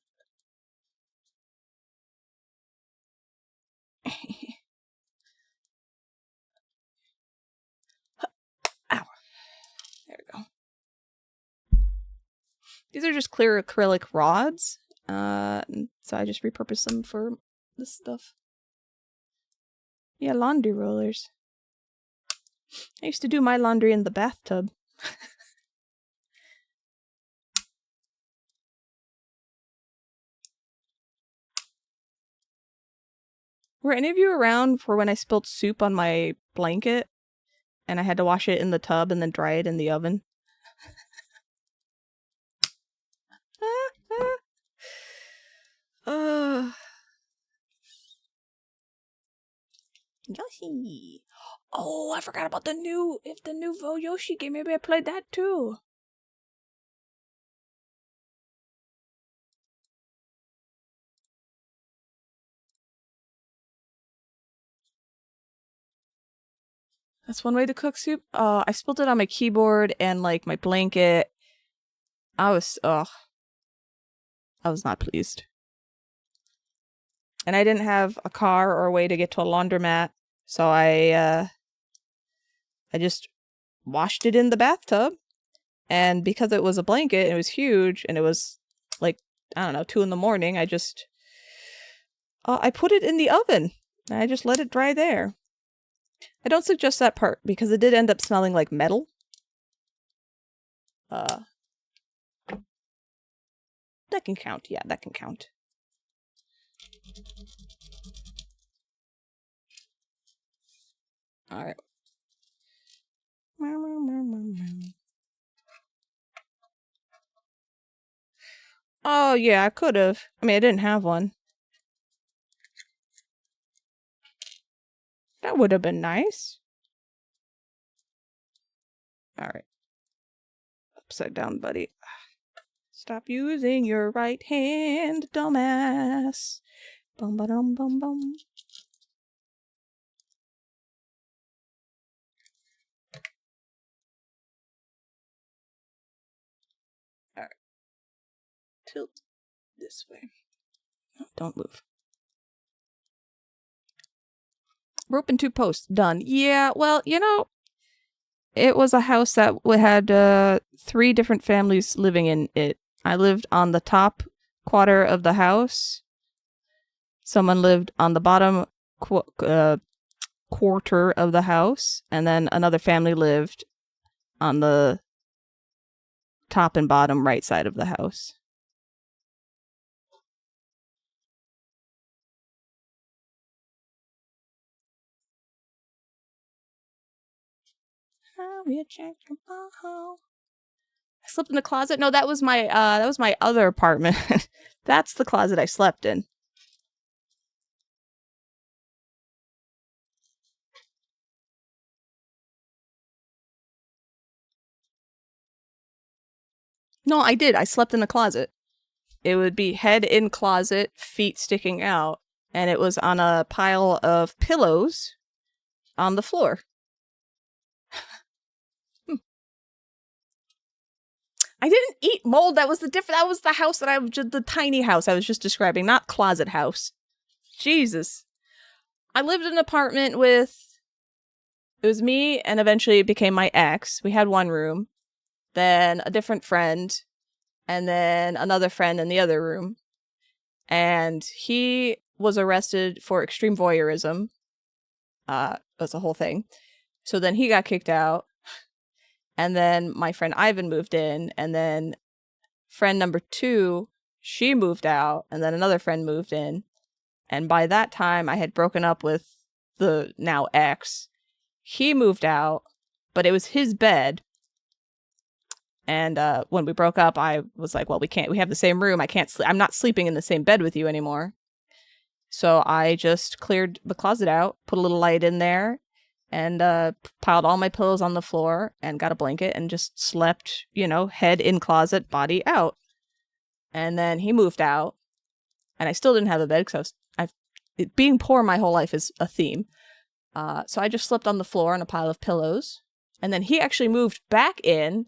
Ow. There we go. These are just clear acrylic rods. So I just repurposed them for this stuff. Yeah, laundry rollers. I used to do my laundry in the bathtub. Were any of you around for when I spilled soup on my blanket and I had to wash it in the tub and then dry it in the oven? Yoshi. Oh, I forgot about the new Vo Yoshi game. Maybe I played that too. That's one way to cook soup. I spilled it on my keyboard and like my blanket. I was not pleased. And I didn't have a car or a way to get to a laundromat, so I just washed it in the bathtub. And because it was a blanket, it was huge, and it was like, I don't know, 2 a.m, I just I put it in the oven. And I just let it dry there. I don't suggest that part because it did end up smelling like metal. That can count. Yeah, that can count. All right. Oh, yeah, I could have. I mean, I didn't have one. That would have been nice. All right. Upside down, buddy. Stop using your right hand, dumbass. Bum ba dum bum bum. Alright. Tilt this way. No, don't move. Rope and 2 posts. Done. Yeah, well, you know, it was a house that had 3 different families living in it. I lived on the top quarter of the house. Someone lived on the bottom quarter of the house. And then another family lived on the top and bottom right side of the house. I slept in the closet. No, that was my other apartment. That's the closet I slept in. No, I did. I slept in the closet. It would be head in closet, feet sticking out, and it was on a pile of pillows on the floor. I didn't eat mold. That was that was the house that I was just the tiny house I was just describing, not closet house. Jesus. I lived in an apartment with it was me and eventually it became my ex. We had one room, then a different friend, and then another friend in the other room. And he was arrested for extreme voyeurism. That's a whole thing. So then he got kicked out. And then my friend Ivan moved in. And then friend number 2, she moved out. And then another friend moved in. And by that time, I had broken up with the now ex. He moved out, but it was his bed. And when we broke up, I was like, well, we have the same room. I'm not sleeping in the same bed with you anymore. So I just cleared the closet out, put a little light in there, and piled all my pillows on the floor and got a blanket and just slept, head in closet, body out. And then he moved out, and I still didn't have a bed because being poor my whole life is a theme. So I just slept on the floor on a pile of pillows. And then he actually moved back in,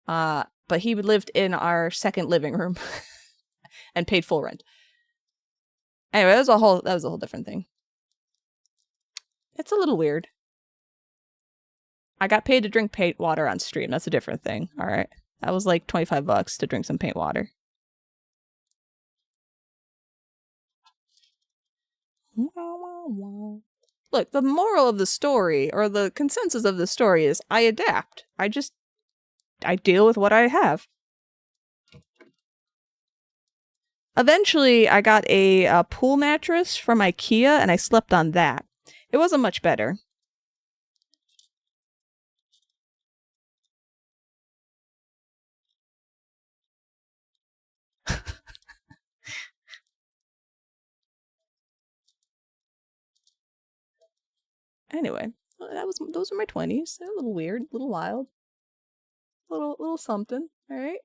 but he lived in our second living room and paid full rent. Anyway, that was a whole different thing. It's a little weird. I got paid to drink paint water on stream. That's a different thing. All right. That was like $25 to drink some paint water. Look, the moral of the story, or the consensus of the story, is I adapt. I deal with what I have. Eventually, I got a pool mattress from IKEA, and I slept on that. It wasn't much better. Anyway, those were my 20s. They're a little weird, a little wild, little something. All right.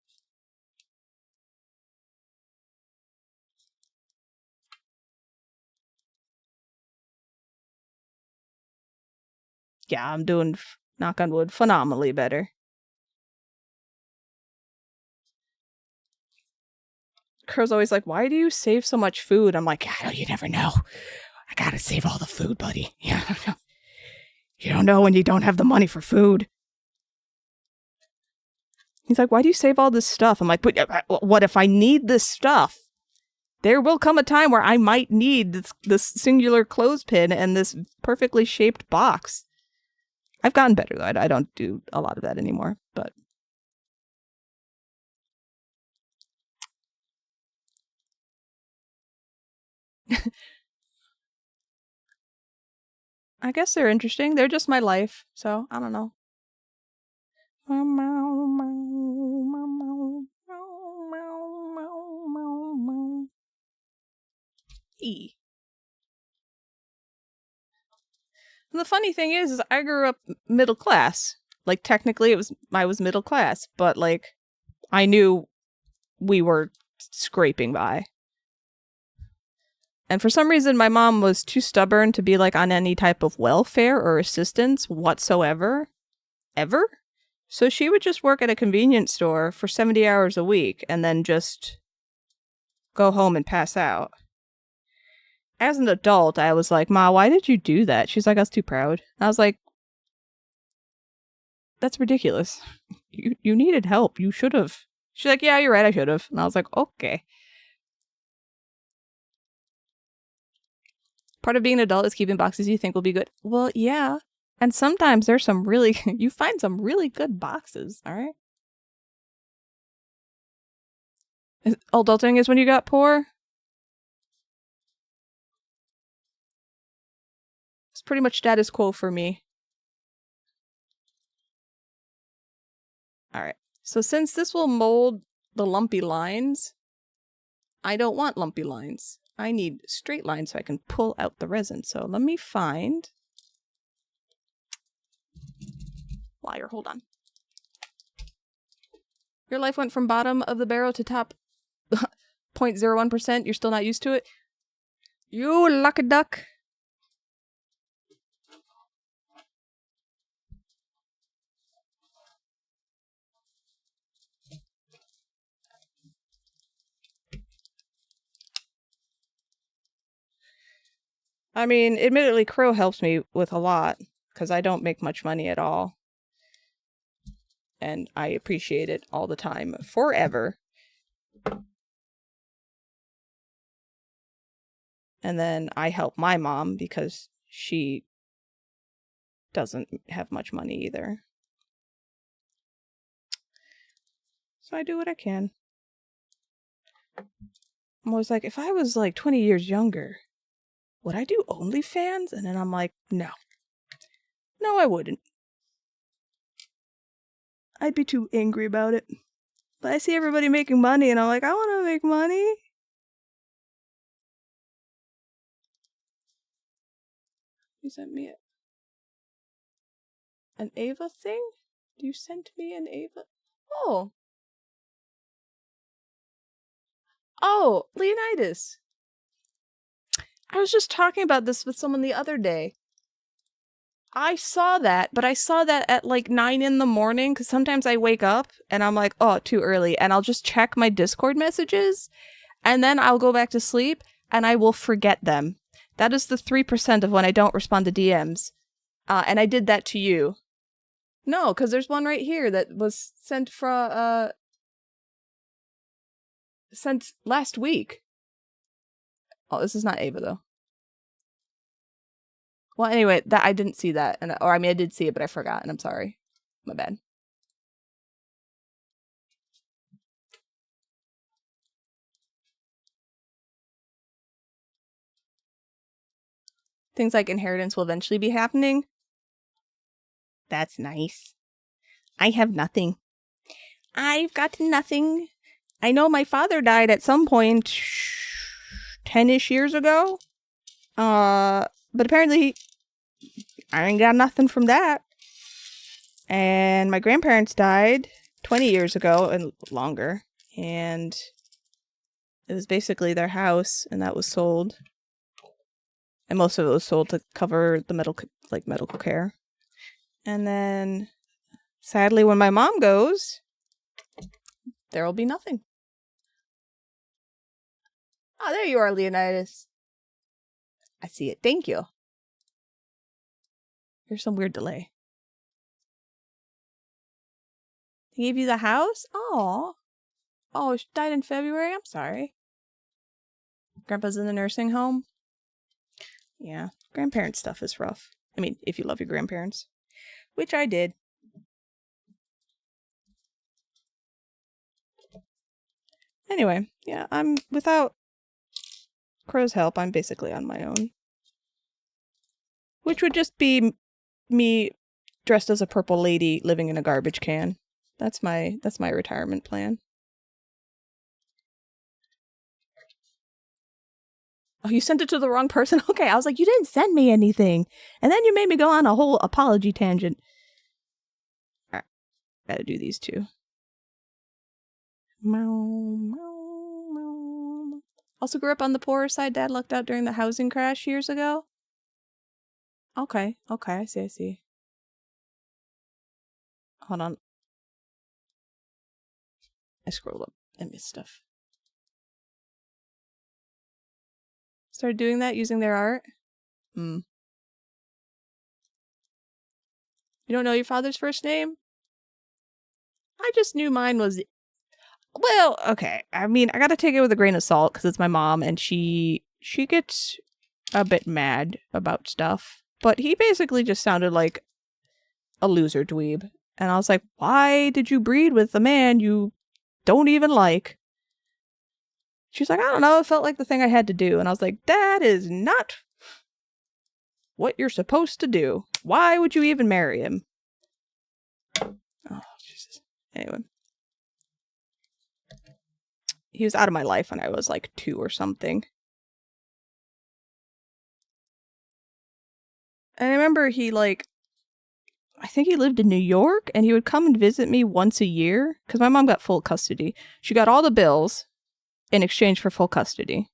Yeah, I'm doing, knock on wood, phenomenally better. Kerr's always like, why do you save so much food? I'm like, you never know. I gotta save all the food, buddy. Yeah, you don't know when you don't have the money for food. He's like, why do you save all this stuff? I'm like, but what if I need this stuff? There will come a time where I might need this singular clothespin and this perfectly shaped box. I've gotten better, though. I don't do a lot of that anymore, but... I guess they're interesting. They're just my life, so I don't know. E. And the funny thing is I grew up middle class. Like, technically, I was middle class, but, like, I knew we were scraping by. And for some reason, my mom was too stubborn to be like on any type of welfare or assistance whatsoever. Ever. So she would just work at a convenience store for 70 hours a week and then just go home and pass out. As an adult, I was like, Ma, why did you do that? She's like, I was too proud. I was like, that's ridiculous. You needed help. You should have. She's like, yeah, you're right, I should have. And I was like, okay. Part of being an adult is keeping boxes you think will be good. Well, yeah. And sometimes there's some really, you find some really good boxes, all right? Adulting is when you got poor? It's pretty much status quo for me. All right. So since this will mold the lumpy lines, I don't want lumpy lines. I need straight lines so I can pull out the resin. So let me find... Liar, hold on. Your life went from bottom of the barrel to top 0.01%. You're still not used to it? You lucky duck. I mean, admittedly, Crow helps me with a lot, because I don't make much money at all. And I appreciate it all the time, forever. And then I help my mom, because she doesn't have much money either. So I do what I can. I'm always like, if I was like 20 years younger, would I do OnlyFans? And then I'm like, no. No, I wouldn't. I'd be too angry about it. But I see everybody making money and I'm like, I want to make money. You sent me an Ava thing? You sent me an Ava? Oh. Oh, Leonidas. I was just talking about this with someone the other day. I saw that, but I saw that at like 9 in the morning, because sometimes I wake up and I'm like, oh, too early. And I'll just check my Discord messages, and then I'll go back to sleep, and I will forget them. That is the 3% of when I don't respond to DMs. And I did that to you. No, because there's one right here that was sent sent last week. Oh, this is not Ava, though. Well, anyway, that I didn't see that. Or, I mean, I did see it, but I forgot, and I'm sorry. My bad. Things like inheritance will eventually be happening. That's nice. I have nothing. I've got nothing. I know my father died at some point 10-ish years ago. But apparently I ain't got nothing from that. And my grandparents died 20 years ago and longer. And it was basically their house, and that was sold. And most of it was sold to cover the medical care. And then, sadly, when my mom goes, there will be nothing. Oh, there you are, Leonidas. I see it. Thank you. There's some weird delay. They gave you the house? Aw. Oh, she died in February? I'm sorry. Grandpa's in the nursing home? Yeah, grandparent stuff is rough. I mean, if you love your grandparents. Which I did. Anyway, yeah, I'm without Crow's help, I'm basically on my own. Which would just be me dressed as a purple lady living in a garbage can. That's my retirement plan. Oh, you sent it to the wrong person? Okay, I was like, you didn't send me anything. And then you made me go on a whole apology tangent. Alright, gotta do these two. Meow, meow, meow. Also grew up on the poorer side. Dad lucked out during the housing crash years ago. Okay, I see. Hold on. I scrolled up and missed stuff. Started doing that using their art? You don't know your father's first name? I just knew mine was... Well, okay. I mean, I gotta take it with a grain of salt because it's my mom and she gets a bit mad about stuff. But he basically just sounded like a loser dweeb. And I was like, why did you breed with a man you don't even like? She's like, I don't know. It felt like the thing I had to do. And I was like, that is not what you're supposed to do. Why would you even marry him? Oh, Jesus. Anyway. He was out of my life when I was like 2 or something. And I remember he I think he lived in New York and he would come and visit me once a year because my mom got full custody. She got all the bills in exchange for full custody.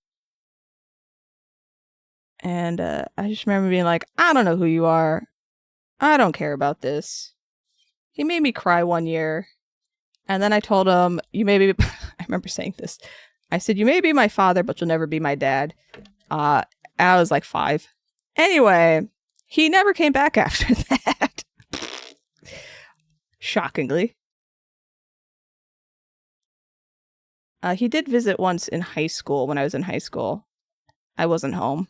And I just remember being like, I don't know who you are. I don't care about this. He made me cry one year. And then I told him, you may be... I remember saying this. I said, you may be my father, but you'll never be my dad. I was like 5. Anyway, he never came back after that. Shockingly. He did visit once in high school when I was in high school. I wasn't home.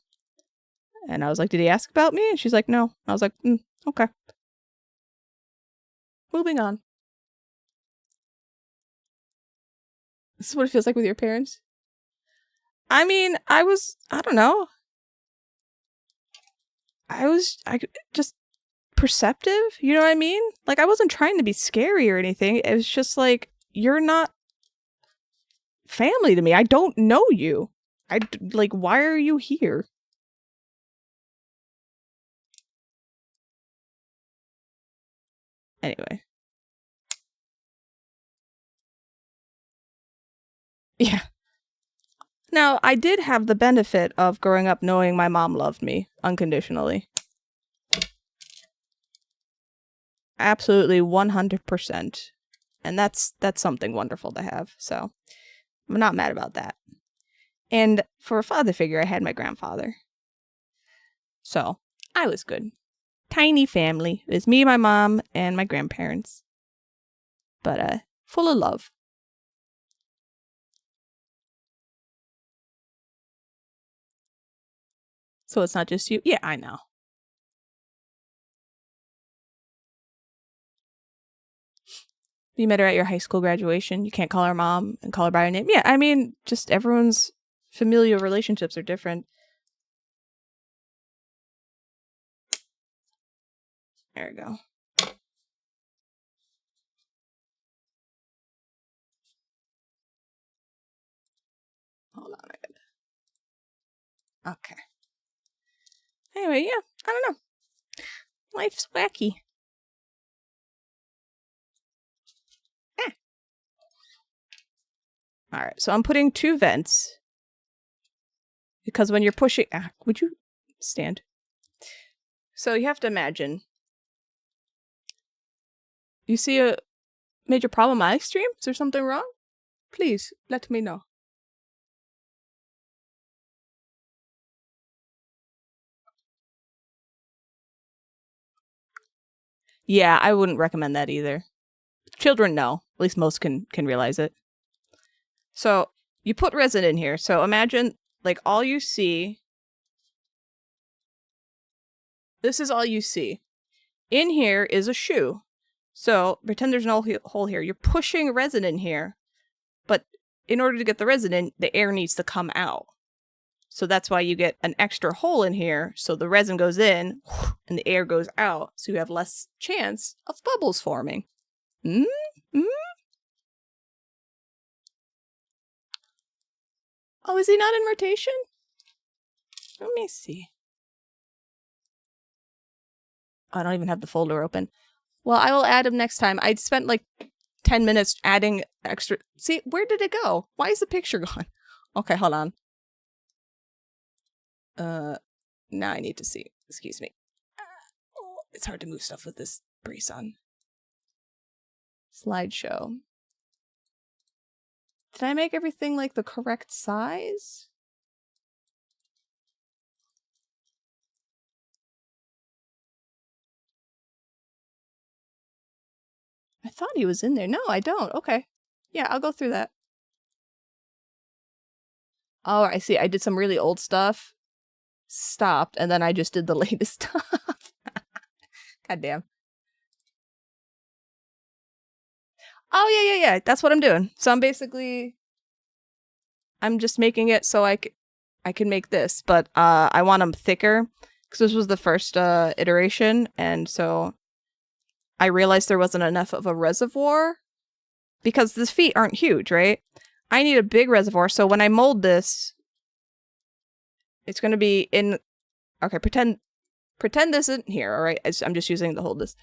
And I was like, did he ask about me? And she's like, no. I was like, okay. Moving on. This is what it feels like with your parents? I mean, I don't know. I just perceptive, you know what I mean? Like, I wasn't trying to be scary or anything. It was just like, you're not family to me. I don't know you. Like, why are you here? Anyway. Yeah. Now, I did have the benefit of growing up knowing my mom loved me unconditionally. Absolutely 100%. And that's something wonderful to have. So, I'm not mad about that. And for a father figure, I had my grandfather. So, I was good. Tiny family. It was me, my mom, and my grandparents. But, full of love. So it's not just you? Yeah, I know. You met her at your high school graduation. You can't call her mom and call her by her name. Yeah, I mean, just everyone's familial relationships are different. There we go. Hold on a minute. Okay. Anyway, yeah, I don't know. Life's wacky. Alright, so I'm putting 2 vents. Because when you're pushing... would you stand? So you have to imagine. You see a major problem on my stream? Is there something wrong? Please, let me know. Yeah, I wouldn't recommend that either. Children know. At least most can realize it. So, you put resin in here. So imagine, like, all you see... This is all you see. In here is a shoe. So, pretend there's no hole here. You're pushing resin in here. But in order to get the resin in, the air needs to come out. So that's why you get an extra hole in here. So the resin goes in and the air goes out. So you have less chance of bubbles forming. Oh, is he not in rotation? Let me see. I don't even have the folder open. Well, I will add him next time. I'd spent like 10 minutes adding extra. See, where did it go? Why is the picture gone? Okay, hold on. Now I need to see. Excuse me. Oh, it's hard to move stuff with this brace on. Slideshow. Did I make everything like the correct size? I thought he was in there. No, I don't. Okay. Yeah, I'll go through that. Oh, I see. I did some really old stuff, stopped, and then I just did the latest stuff. God damn. Oh, yeah. That's what I'm doing. So I'm just making it so I can make this, but I want them thicker because this was the first iteration, and so I realized there wasn't enough of a reservoir because the feet aren't huge, right? I need a big reservoir, so when I mold this, it's going to be in... Okay, pretend this isn't here, all right? I'm just using to hold this.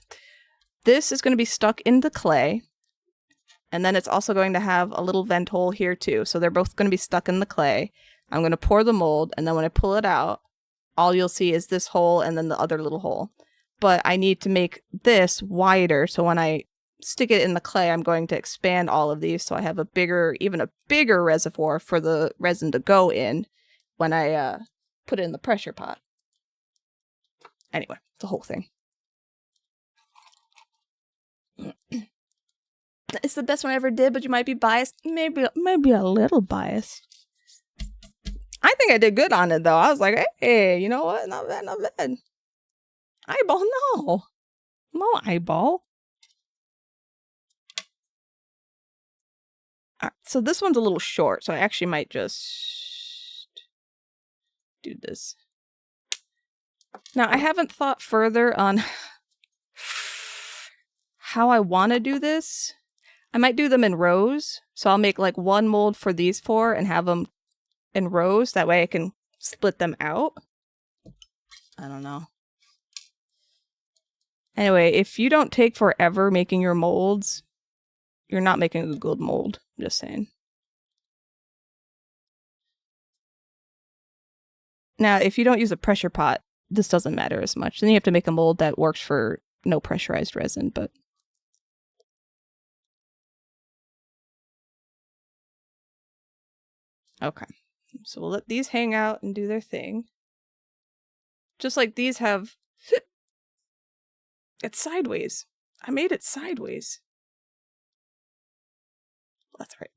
This is going to be stuck in the clay, and then it's also going to have a little vent hole here too, so they're both going to be stuck in the clay. I'm going to pour the mold, and then when I pull it out, all you'll see is this hole and then the other little hole. But I need to make this wider, so when I stick it in the clay, I'm going to expand all of these so I have even a bigger reservoir for the resin to go in when I put it in the pressure pot. Anyway, the whole thing. It's the best one I ever did, but you might be biased. Maybe a little biased. I think I did good on it, though. I was like, hey, you know what? Not bad, not bad. Eyeball, no. No eyeball. Alright, so this one's a little short, so I actually might just do this. Now, I haven't thought further on how I want to do this. I might do them in rows, so I'll make like one mold for these four and have them in rows. That way I can split them out. I don't know. Anyway, if you don't take forever making your molds, you're not making a good mold. I'm just saying. Now, if you don't use a pressure pot, this doesn't matter as much. Then you have to make a mold that works for no pressurized resin, but... Okay. So we'll let these hang out and do their thing. Just like these have... It's sideways. I made it sideways. That's right.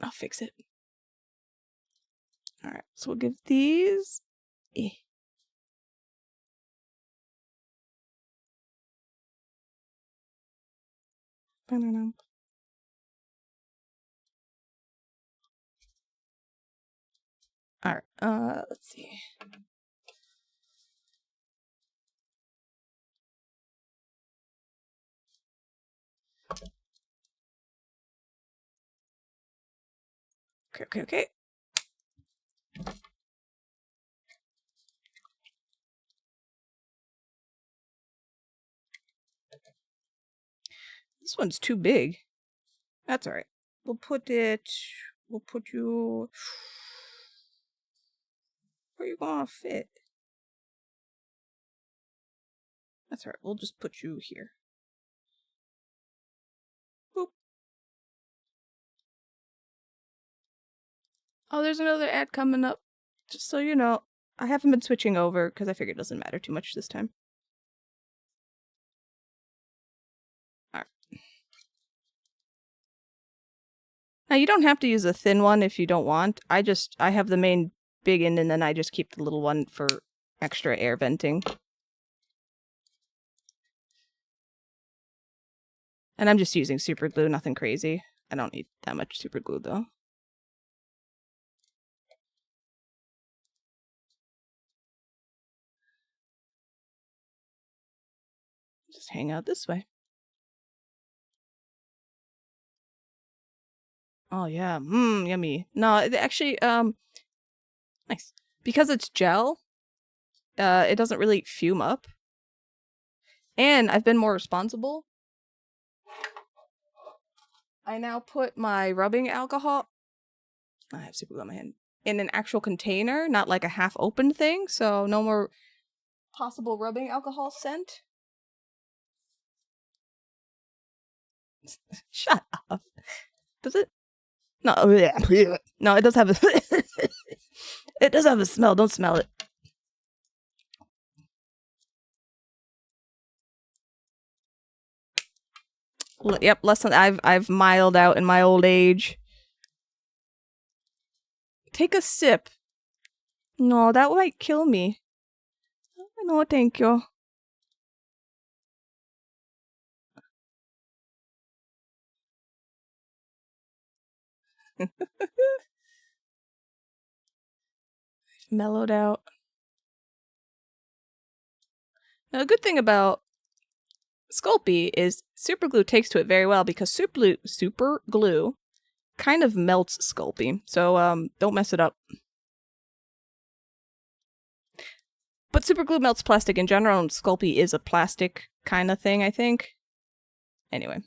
I'll fix it. Alright, so we'll give these... Alright, let's see. Okay. This one's too big. That's alright. We'll put you... Where you gonna fit? That's alright, we'll just put you here. Boop. Oh, there's another ad coming up. Just so you know, I haven't been switching over because I figured it doesn't matter too much this time. Alright. Now, you don't have to use a thin one if you don't want. I have the main big end and then I just keep the little one for extra air venting. And I'm just using super glue, nothing crazy. I don't need that much super glue though. Just hang out this way. Oh yeah, yummy. No, it actually, nice. Because it's gel, it doesn't really fume up. And I've been more responsible. I now put my rubbing alcohol, I have super glue on my hand, in an actual container, not like a half-opened thing, so no more possible rubbing alcohol scent. Shut up. Does it? No, no, it does have a it does have a smell. Don't smell it. Yep, less than I've miled out in my old age. Take a sip. No, that might kill me. No, thank you. Mellowed out. Now, the good thing about Sculpey is super glue takes to it very well because super glue kind of melts Sculpey. So don't mess it up. But super glue melts plastic in general, and Sculpey is a plastic kind of thing, I think. Anyway.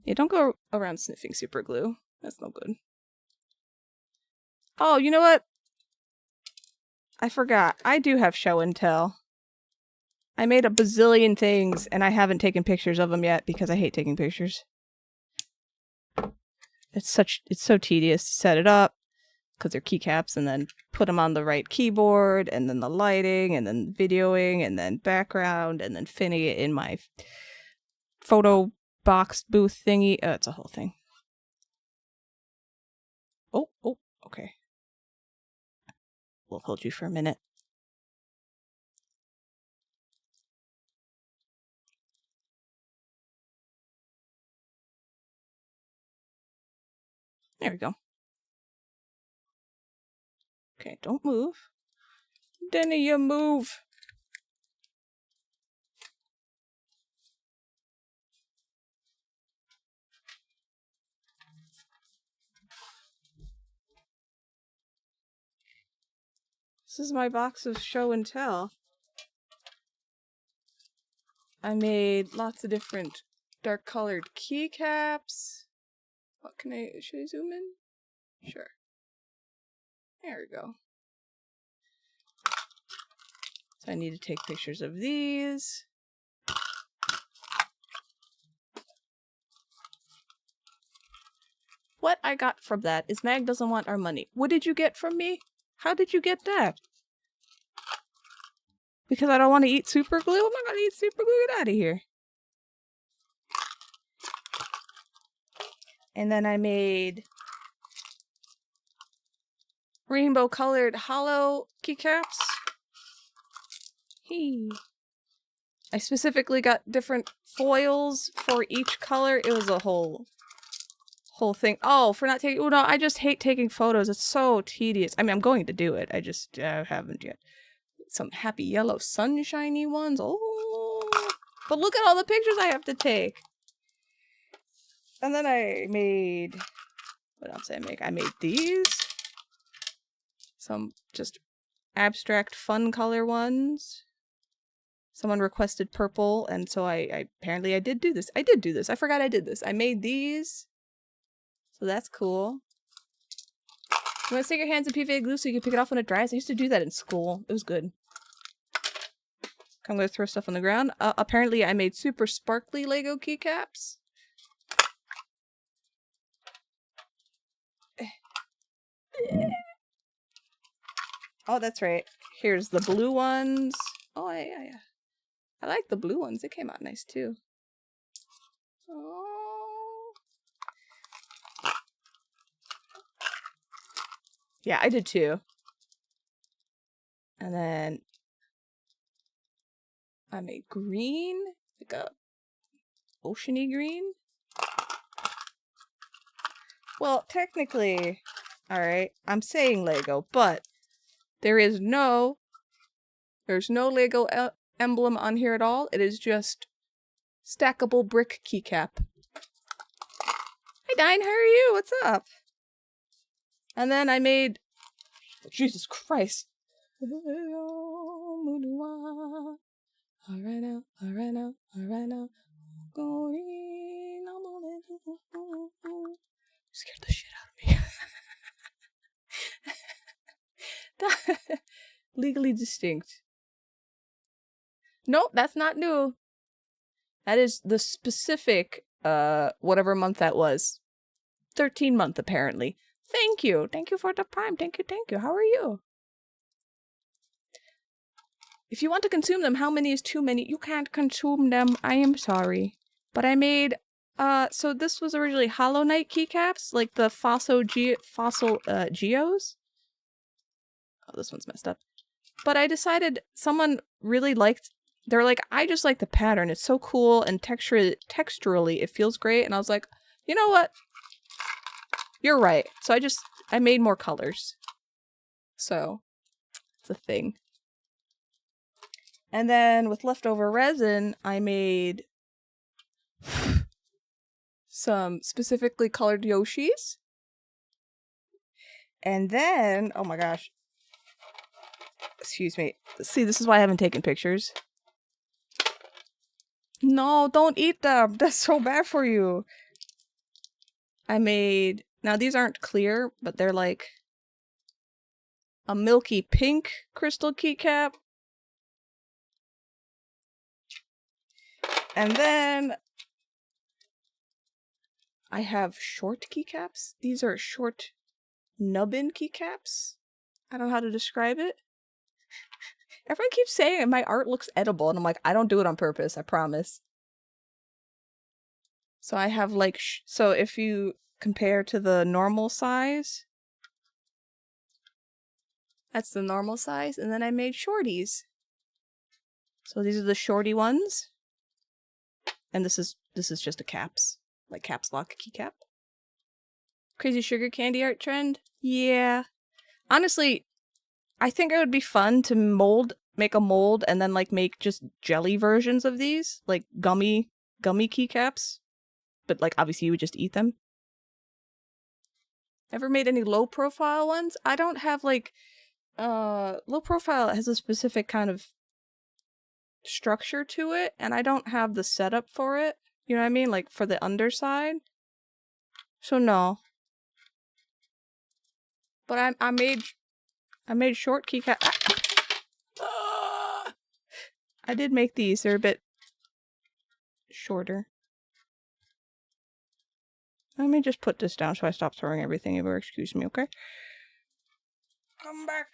Yeah, don't go around sniffing super glue. That's no good. Oh, you know what? I forgot. I do have show and tell. I made a bazillion things, and I haven't taken pictures of them yet because I hate taking pictures. It's so tedious to set it up because they're keycaps, and then put them on the right keyboard, and then the lighting, and then videoing, and then background, and then finning it in my photo box booth thingy. It's a whole thing. Oh, okay. We'll hold you for a minute. There we go. Okay, don't move. Denny, you move. This is my box of show and tell. I made lots of different dark colored keycaps. What can should I zoom in? Sure. There we go. So I need to take pictures of these. What I got from that is Mag doesn't want our money. What did you get from me? How did you get that? Because I don't want to eat super glue? I'm not going to eat super glue. Get out of here. And then I made rainbow colored hollow keycaps. I specifically got different foils for each color. It was a whole thing. Oh, for not taking... Oh, no, I just hate taking photos. It's so tedious. I mean, I'm going to do it. I just haven't yet. Some happy yellow sunshiny ones. Oh, but look at all the pictures I have to take. And then I made... What else did I make? I made these. Some just abstract fun color ones. Someone requested purple, and so I apparently I did do this. I forgot I did this. I made these. So that's cool. You want to stick your hands in PVA glue so you can pick it off when it dries? I used to do that in school. It was good. I'm going to throw stuff on the ground. Apparently I made super sparkly Lego keycaps. Oh, that's right. Here's the blue ones. Oh, yeah. I like the blue ones. They came out nice, too. Oh. Yeah, I did, too. And then I made green. Like a oceany green. Well, technically, alright, I'm saying Lego, but there's no Lego emblem on here at all. It is just stackable brick keycap. Hi, Dine, how are you? What's up? And then I made... Jesus Christ. All right now, all right now, all right now. Scared the shit out of me. Legally distinct. Nope, that's not new. That is the specific, whatever month that was. 13 month, apparently. Thank you. Thank you for the prime. Thank you, thank you. How are you? If you want to consume them, how many is too many? You can't consume them. I am sorry. But I made, so this was originally Hollow Knight keycaps, like the Fossil Geos. Oh, this one's messed up. But I decided someone really liked, they're like, I just like the pattern. It's so cool and texturally it feels great. And I was like, you know what? You're right. So I made more colors. So, it's a thing. And then with leftover resin, I made some specifically colored Yoshis. And then, oh my gosh. Excuse me. See, this is why I haven't taken pictures. No, don't eat them. That's so bad for you. I made, now these aren't clear, but they're like a milky pink crystal keycap. And then I have short keycaps. These are short nubbin keycaps. I don't know how to describe it. Everyone keeps saying my art looks edible, and I'm like, I don't do it on purpose, I promise. So I have like, so if you compare to the normal size, that's the normal size, and then I made shorties. So these are the shorty ones. And this is just a caps, like caps lock keycap. Crazy sugar candy art trend? Yeah. Honestly, I think it would be fun to make a mold and then like make just jelly versions of these, like gummy keycaps. But like obviously you would just eat them. Ever made any low profile ones? I don't have like low profile has a specific kind of structure to it, and I don't have the setup for it. You know what I mean? Like for the underside. So no. But I made short keycap. I did make these. They're a bit shorter. Let me just put this down so I stop throwing everything everywhere. Excuse me, okay? Come back.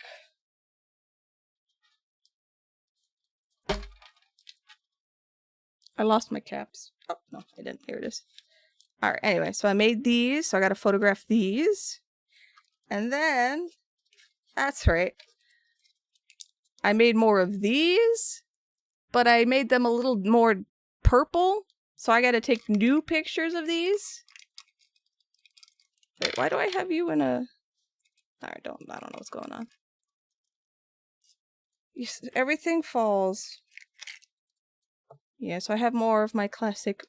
I lost my caps. Oh, no, I didn't. Here it is. Alright, anyway, so I made these. So I gotta photograph these. And then, that's right. I made more of these, but I made them a little more purple. So I gotta take new pictures of these. Wait, why do I have you in a... I don't know what's going on. Everything falls. Yeah, so I have more of my classic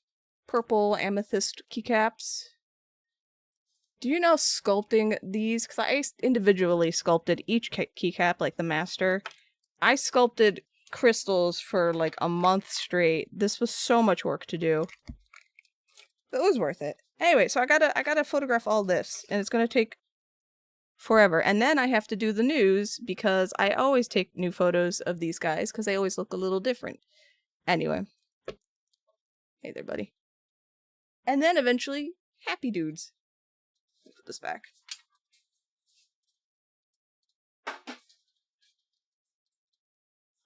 purple amethyst keycaps. Do you know sculpting these? Because I individually sculpted each keycap, like the master. I sculpted crystals for like a month straight. This was so much work to do. But it was worth it. Anyway, so I gotta photograph all this, and it's gonna take forever. And then I have to do the news, because I always take new photos of these guys, because they always look a little different. Anyway. Hey there, buddy. And then eventually, happy dudes. Let me put this back.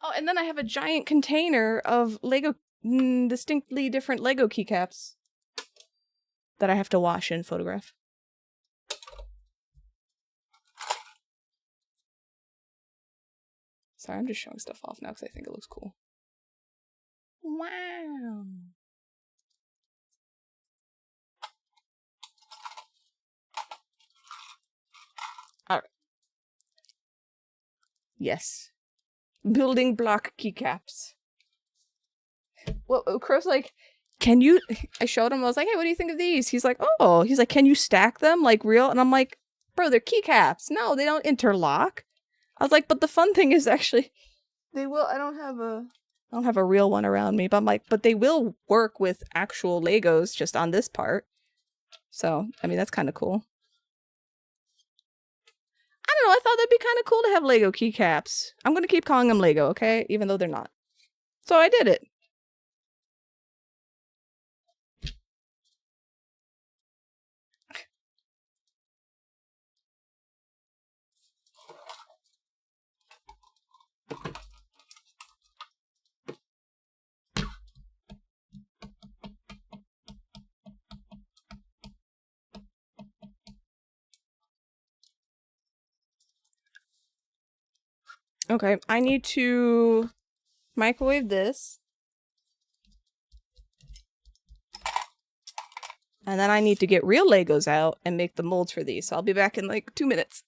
Oh, and then I have a giant container of Lego, distinctly different Lego keycaps that I have to wash and photograph. Sorry, I'm just showing stuff off now because I think it looks cool. Wow. Alright. Yes. Building block keycaps. Well, Crow's like, can you... I showed him, I was like, hey, what do you think of these? He's like, oh. He's like, can you stack them like real? And I'm like, bro, they're keycaps. No, they don't interlock. I was like, but the fun thing is actually... They will... I don't have a... I don't have a real one around me, but I'm like, but they will work with actual Legos just on this part. So, I mean, that's kind of cool. I don't know, I thought that'd be kind of cool to have Lego keycaps. I'm going to keep calling them Lego, okay? Even though they're not. So I did it. Okay, I need to microwave this. And then I need to get real Legos out and make the molds for these. So I'll be back in like 2 minutes.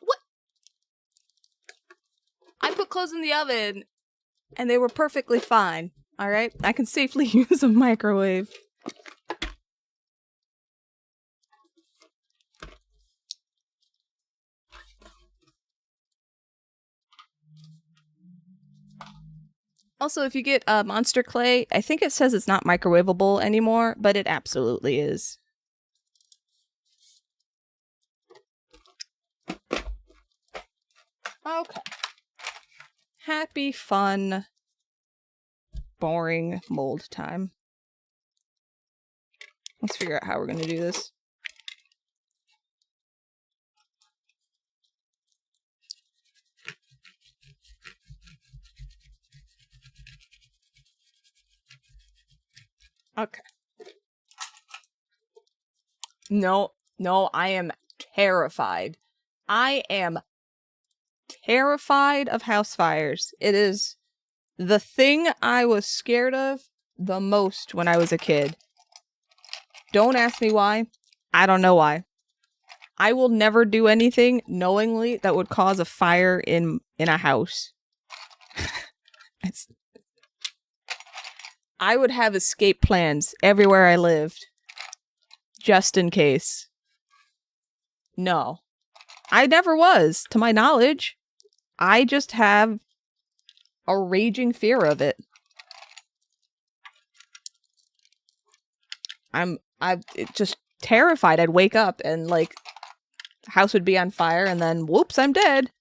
What? I put clothes in the oven and they were perfectly fine. All right? I can safely use a microwave. Also, if you get monster clay, I think it says it's not microwavable anymore, but it absolutely is. Okay. Happy, fun, boring mold time. Let's figure out how we're going to do this. Okay. No, I am terrified. I am terrified of house fires. It is the thing I was scared of the most when I was a kid. Don't ask me why. I don't know why. I will never do anything knowingly that would cause a fire in a house. I would have escape plans everywhere I lived. Just in case. No. I never was, to my knowledge. I just have a raging fear of it. I'm just terrified. I'd wake up and like the house would be on fire and then whoops, I'm dead.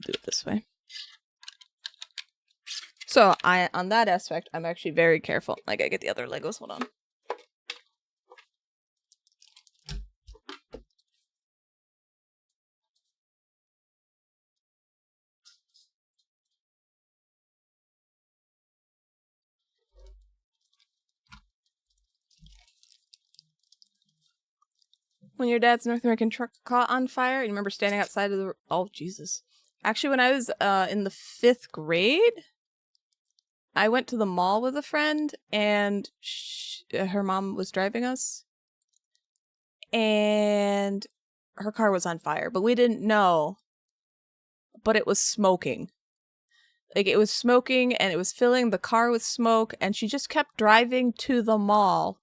Do it this way. So on that aspect, I'm actually very careful. I gotta get the other Legos. Hold on. When your dad's North American truck caught on fire, you remember standing outside of the... Oh, Jesus. Actually, when I was in the 5th grade, I went to the mall with a friend, and her mom was driving us, and her car was on fire, but we didn't know, but it was smoking. Like, it was smoking, and it was filling the car with smoke, and she just kept driving to the mall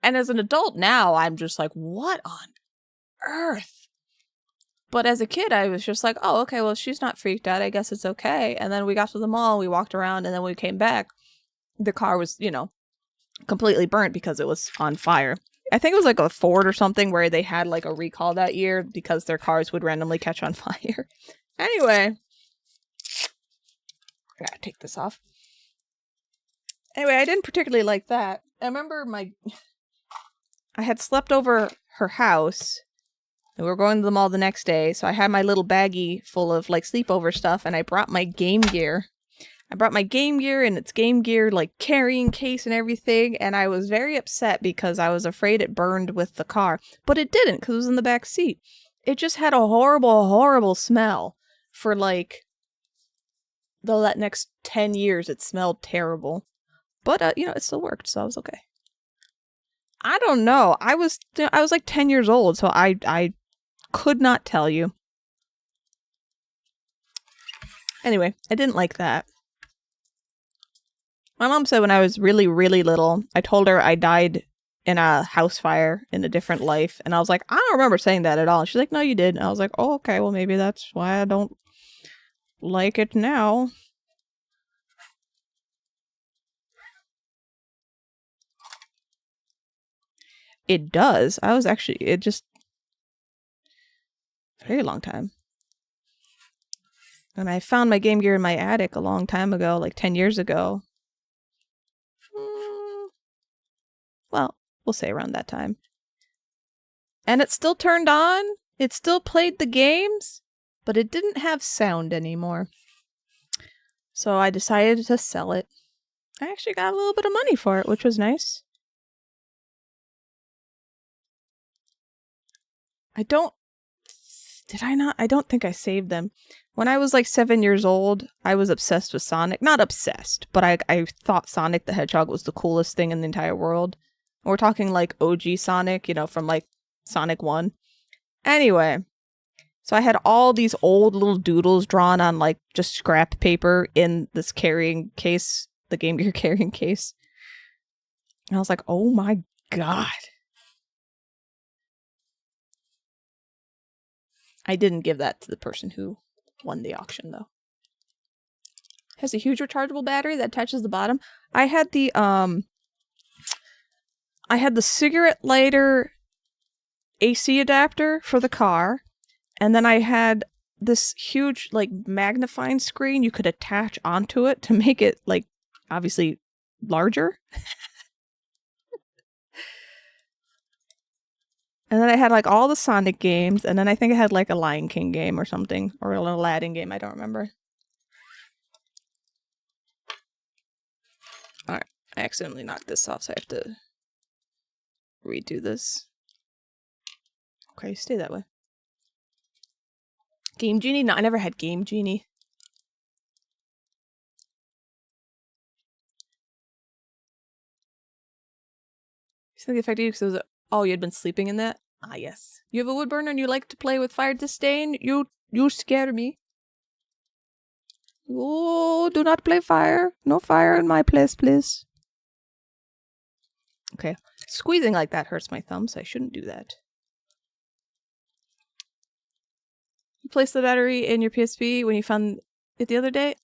And as an adult now, I'm just like, what on earth? But as a kid, I was just like, oh, okay, well, she's not freaked out. I guess it's okay. And then we got to the mall, we walked around, and then when we came back, the car was, you know, completely burnt because it was on fire. I think it was like a Ford or something where they had like a recall that year because their cars would randomly catch on fire. Anyway, I gotta take this off. Anyway, I didn't particularly like that. I remember I had slept over her house, and we were going to the mall the next day, so I had my little baggie full of like sleepover stuff, and I brought my Game Gear. I brought my Game Gear and its Game Gear like carrying case and everything, and I was very upset because I was afraid it burned with the car. But it didn't, because it was in the back seat. It just had a horrible, horrible smell for like the next 10 years. It smelled terrible. But, you know, it still worked, so I was okay. I don't know. I was like 10 years old, so I could not tell you. Anyway, I didn't like that. My mom said when I was really, really little, I told her I died in a house fire in a different life. And I was like, I don't remember saying that at all. And she's like, no, you did. And I was like, oh, okay, well, maybe that's why I don't like it now. It does. It just, very long time. And I found my Game Gear in my attic a long time ago, like 10 years ago. Well, we'll say around that time. And it still turned on. It still played the games, but it didn't have sound anymore. So I decided to sell it. I actually got a little bit of money for it, which was nice. I don't think I saved them. When I was like 7 years old, I was obsessed with Sonic. Not obsessed, but I thought Sonic the Hedgehog was the coolest thing in the entire world. We're talking like OG Sonic, you know, from like Sonic 1. Anyway, so I had all these old little doodles drawn on like just scrap paper in this carrying case, the Game Gear carrying case. And I was like, oh my god. I didn't give that to the person who won the auction though. Has a huge rechargeable battery that attaches the bottom. I had the cigarette lighter AC adapter for the car, and then I had this huge like magnifying screen you could attach onto it to make it like obviously larger. And then I had like all the Sonic games, and then I think I had like a Lion King game or something, or an Aladdin game, I don't remember. Alright, I accidentally knocked this off, so I have to redo this. Okay, stay that way. Game Genie? No, I never had Game Genie. You think affected you because it was oh, you had been sleeping in that? Ah, yes. You have a wood burner and you like to play with fire disdain? You scare me. Oh, do not play fire. No fire in my place, please. Okay. Squeezing like that hurts my thumbs. So I shouldn't do that. You placed the battery in your PSP when you found it the other day?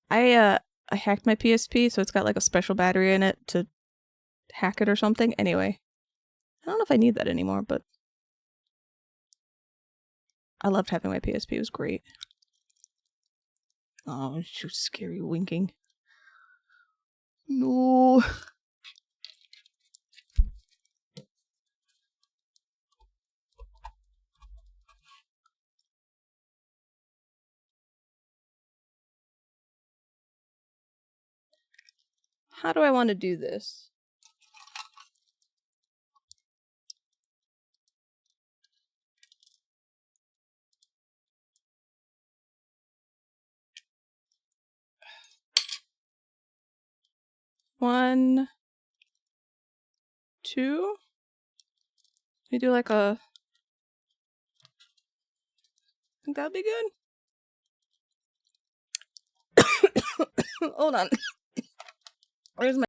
I hacked my PSP, so it's got like a special battery in it to hack it or something. Anyway. I don't know if I need that anymore, but I loved having my PSP. It was great. Oh, she was scary winking. No. How do I want to do this? One, two. We do like a. I think that'd be good. Hold on. Where's my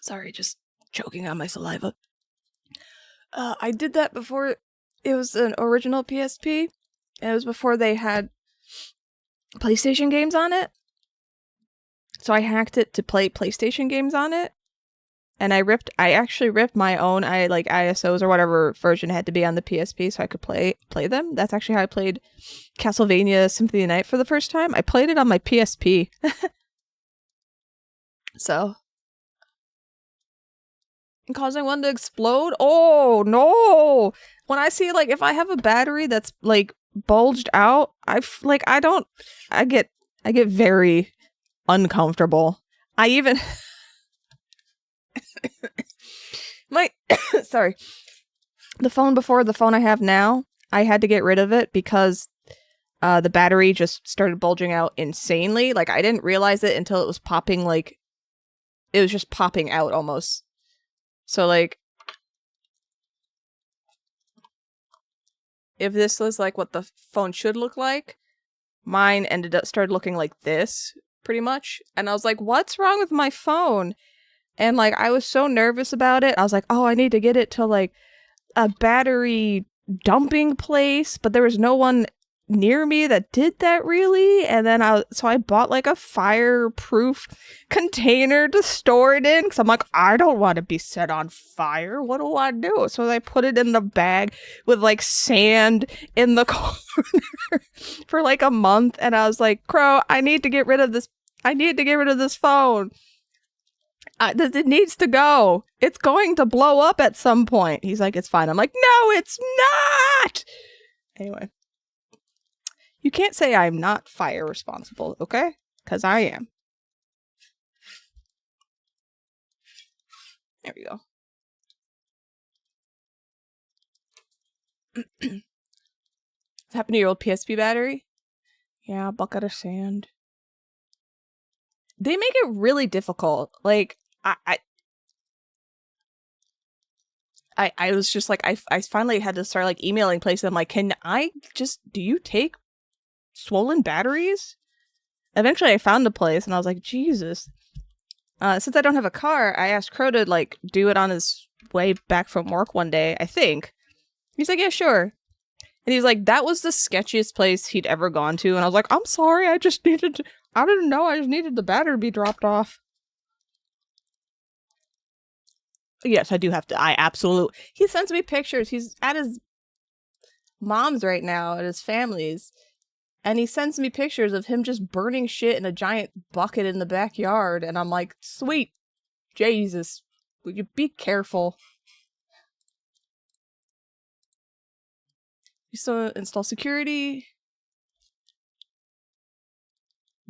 Sorry, just choking on my saliva. I did that before it was an original PSP. It was before they had PlayStation games on it. So I hacked it to play PlayStation games on it. And I actually ripped my own ISOs or whatever version had to be on the PSP so I could play them. That's actually how I played Castlevania Symphony of the Night for the first time. I played it on my PSP. So. And causing one to explode? Oh, no! When I see, like, if I have a battery that's, like, bulged out, I get very uncomfortable. I even... Sorry. The phone I have now, I had to get rid of it because the battery just started bulging out insanely. Like, I didn't realize it until it was popping, like, it was just popping out almost. So, like, if this was, like, what the phone should look like, mine started looking like this, pretty much. And I was like, what's wrong with my phone? And, like, I was so nervous about it. I was like, oh, I need to get it to, like, a battery dumping place, but there was no one near me that did that really. And then I bought like a fireproof container to store it in because I'm like, I don't want to be set on fire. What do I do? So I put it in the bag with like sand in the corner for like a month. And I was like, Crow, I need to get rid of this. I need to get rid of this phone. It needs to go. It's going to blow up at some point. He's like, it's fine. I'm like, no, it's not. Anyway. You can't say I'm not fire responsible, okay? Because I am. There we go. What's happened to your old PSP battery? Yeah, a bucket of sand. They make it really difficult. Like, I was just like, I finally had to start like emailing places. I'm like, do you take swollen batteries? Eventually I found a place and I was like, Jesus. Since I don't have a car, I asked Crow to like do it on his way back from work one day, I think. He's like, yeah, sure. And he's like, that was the sketchiest place he'd ever gone to. And I was like, I'm sorry, I just needed the battery to be dropped off. Yes, I do have to. He sends me pictures. He's at his mom's right now, at his family's. And he sends me pictures of him just burning shit in a giant bucket in the backyard. And I'm like, sweet Jesus, would you be careful? You still install security.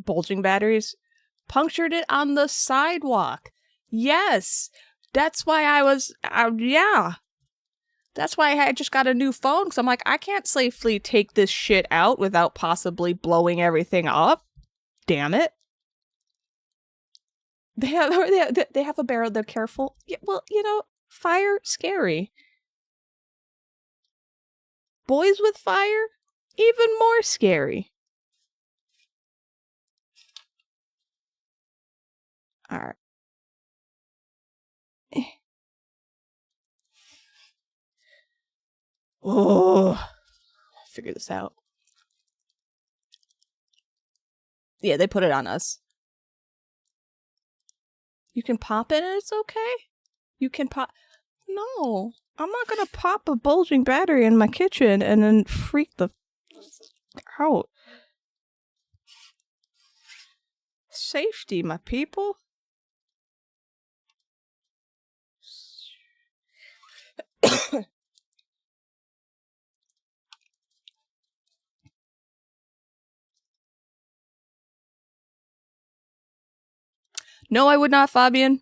Bulging batteries. Punctured it on the sidewalk. Yes. That's why yeah. That's why I just got a new phone, because I'm like, I can't safely take this shit out without possibly blowing everything up. Damn it. They have a barrel, they're careful. Yeah, well, you know, fire, scary. Boys with fire, even more scary. Alright. Oh, figure this out. Yeah, they put it on us. You can pop it and it's okay? You can pop... No, I'm not gonna pop a bulging battery in my kitchen and then freak the out. Safety, my people. No, I would not, Fabian.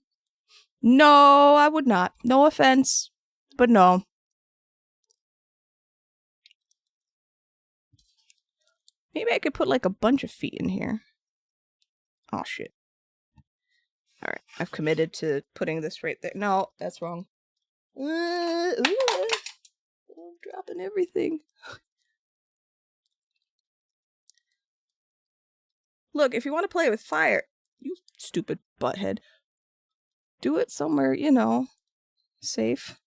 No, I would not. No offense, but no. Maybe I could put like a bunch of feet in here. Oh, shit. Alright, I've committed to putting this right there. No, that's wrong. I'm dropping everything. Look, if you want to play with fire, you stupid butthead. do it somewhere, you know, safe.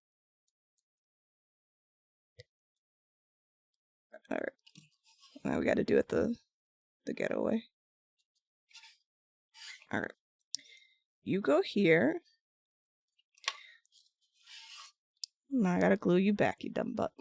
Alright. Now we gotta do it the getaway. Alright. You go here. Now I gotta glue you back, you dumb butt.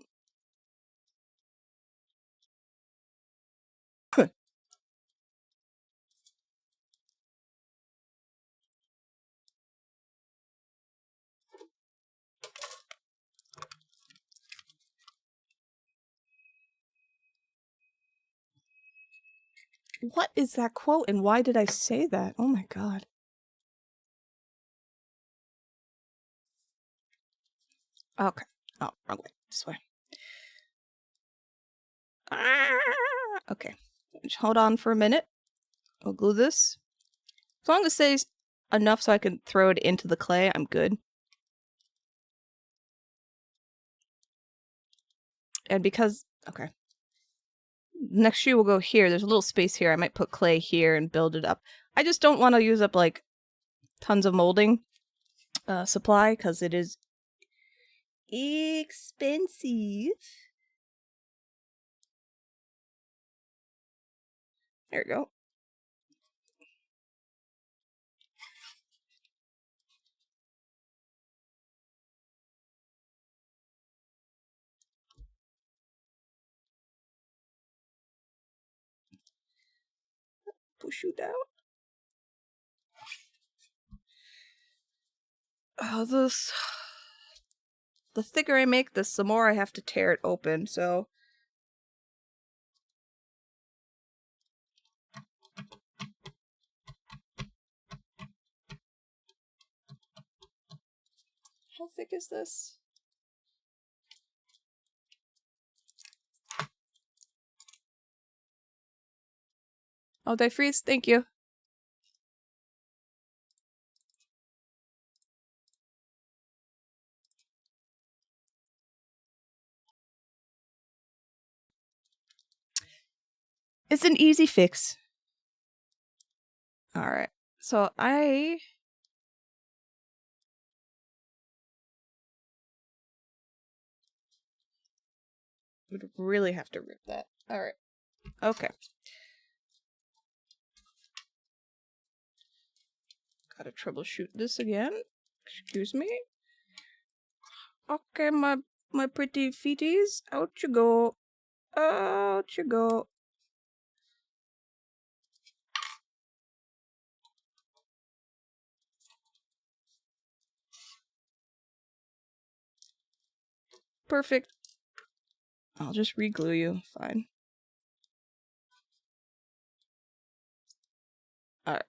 What is that quote and why did I say that? Oh my god. Okay. Oh, wrong way. This way. Okay. Just hold on for a minute. I'll glue this. As long as it stays enough so I can throw it into the clay, I'm good. And because... Okay. Next shoe will go here. There's a little space here. I might put clay here and build it up. I just don't want to use up, like, tons of molding supply, because it is expensive. There we go. Push you down. Oh, this... The thicker I make this, the more I have to tear it open, so... How thick is this? Oh, did I freeze? Thank you. It's an easy fix. Alright, so I would really have to rip that. Alright, okay. Gotta troubleshoot this again. Excuse me. Okay, my pretty feeties. Out you go. Out you go. Perfect. I'll just re-glue you. Fine. Alright.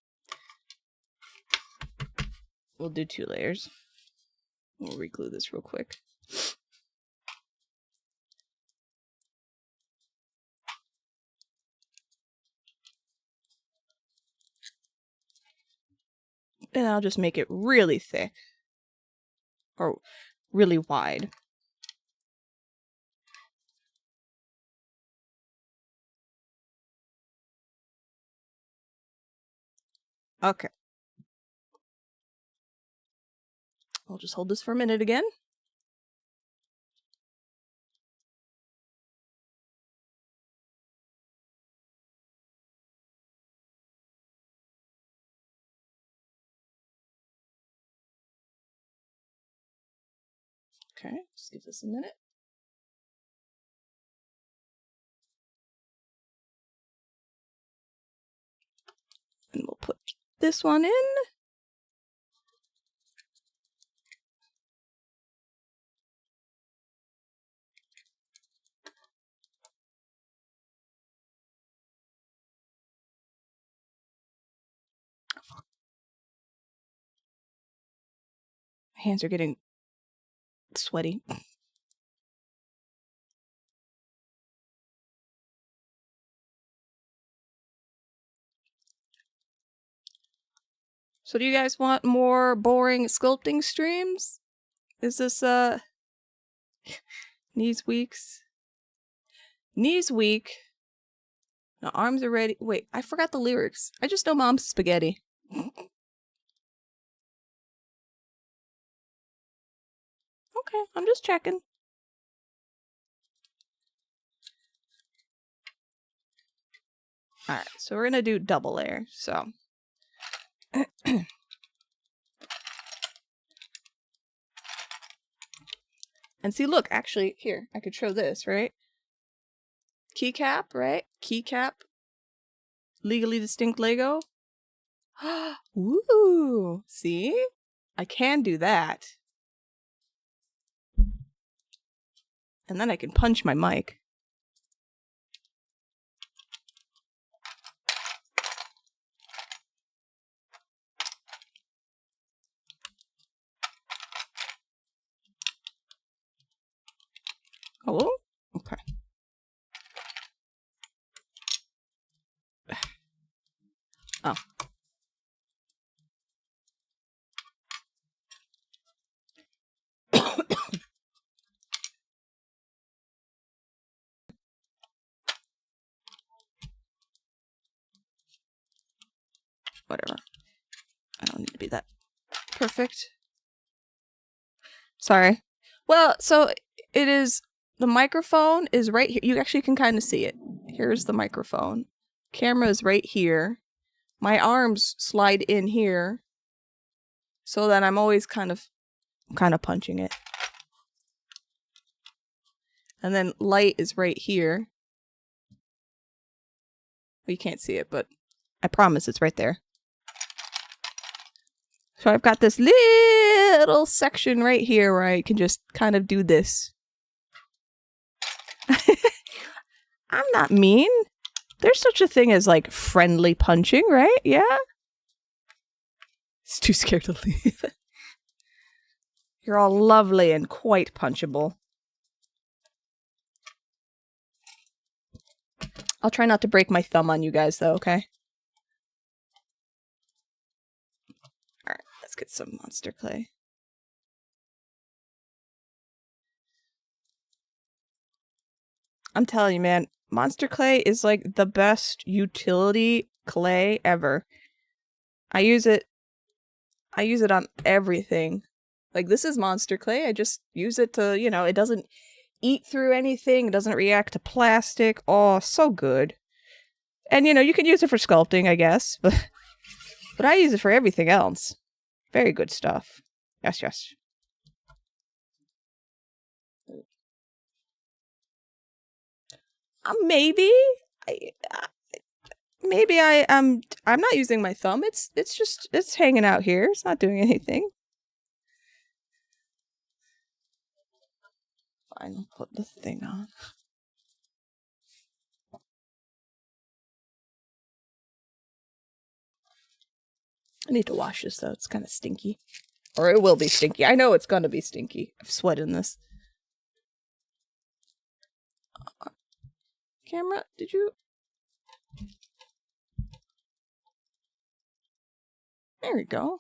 We'll do 2 layers. We'll re-glue this real quick. And I'll just make it really thick. Or really wide. Okay. I'll just hold this for a minute again. Okay, just give this a minute. And we'll put this one in. My hands are getting sweaty. So do you guys want more boring sculpting streams? Is this knees weeks? Knees weak. No, arms are ready. Wait, I forgot the lyrics. I just know Mom's spaghetti. Okay, I'm just checking. Alright, so we're gonna do double layer, so. And see, look, actually, here, I could show this, right? Keycap, right? Keycap. Legally distinct Lego. Ooh, see? I can do that. And then I can punch my mic. Oh, okay. Oh. Whatever. I don't need to be that perfect. Sorry. Well, so it is, the microphone is right here. You actually can kind of see it. Here's the microphone. Camera is right here. My arms slide in here so that I'm always kind of punching it. And then light is right here. Well, you can't see it, but I promise it's right there. So I've got this little section right here where I can just kind of do this. I'm not mean. There's such a thing as like friendly punching, right? Yeah? It's too scared to leave. You're all lovely and quite punchable. I'll try not to break my thumb on you guys though, okay? Alright, let's get some monster clay. I'm telling you, man, monster clay is like the best utility clay ever. I use it on everything. Like, this is monster clay. I just use it to, you know, it doesn't eat through anything. It doesn't react to plastic. Oh, so good. And, you know, you can use it for sculpting, I guess. But I use it for everything else. Very good stuff. Yes, yes. Maybe. I'm not using my thumb. It's hanging out here. It's not doing anything. Fine, I'll put the thing on. I need to wash this though. It's kind of stinky. Or it will be stinky. I know it's gonna be stinky. I've sweat in this. Camera, did you? There we go.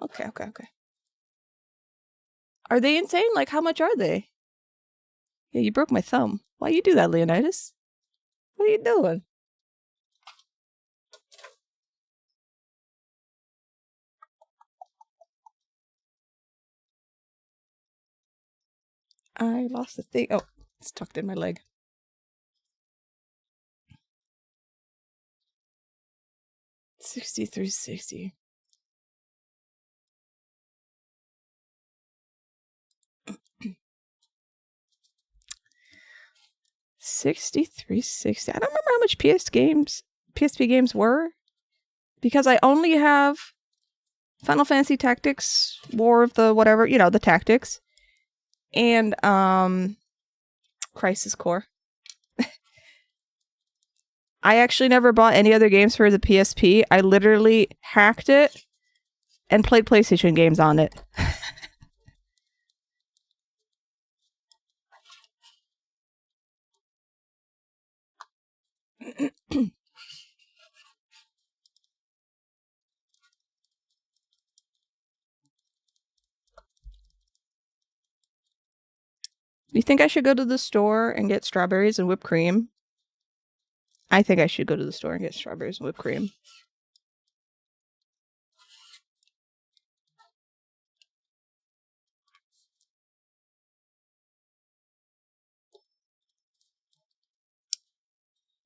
Okay. Are they insane? Like, how much are they? Yeah, you broke my thumb. Why you do that, Leonidas? What are you doing? I lost the thing. Oh, it's tucked in my leg. $63.60. $63.60. I don't remember how much PSP games were, because I only have Final Fantasy Tactics, War of the whatever, you know, the Tactics, and Crisis Core. I actually never bought any other games for the PSP. I literally hacked it and played PlayStation games on it. You think I should go to the store and get strawberries and whipped cream? I think I should go to the store and get strawberries and whipped cream.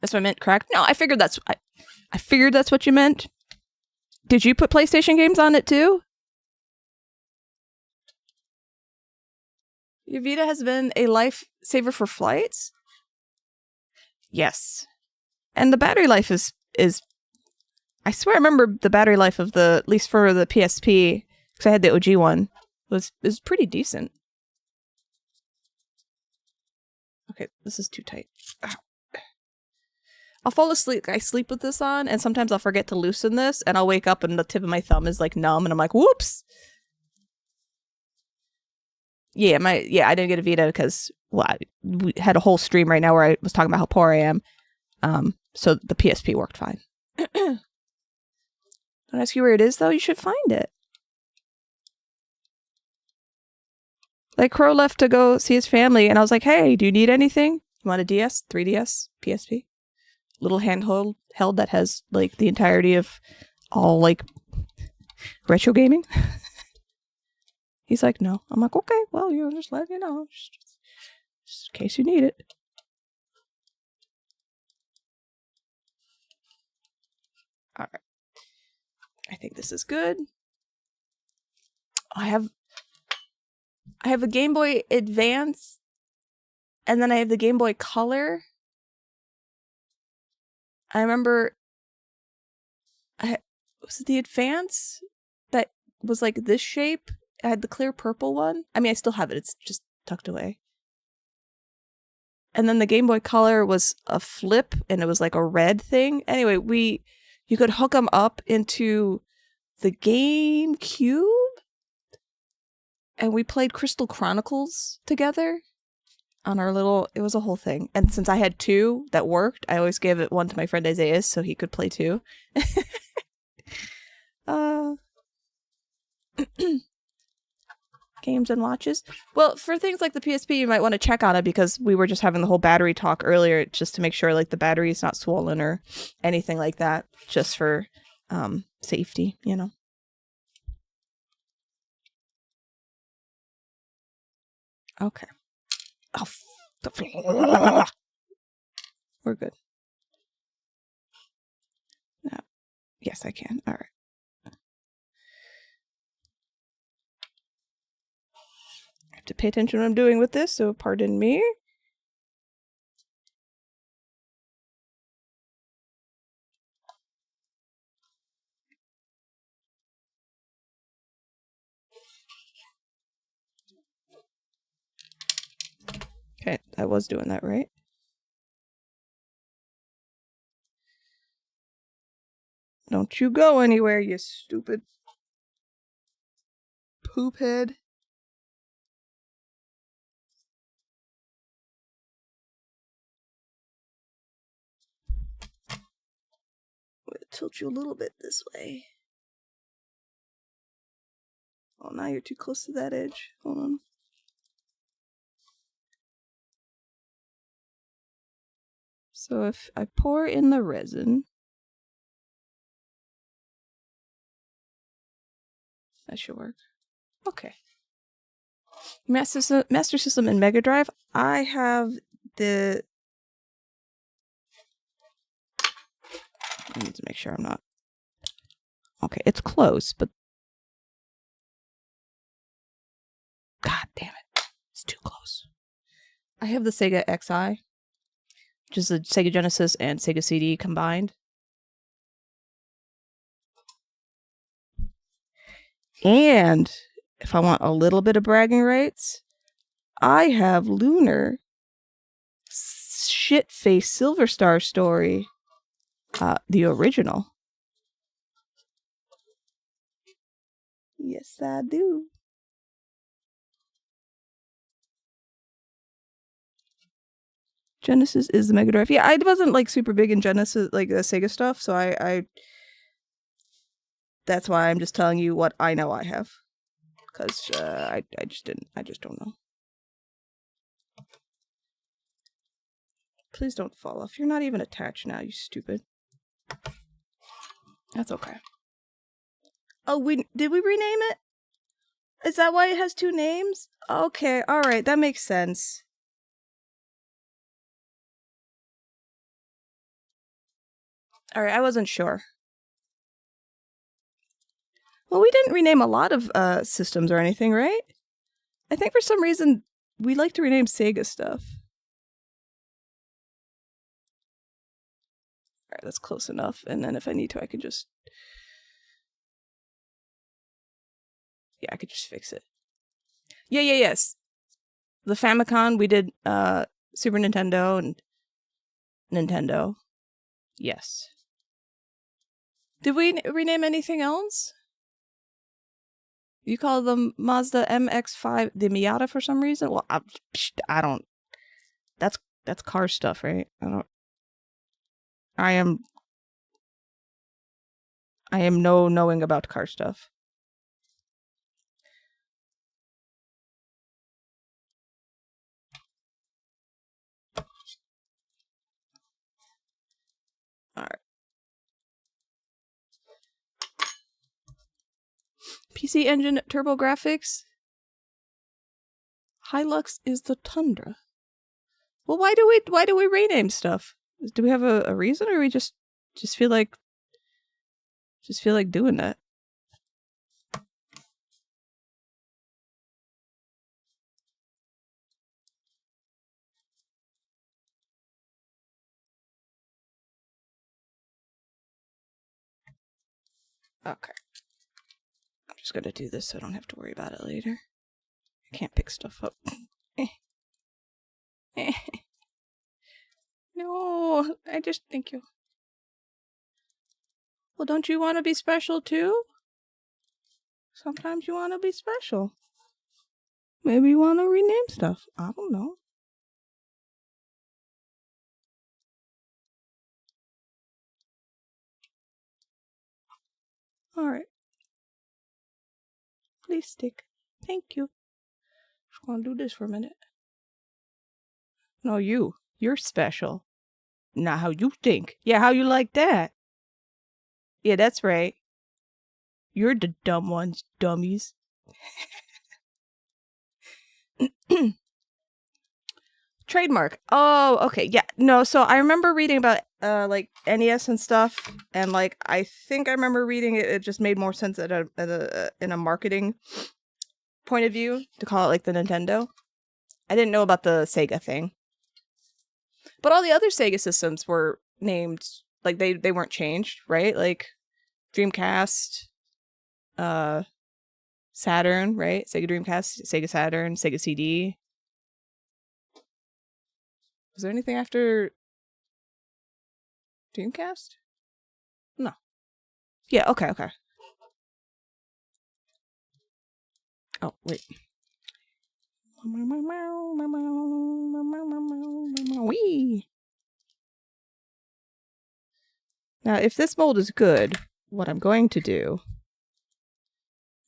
That's what I meant, correct? No, I figured that's what you meant. Did you put PlayStation games on it too? Your Vita has been a lifesaver for flights? Yes. And the battery life is I swear I remember the battery life of at least for the PSP, because I had the OG one, was pretty decent. Okay, this is too tight. Ow. I'll fall asleep. I sleep with this on, and sometimes I'll forget to loosen this, and I'll wake up and the tip of my thumb is like numb, and I'm like, whoops! Yeah, I didn't get a Vita because we had a whole stream right now where I was talking about how poor I am. So the PSP worked fine. Don't ask you where it is though. You should find it. Like Crow left to go see his family, and I was like, "Hey, do you need anything? You want a DS, 3DS, PSP, little handheld that has like the entirety of all like retro gaming?" He's like, "No." I'm like, "Okay, well, just let you know, just in case you need it." All right, I think this is good. I have a Game Boy Advance, and then I have the Game Boy Color. I remember, was it the Advance that was like this shape? I had the clear purple one. I mean, I still have it. It's just tucked away. And then the Game Boy Color was a flip, and it was like a red thing. Anyway, you could hook them up into the GameCube, and we played Crystal Chronicles together on our little, it was a whole thing. And since I had two that worked, I always gave it one to my friend Isaiah so he could play too. Games and watches. Well, for things like the PSP, you might want to check on it, because we were just having the whole battery talk earlier, just to make sure like the battery is not swollen or anything like that, just for safety, Okay. Oh, we're good. No. Yes, I can. All right. I have to pay attention to what I'm doing with this, so pardon me. Okay, I was doing that right. Don't you go anywhere, you stupid poop head. I'm gonna tilt you a little bit this way. Oh, now you're too close to that edge. Hold on. So if I pour in the resin, that should work. Okay. Master System and Mega Drive. I have the... I need to make sure I'm not... Okay, it's close, but... God damn it. It's too close. I have the Sega XI, which is the Sega Genesis and Sega CD combined. And if I want a little bit of bragging rights, I have Lunar Shitface Silver Star Story, the original. Yes, I do. Genesis is the Mega Drive. Yeah, I wasn't like super big in Genesis, like the Sega stuff, so I that's why I'm just telling you what I know I have, because I just don't know. Please don't fall off. You're not even attached now, you stupid. That's okay. Oh, did we rename it? Is that why it has two names? Okay, alright, that makes sense. Alright, I wasn't sure. Well, we didn't rename a lot of systems or anything, right? I think for some reason we like to rename Sega stuff. Alright, that's close enough. And then if I need to, I can just... Yeah, I could just fix it. Yes. The Famicom, we did Super Nintendo and Nintendo. Yes. Did we rename anything else? You call them Mazda MX-5 the Miata for some reason? Well, I don't... That's car stuff, right? I am no knowing about car stuff. Alright. PC Engine Turbo Graphics. Hilux is the Tundra. Well, why do we rename stuff? Do we have a reason, or we just feel like doing that? Okay. I'm just gonna do this so I don't have to worry about it later. I can't pick stuff up. No, thank you. Well, don't you want to be special too? Sometimes you want to be special. Maybe you want to rename stuff. I don't know. Alright. Please stick. Thank you. Just gonna do this for a minute. No, you're special. Not how you think. Yeah, how you like that? Yeah, that's right. You're the dumb ones, dummies. Trademark. Oh, okay. Yeah. No, so I remember reading about like NES and stuff, and like I think I remember reading it just made more sense in a marketing point of view to call it like the Nintendo. I didn't know about the Sega thing. But all the other Sega systems were named like they weren't changed, right? Like Dreamcast, Saturn, right? Sega Dreamcast, Sega Saturn, Sega CD. Was there anything after Dreamcast? No. Yeah, okay. Oh, wait. Wee. Now, if this mold is good, what I'm going to do,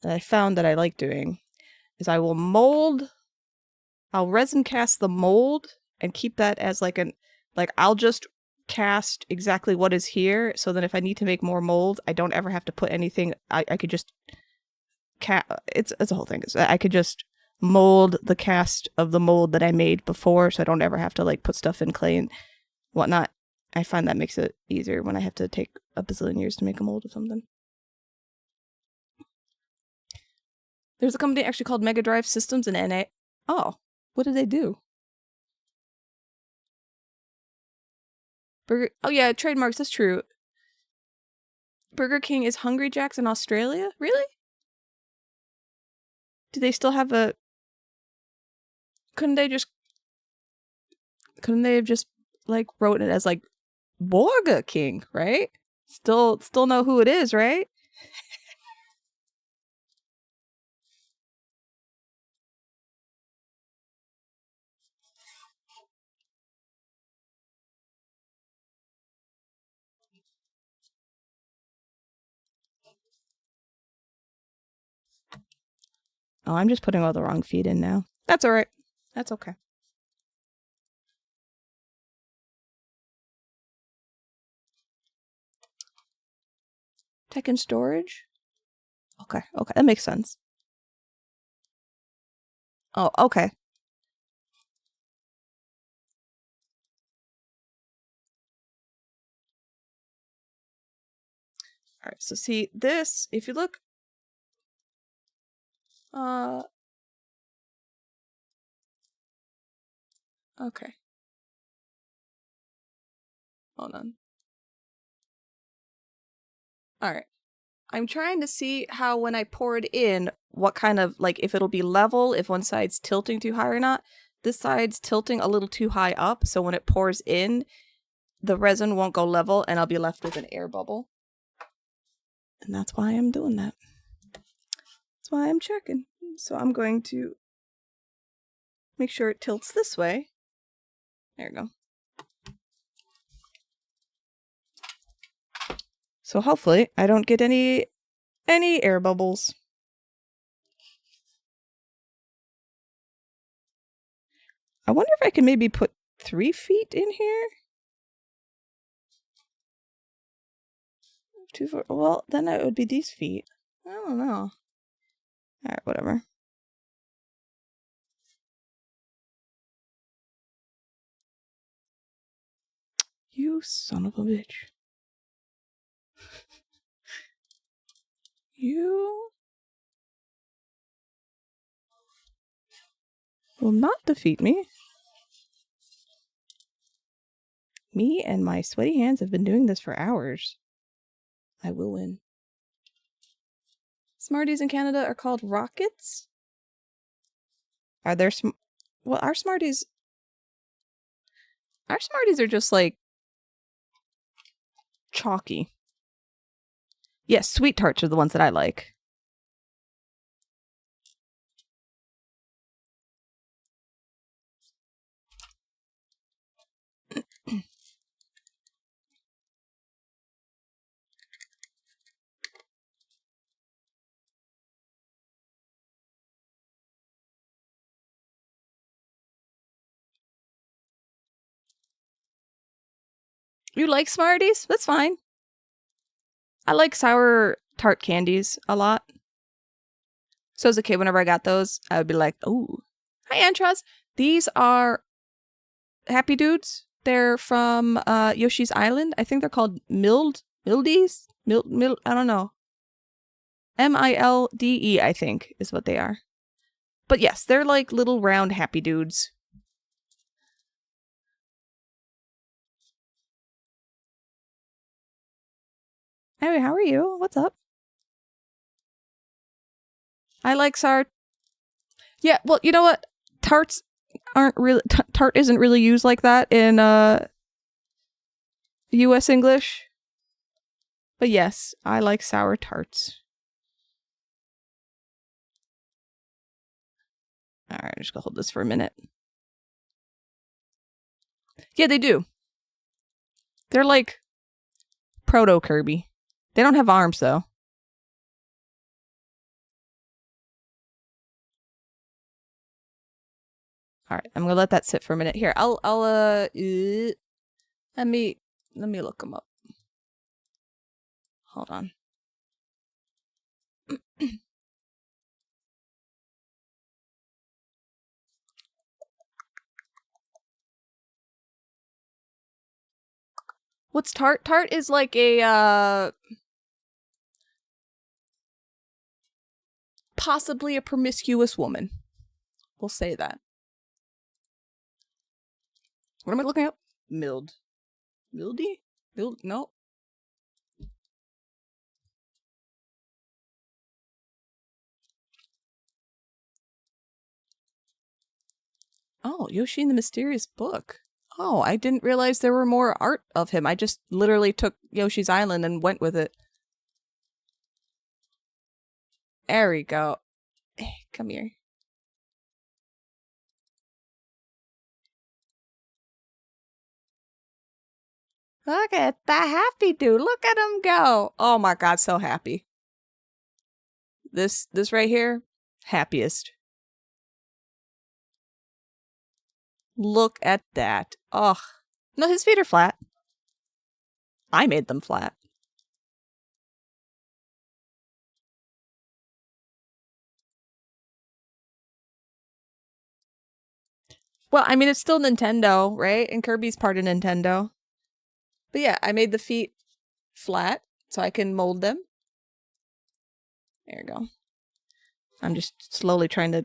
that I found that I like doing, is I'll resin cast the mold and keep that as I'll just cast exactly what is here, so that if I need to make more mold, I don't ever have to put anything. I could just it's a whole thing. I could just mold the cast of the mold that I made before, so I don't ever have to like put stuff in clay and whatnot. I find that makes it easier when I have to take a bazillion years to make a mold of something. There's a company actually called Mega Drive Systems in NA. Oh, what do they do? Oh yeah, trademarks, that's true. Burger King is Hungry Jack's in Australia? Really? Do they still have a... Couldn't they have just like wrote it as like Burger King, right? Still know who it is, right? Oh, I'm just putting all the wrong feed in now. That's alright. That's okay. Tech and storage? Okay, that makes sense. Oh, okay. Alright, so see, this, if you look... Okay. Hold on. Alright. I'm trying to see how when I pour it in, what kind of, like, if it'll be level, if one side's tilting too high or not. This side's tilting a little too high up, so when it pours in, the resin won't go level, and I'll be left with an air bubble. And that's why I'm doing that. That's why I'm checking. So I'm going to make sure it tilts this way. There we go. So hopefully I don't get any air bubbles. I wonder if I can maybe put 3 feet in here? 2 foot. Well, then it would be these feet. I don't know. Alright, whatever. You son of a bitch. You will not defeat me. Me and my sweaty hands have been doing this for hours. I will win. Smarties in Canada are called rockets? Are there well, our Smarties are just like chalky. Yes, sweet tarts are the ones that I like. You like Smarties? That's fine. I like sour tart candies a lot. So as a kid, whenever I got those, I would be like, "Oh, hi, Antras. These are Happy Dudes. They're from Yoshi's Island. I think they're called Mildies? I don't know. MILDE, I think, is what they are. But yes, they're like little round Happy Dudes. Hey, how are you? What's up? I like sour. Yeah, well, you know what? Tarts aren't really... Tart isn't really used like that in US English. But yes, I like sour tarts. Alright, I'm just gonna hold this for a minute. Yeah, they do. They're like proto Kirby. They don't have arms though. Alright, I'm gonna let that sit for a minute. Here, I'll let me look them up. Hold on. What's tart? Tart is like a possibly a promiscuous woman. We'll say that. What am I looking up? Mildy? No. Oh, Yoshi and the Mysterious Book. Oh, I didn't realize there were more art of him. I just literally took Yoshi's Island and went with it. There we go. Hey, come here. Look at the Happy Dude. Look at him go. Oh my god, so happy. This right here, happiest. Look at that. Oh. No, his feet are flat. I made them flat. Well, I mean, it's still Nintendo, right? And Kirby's part of Nintendo. But yeah, I made the feet flat. so I can mold them. There you go. I'm just slowly trying to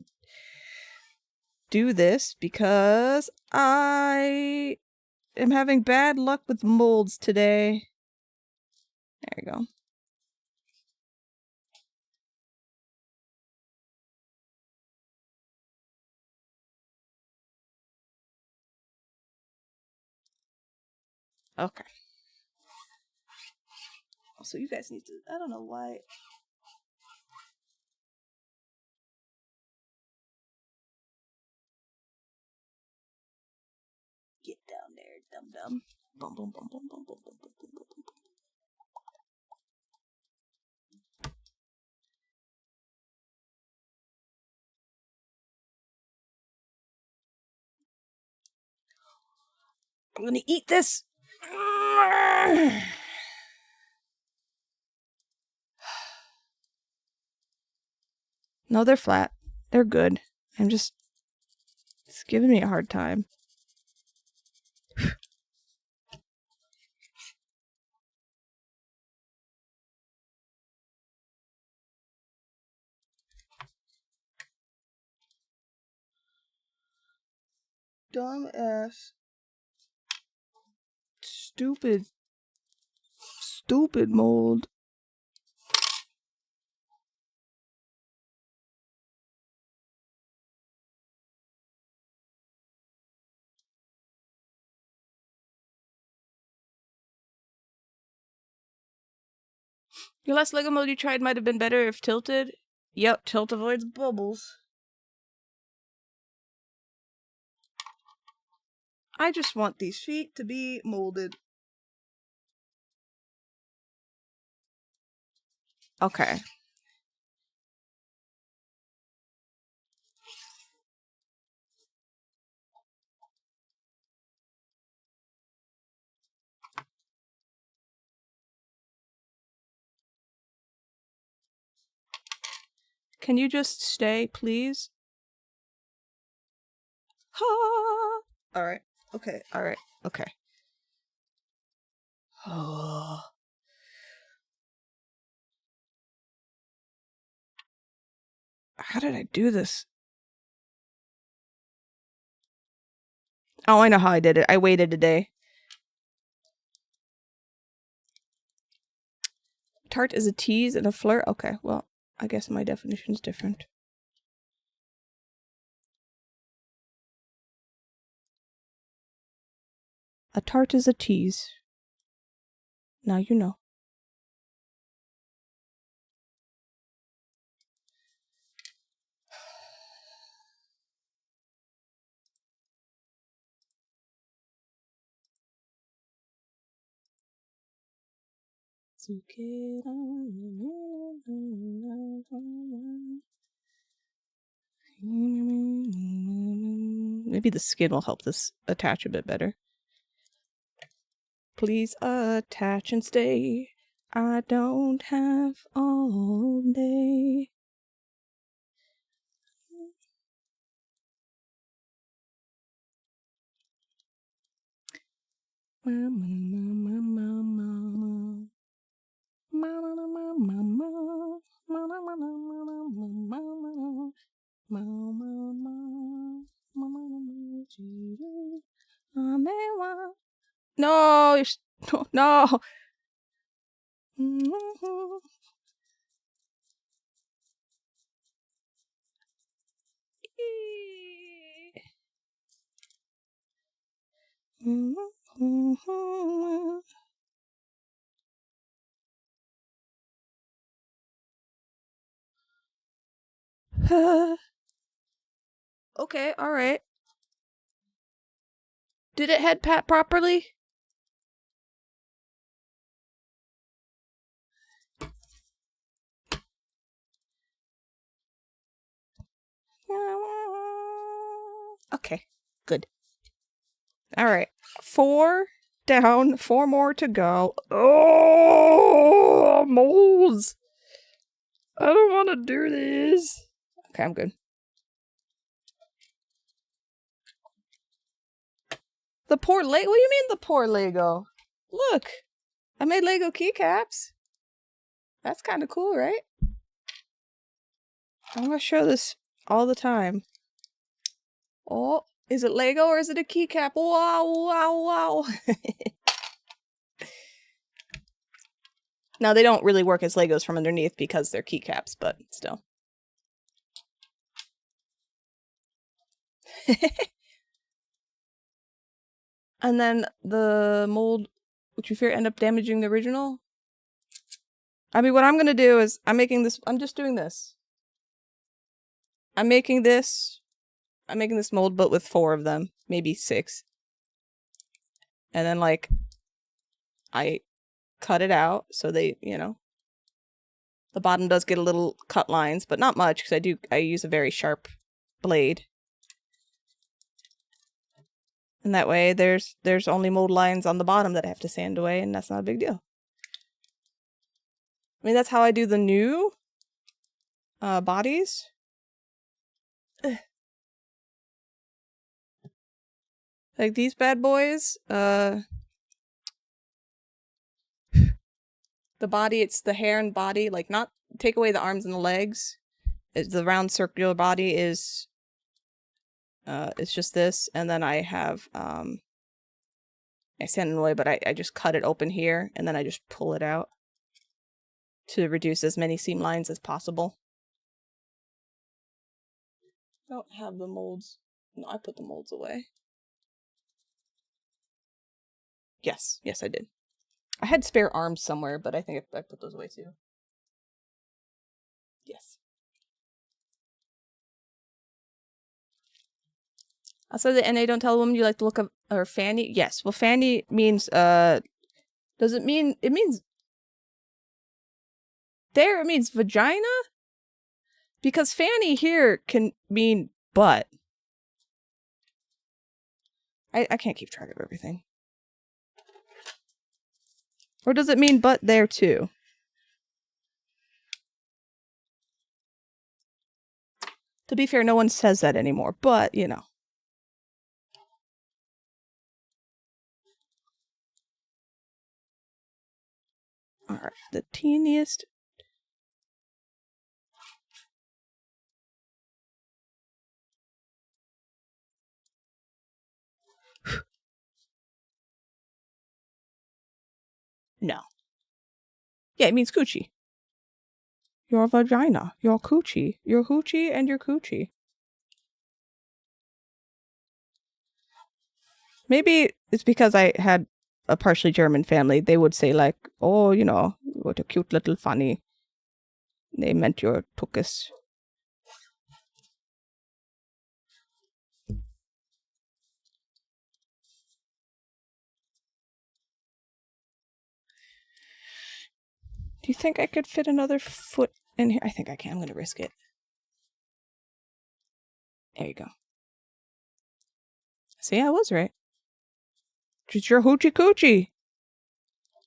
do this because I am having bad luck with molds today. There you go. Okay. Also, you guys need to, I don't know why. Get down there, dum-dum. Boom, boom, boom, boom, boom, boom, boom, boom, boom, boom, boom. I'm gonna eat this. No, they're flat. They're good. It's giving me a hard time. Dumbass. Stupid mold. Your last Lego mold you tried might have been better if tilted. Yep, tilt avoids bubbles. I just want these feet to be molded. Okay. Can you just stay, please? Ha! Alright. Okay. Alright. Okay. Oh. How did I do this? Oh, I know how I did it. I waited a day. Tart is a tease and a flirt? Okay, well, I guess my definition's different. A tart is a tease. Now you know. Maybe the skin will help this attach a bit better. Please attach and stay. I don't have all day. No, no. Okay, alright. Did it head pat properly? Okay, good. Alright. 4 down, 4 more to go. Oh, moles! I don't want to do this. Okay, I'm good. The poor Lego? What do you mean the poor Lego? Look, I made Lego keycaps. That's kind of cool, right? I'm gonna show this all the time. Oh, is it Lego or is it a keycap? Wow, wow, wow. Now, they don't really work as Legos from underneath because they're keycaps, but still. And then the mold, which you fear end up damaging the original? I mean, what I'm gonna do is, I'm just doing this. I'm making this mold, but with 4 of them, maybe 6. And then, like, I cut it out so they, you know, the bottom does get a little cut lines, but not much because I use a very sharp blade. And that way there's only mold lines on the bottom that I have to sand away, and that's not a big deal. I mean, that's how I do the new bodies. Ugh. Like these bad boys, the body, it's the hair and body, like not take away the arms and the legs. The round circular body is it's just this, and then I have I sand it away, but I just cut it open here, and then I just pull it out to reduce as many seam lines as possible. I don't have the molds. No, I put the molds away. Yes, I did. I had spare arms somewhere, but I think I put those away too. Yes. Also, the NA don't tell a woman you like the look of her fanny. Yes, well, fanny means does it mean, it means there, it means vagina? Because fanny here can mean butt. I can't keep track of everything. Or does it mean butt there too? To be fair, no one says that anymore, but you know. Alright, the teeniest. No. Yeah, it means coochie. Your vagina, your coochie, your hoochie, and your coochie. Maybe it's because I had a partially German family. They would say like, oh, you know, what a cute little funny. They meant your tuchus. Do you think I could fit another foot in here? I think I can. I'm going to risk it. There you go. See, I was right. Just your hoochie coochie.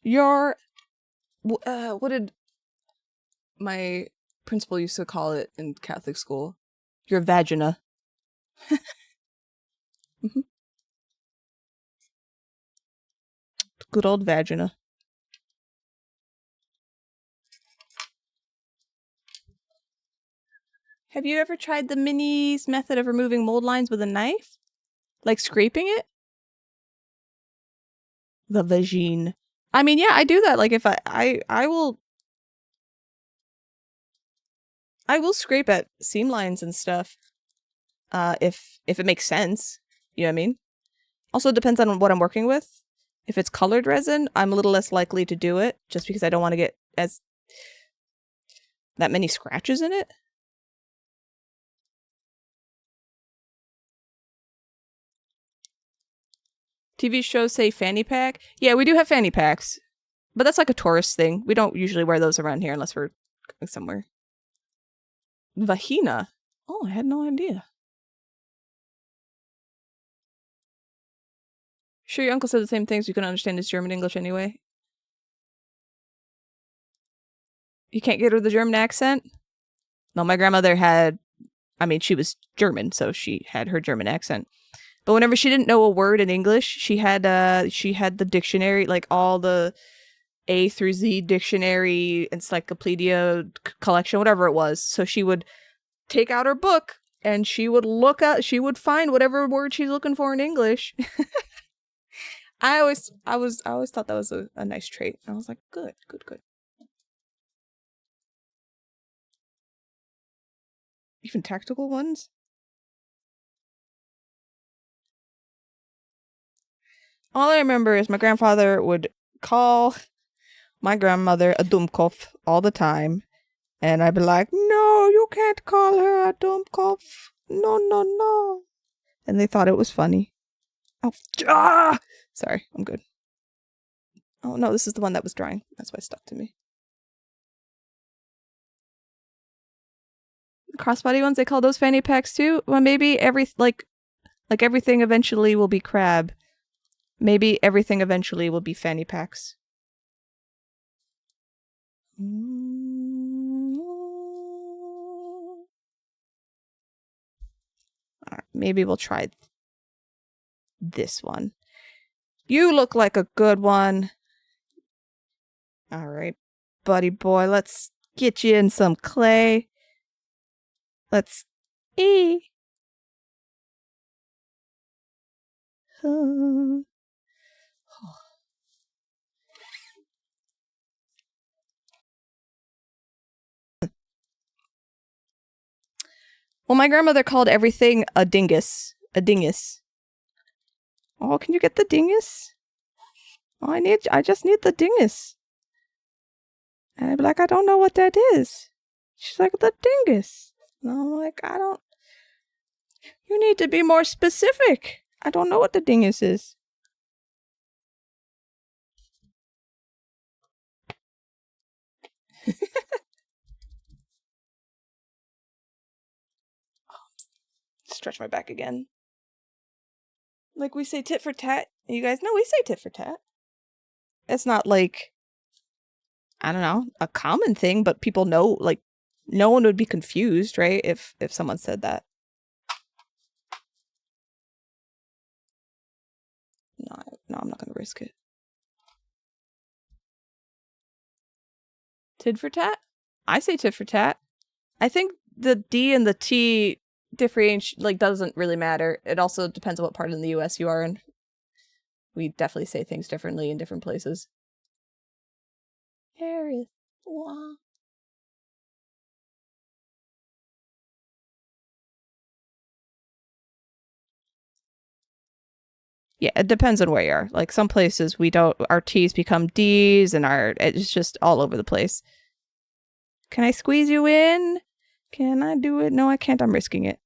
Your, what did my principal used to call it in Catholic school? Your vagina. Mm-hmm. Good old vagina. Have you ever tried the Mini's method of removing mold lines with a knife? Like scraping it? The vagine. I mean, yeah, I do that. Like if I will scrape at seam lines and stuff. If it makes sense. You know what I mean? Also, it depends on what I'm working with. If it's colored resin, I'm a little less likely to do it just because I don't want to get that many scratches in it. TV shows say fanny pack. Yeah, we do have fanny packs. But that's like a tourist thing. We don't usually wear those around here unless we're going somewhere. Vagina? Oh, I had no idea. Sure, your uncle said the same things. You couldn't understand his German English anyway. You can't get rid of the German accent? No, my grandmother had, I mean, she was German, so she had her German accent. But whenever she didn't know a word in English, she had the dictionary, like all the A through Z dictionary, encyclopedia collection, whatever it was. So she would take out her book and she would find whatever word she's looking for in English. I always thought that was a nice trait. I was like, good. Even tactical ones? All I remember is my grandfather would call my grandmother a Dummkopf all the time. And I'd be like, no, you can't call her a Dummkopf. No. And they thought it was funny. Oh, sorry, I'm good. Oh no, this is the one that was drying. That's why it stuck to me. Crossbody ones, they call those fanny packs too? Well, maybe like everything eventually will be crab. Maybe everything eventually will be fanny packs. Alright, maybe we'll try this one. You look like a good one. Alright, buddy boy, let's get you in some clay. Let's eat. Well, my grandmother called everything a dingus. A dingus. Oh, can you get the dingus? Oh, I just need the dingus. And I'd be like, I don't know what that is. She's like, the dingus. And I'm like, you need to be more specific. I don't know what the dingus is. Stretch my back again. Like, we say tit for tat. You guys know we say tit for tat. It's not like, I don't know, a common thing, but people know, like, no one would be confused, right? If someone said that. No, I'm not gonna risk it. Tit for tat? I say tit for tat. I think the D and the T doesn't really matter. It also depends on what part of the US you are in. We definitely say things differently in different places. Aerith. Wow. Yeah, it depends on where you are. Like, some places our T's become D's and it's just all over the place. Can I squeeze you in? Can I do it? No, I can't. I'm risking it.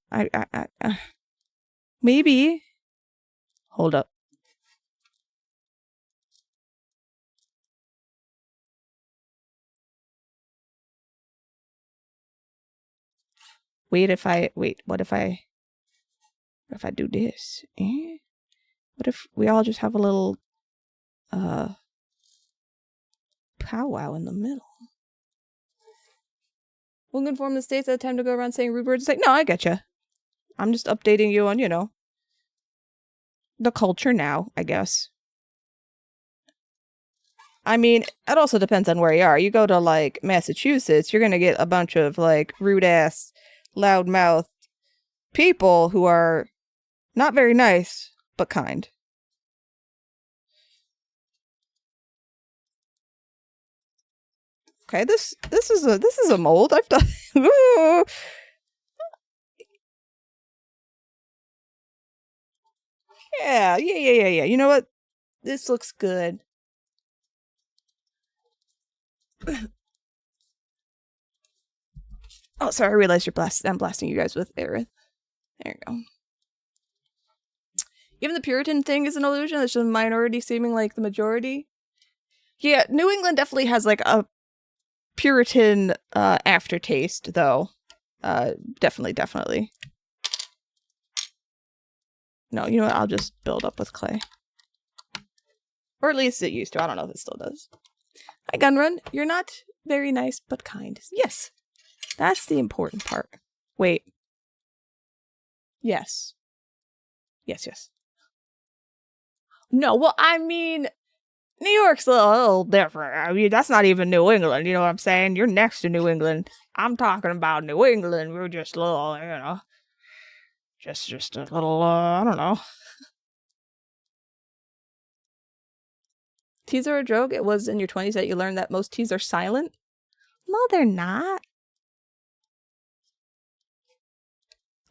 Maybe. Hold up. What if I do this? What if we all just have a little powwow in the middle? We'll inform the states at the time to go around saying rude words. It's like, no, I getcha. I'm just updating you on, the culture now, I guess. I mean, it also depends on where you are. You go to, like, Massachusetts, you're gonna get a bunch of, like, rude-ass, loudmouth people who are not very nice, but kind. Okay, this is a mold. I've done. Yeah. You know what? This looks good. Oh, sorry. I realized I'm blasting you guys with Aerith. There you go. Even the Puritan thing is an illusion. It's just a minority seeming like the majority. Yeah, New England definitely has, like, a Puritan aftertaste, though. Definitely. No, you know what? I'll just build up with clay. Or at least it used to. I don't know if it still does. Hi, Gunrun. You're not very nice, but kind. Yes. That's the important part. Wait. Yes. Yes. No, well, I mean, New York's a little different. I mean, that's not even New England. You know what I'm saying? You're next to New England. I'm talking about New England. We're just a little, you know, just a little, I don't know. T's are a joke. It was in your 20s that you learned that most T's are silent. No, they're not.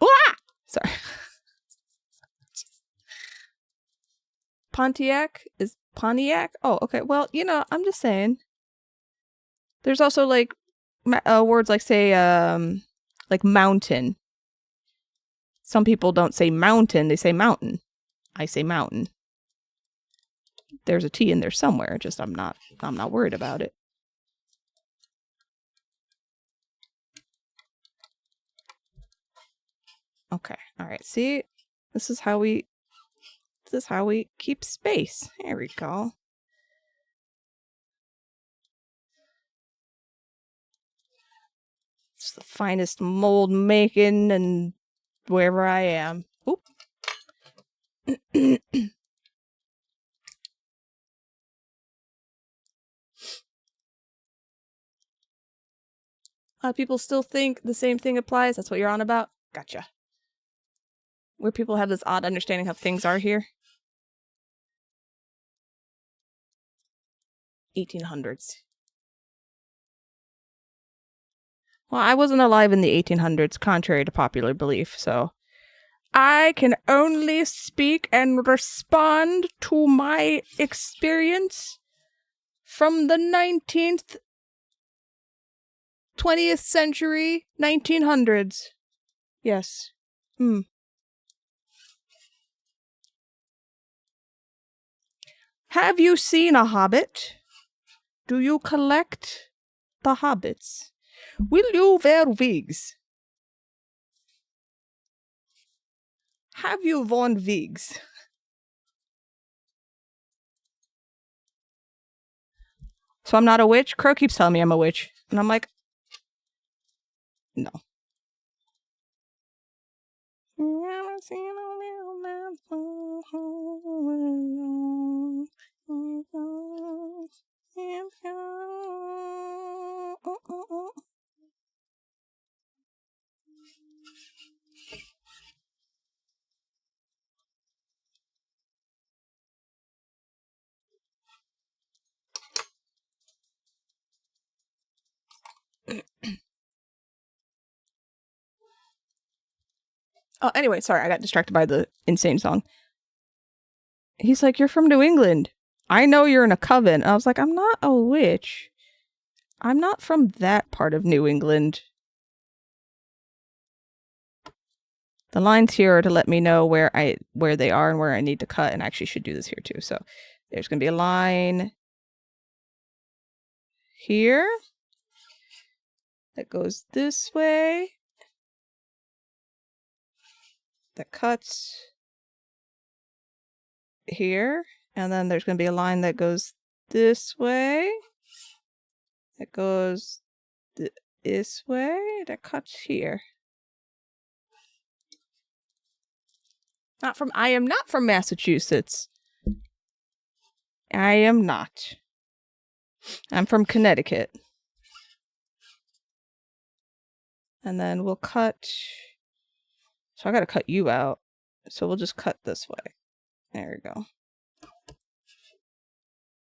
Ah! Sorry. Pontiac is Pontiac? Oh, okay. Well, you know, I'm just saying. There's also like words like say like mountain. Some people don't say mountain, they say mountain. I say mountain. There's a T in there somewhere, just I'm not worried about it. Okay. All right. See? This is how we keep space. There we go. It's the finest mold making and wherever I am. Oop. A lot of people still think the same thing applies. That's what you're on about? Gotcha. Where people have this odd understanding how things are here. 1800s. Well, I wasn't alive in the 1800s, contrary to popular belief, so I can only speak and respond to my experience from the 19th, 20th century, 1900s. Yes. Have you seen a hobbit? Do you collect the hobbits? Will you wear wigs? Have you worn wigs? So I'm not a witch? Crow keeps telling me I'm a witch. And I'm like, no. Oh, anyway, sorry, I got distracted by the insane song. He's like, you're from New England. I know you're in a coven. And I was like, I'm not a witch. I'm not from that part of New England. The lines here are to let me know where they are and where I need to cut, and I actually should do this here too. So there's going to be a line here that goes this way, that cuts here, and then there's going to be a line that goes this way, that goes this way, that cuts here. I am not from Massachusetts. I am not. I'm from Connecticut. And then we'll cut. So I gotta cut you out. So we'll just cut this way. There we go.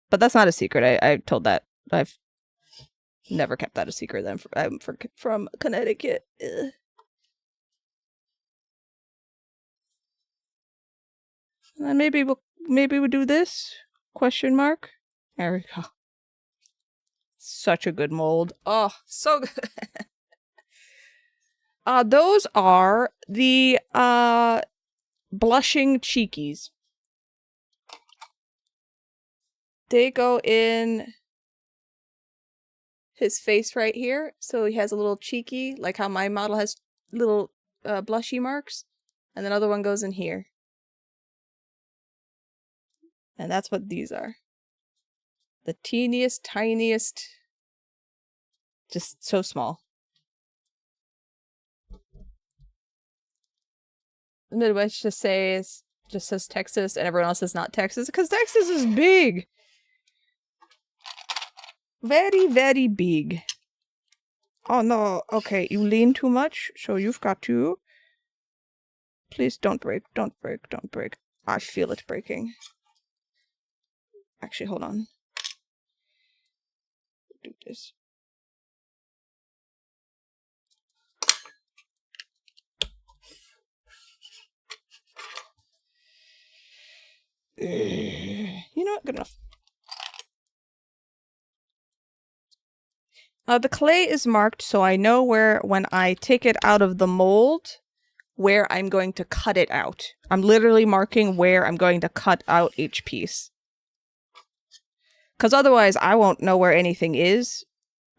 But that's not a secret. I told that. I've never kept that a secret. I'm from Connecticut. Ugh. And then maybe we'll do this? Question mark. There we go. Such a good mold. Oh, so good. Those are the blushing cheekies. They go in his face right here, so he has a little cheeky, like how my model has little blushy marks, and then another one goes in here. And that's what these are. The teeniest, tiniest, just so small. The Midwest just says Texas, and everyone else is not Texas, because Texas is big. Very, very big. Oh no, okay, you lean too much, so you've got to... Please don't break, don't break, don't break. I feel it breaking. Actually, hold on. Do this. You know what? Good enough. The clay is marked so I know where, when I take it out of the mold, where I'm going to cut it out. I'm literally marking where I'm going to cut out each piece. Because otherwise, I won't know where anything is,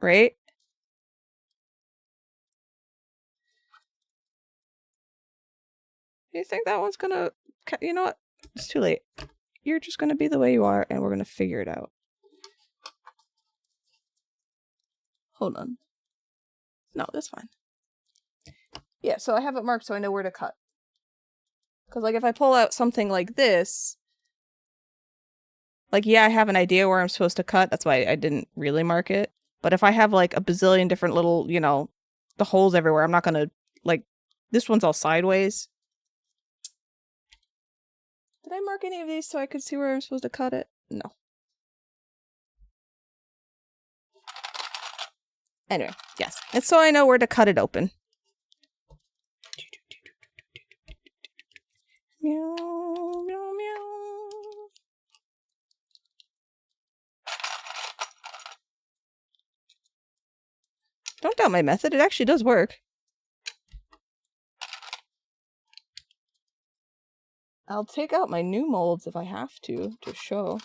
right? You think that one's gonna... You know what? It's too late. You're just gonna be the way you are, and we're gonna figure it out. Hold on. No, that's fine. Yeah, so I have it marked so I know where to cut. Because, like, if I pull out something like this... Like, yeah, I have an idea where I'm supposed to cut. That's why I didn't really mark it. But if I have, like, a bazillion different little, you know, the holes everywhere, I'm not gonna, like... This one's all sideways. Did I mark any of these so I could see where I'm supposed to cut it? No. Anyway, yes. It's so I know where to cut it open. Meow, meow, meow. Don't doubt my method. It actually does work. I'll take out my new molds if I have to show.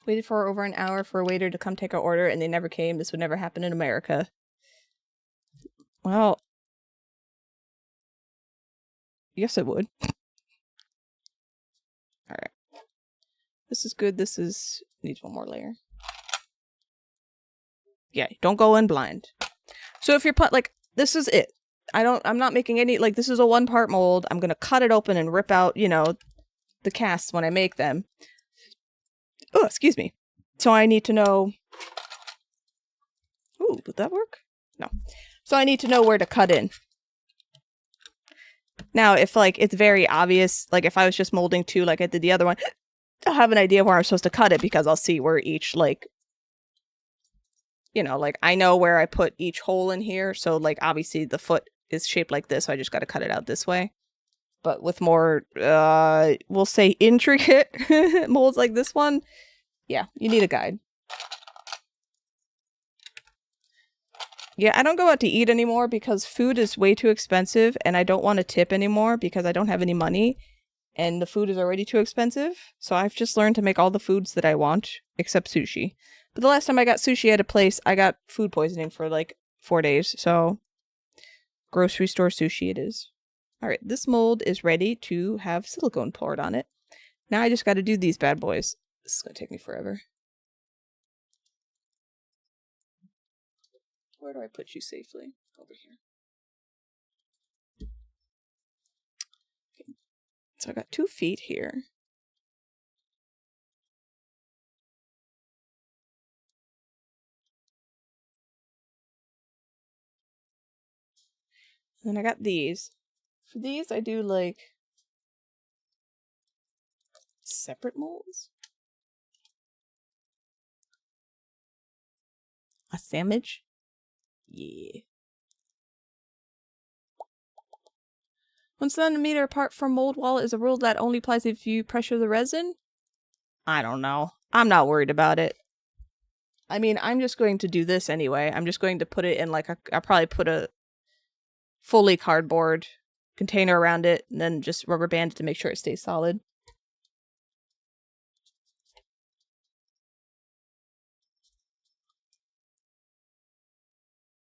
Waited for over an hour for a waiter to come take our order, and they never came. This would never happen in America. Well, yes, it would. Alright. This is good. This is... needs one more layer. Yeah, don't go in blind. So if you're like, this is it. I'm not making any, like, this is a 1-part mold. I'm gonna cut it open and rip out, you know, the casts when I make them. Oh, excuse me. So I need to know... Ooh, would that work? No. So I need to know where to cut in. Now, if, like, it's very obvious, like, if I was just molding 2 like I did the other one, I'll have an idea where I'm supposed to cut it because I'll see where each, like... You know, like, I know where I put each hole in here, so, like, obviously the foot is shaped like this, so I just gotta cut it out this way. But with more, we'll say intricate molds like this one, yeah, you need a guide. Yeah, I don't go out to eat anymore because food is way too expensive, and I don't want to tip anymore because I don't have any money, and the food is already too expensive, so I've just learned to make all the foods that I want, except sushi. But the last time I got sushi at a place, I got food poisoning for like 4 days, so grocery store sushi it is. Alright, this mold is ready to have silicone poured on it. Now I just gotta do these bad boys. This is gonna take me forever. Where do I put you safely? Over here. Okay. So I got 2 feet here. And then I got these. For these, I do, like, separate molds. A sandwich? Yeah. 1 centimeter apart from mold wall is a rule that only applies if you pressure the resin? I don't know. I'm not worried about it. I mean, I'm just going to do this anyway. I'm just going to put it in, like, I'll probably put a fully cardboard container around it, and then just rubber band it to make sure it stays solid.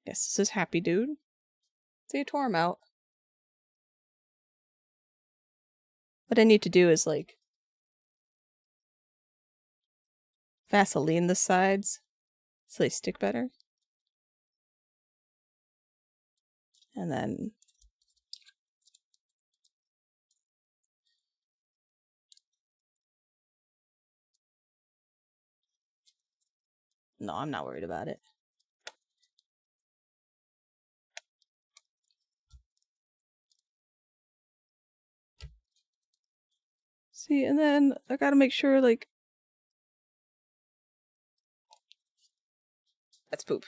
Yes, this is Happy Dude. See, I tore him out. What I need to do is, like, Vaseline the sides so they stick better. And then No, I'm not worried about it. See, and then I gotta make sure, like... That's poop.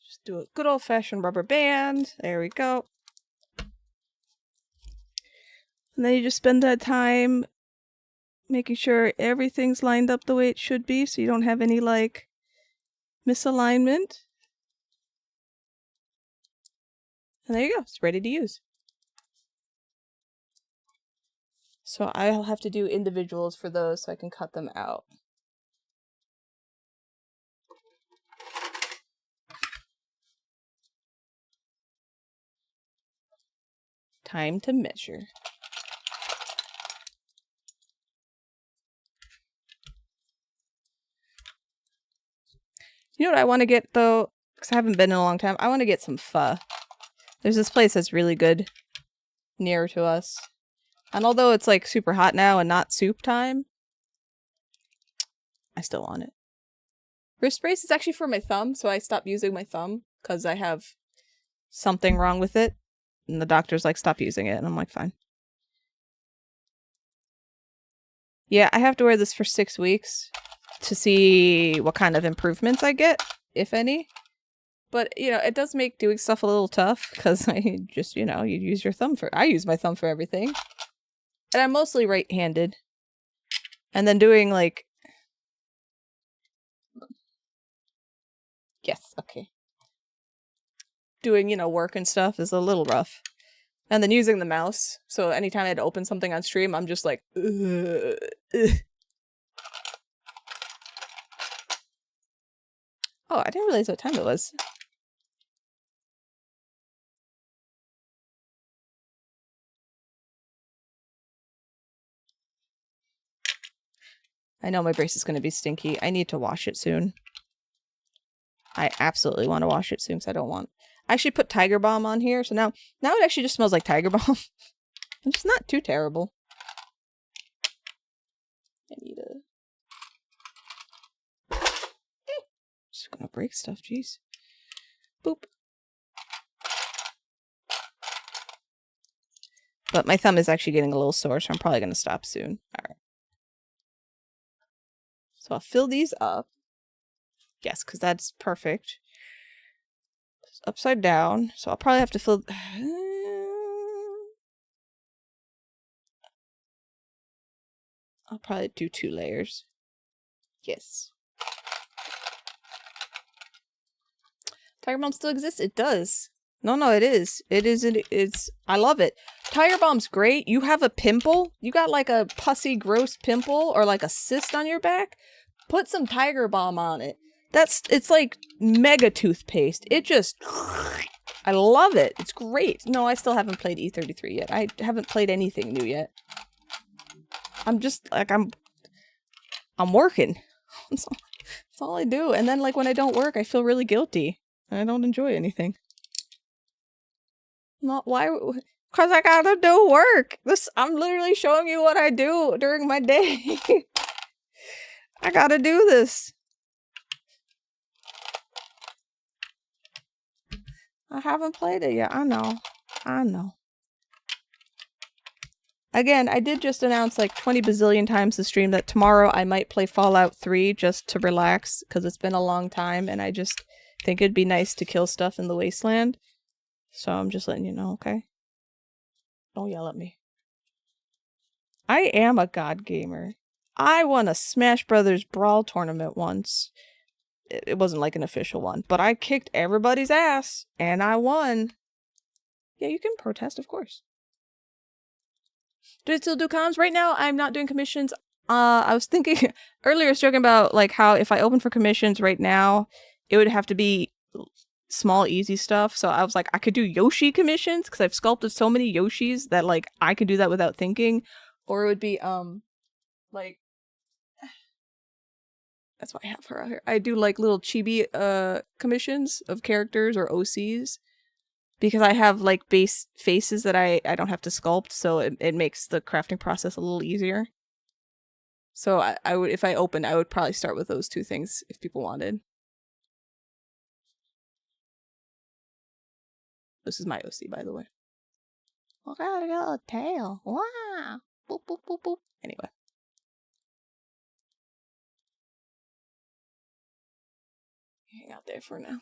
Just do a good old-fashioned rubber band. There we go. And then you just spend that time making sure everything's lined up the way it should be, so you don't have any, like, misalignment. And there you go. It's ready to use. So I'll have to do individuals for those so I can cut them out. Time to measure. You know what I want to get, though? Because I haven't been in a long time. I want to get some pho. There's this place that's really good near to us. And although it's like super hot now and not soup time, I still want it. Wrist brace is actually for my thumb, so I stopped using my thumb because I have something wrong with it. And the doctor's like, stop using it. And I'm like, fine. Yeah, I have to wear this for 6 weeks to see what kind of improvements I get, if any. But, you know, it does make doing stuff a little tough because I just, you know, you use your thumb for... I use my thumb for everything. And I'm mostly right-handed. And then doing, like... Yes, okay. Doing, you know, work and stuff is a little rough. And then using the mouse. So anytime I had to open something on stream, I'm just like... Ugh, ugh. Oh, I didn't realize what time it was. I know my brace is going to be stinky. I need to wash it soon. I absolutely want to wash it soon because I don't want... I actually put Tiger Balm on here, so now it actually just smells like Tiger Balm. It's not too terrible. I need a... Just gonna break stuff, jeez. Boop. But my thumb is actually getting a little sore, so I'm probably gonna stop soon. Alright. So I'll fill these up. Yes, because that's perfect. It's upside down, so I'll probably have to fill... I'll probably do 2 layers. Yes. Tiger Balm still exists? It does. No, it is. It's... I love it. Tiger Balm's great. You have a pimple? You got like a pussy, gross pimple or like a cyst on your back? Put some Tiger Balm on it. It's like mega toothpaste. It just... I love it. It's great. No, I still haven't played E33 yet. I haven't played anything new yet. I'm just, like, I'm working. That's all I do. And then, like, when I don't work, I feel really guilty. And I don't enjoy anything. Not why... Because I gotta do work. I'm literally showing you what I do during my day. I gotta do this. I haven't played it yet. I know. Again, I did just announce like 20 bazillion times the stream that tomorrow I might play Fallout 3 just to relax, because it's been a long time and I just think it'd be nice to kill stuff in the wasteland. So I'm just letting you know, okay? Don't yell at me. I am a god gamer. I won a Smash Brothers Brawl tournament once. It wasn't like an official one, but I kicked everybody's ass and I won. Yeah, you can protest, of course. Do I still do comms? Right now, I'm not doing commissions. I was thinking earlier, I was joking about like how if I open for commissions right now, it would have to be small, easy stuff. So I was like, I could do Yoshi commissions because I've sculpted so many Yoshis that like I could do that without thinking. Or it would be like that's why I have her out here. I do like little chibi commissions of characters or OCs. Because I have, like, base faces that I don't have to sculpt, so it makes the crafting process a little easier. So I would, if I opened, I would probably start with those two things if people wanted. This is my OC, by the way. Look at a tail. Wow. Boop, boop, boop, boop. Anyway. Hang out there for now.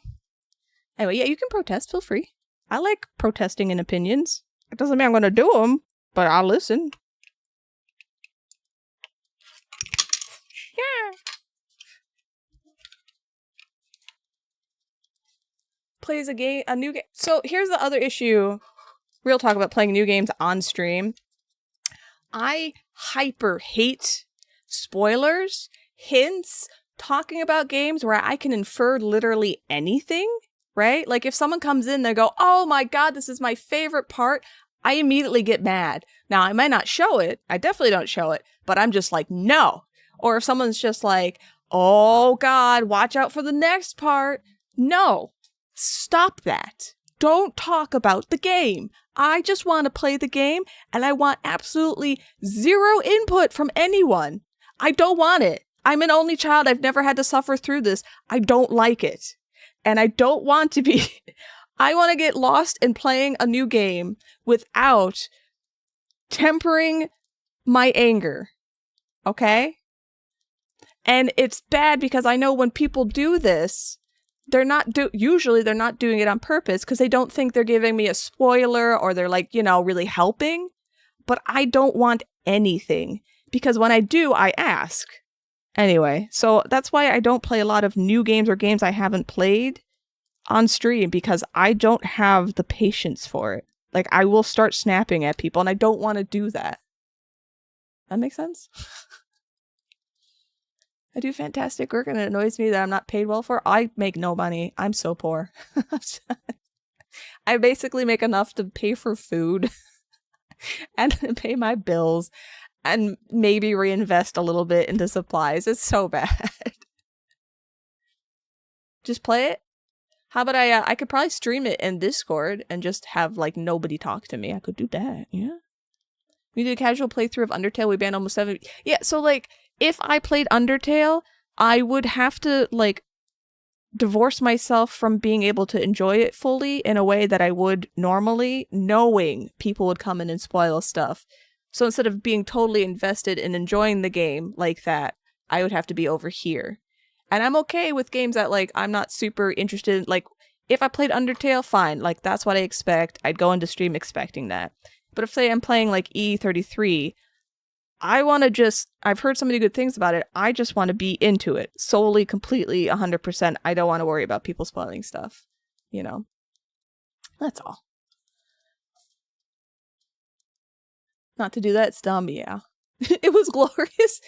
Anyway, yeah, you can protest. Feel free. I like protesting and opinions. It doesn't mean I'm going to do them, but I'll listen. Yeah. Plays a new game. So here's the other issue. Real talk about playing new games on stream. I hyper hate spoilers, hints, talking about games where I can infer literally anything, right? Like if someone comes in, they go, oh my God, this is my favorite part. I immediately get mad. Now, I might not show it. I definitely don't show it, but I'm just like, no. Or if someone's just like, oh God, watch out for the next part. No, stop that. Don't talk about the game. I just want to play the game and I want absolutely zero input from anyone. I don't want it. I'm an only child. I've never had to suffer through this. I don't like it. And I don't want to be. I want to get lost in playing a new game without tempering my anger. Okay? And it's bad because I know when people do this, usually they're not doing it on purpose because they don't think they're giving me a spoiler or they're like, really helping. But I don't want anything because when I do, I ask. Anyway, so that's why I don't play a lot of new games or games I haven't played on stream because I don't have the patience for it. Like I will start snapping at people and I don't want to do that. That makes sense? I do fantastic work and it annoys me that I'm not paid well for it. I make no money. I'm so poor. I basically make enough to pay for food and pay my bills and maybe reinvest a little bit into supplies. It's so bad. Just play it. How about I could probably stream it in Discord and just have like nobody talk to me. I could do that. Yeah. We did a casual playthrough of Undertale. We banned almost 7. Yeah, so like if I played Undertale, I would have to like divorce myself from being able to enjoy it fully in a way that I would normally, knowing people would come in and spoil stuff. So instead of being totally invested in enjoying the game like that, I would have to be over here. And I'm okay with games that like I'm not super interested in. Like if I played Undertale, fine. Like that's what I expect. I'd go into stream expecting that. But if say I'm playing like E33, I want to I've heard so many good things about it. I just want to be into it solely, completely, 100%. I don't want to worry about people spoiling stuff. That's all. Not to do that, it's dumb, yeah. It was glorious.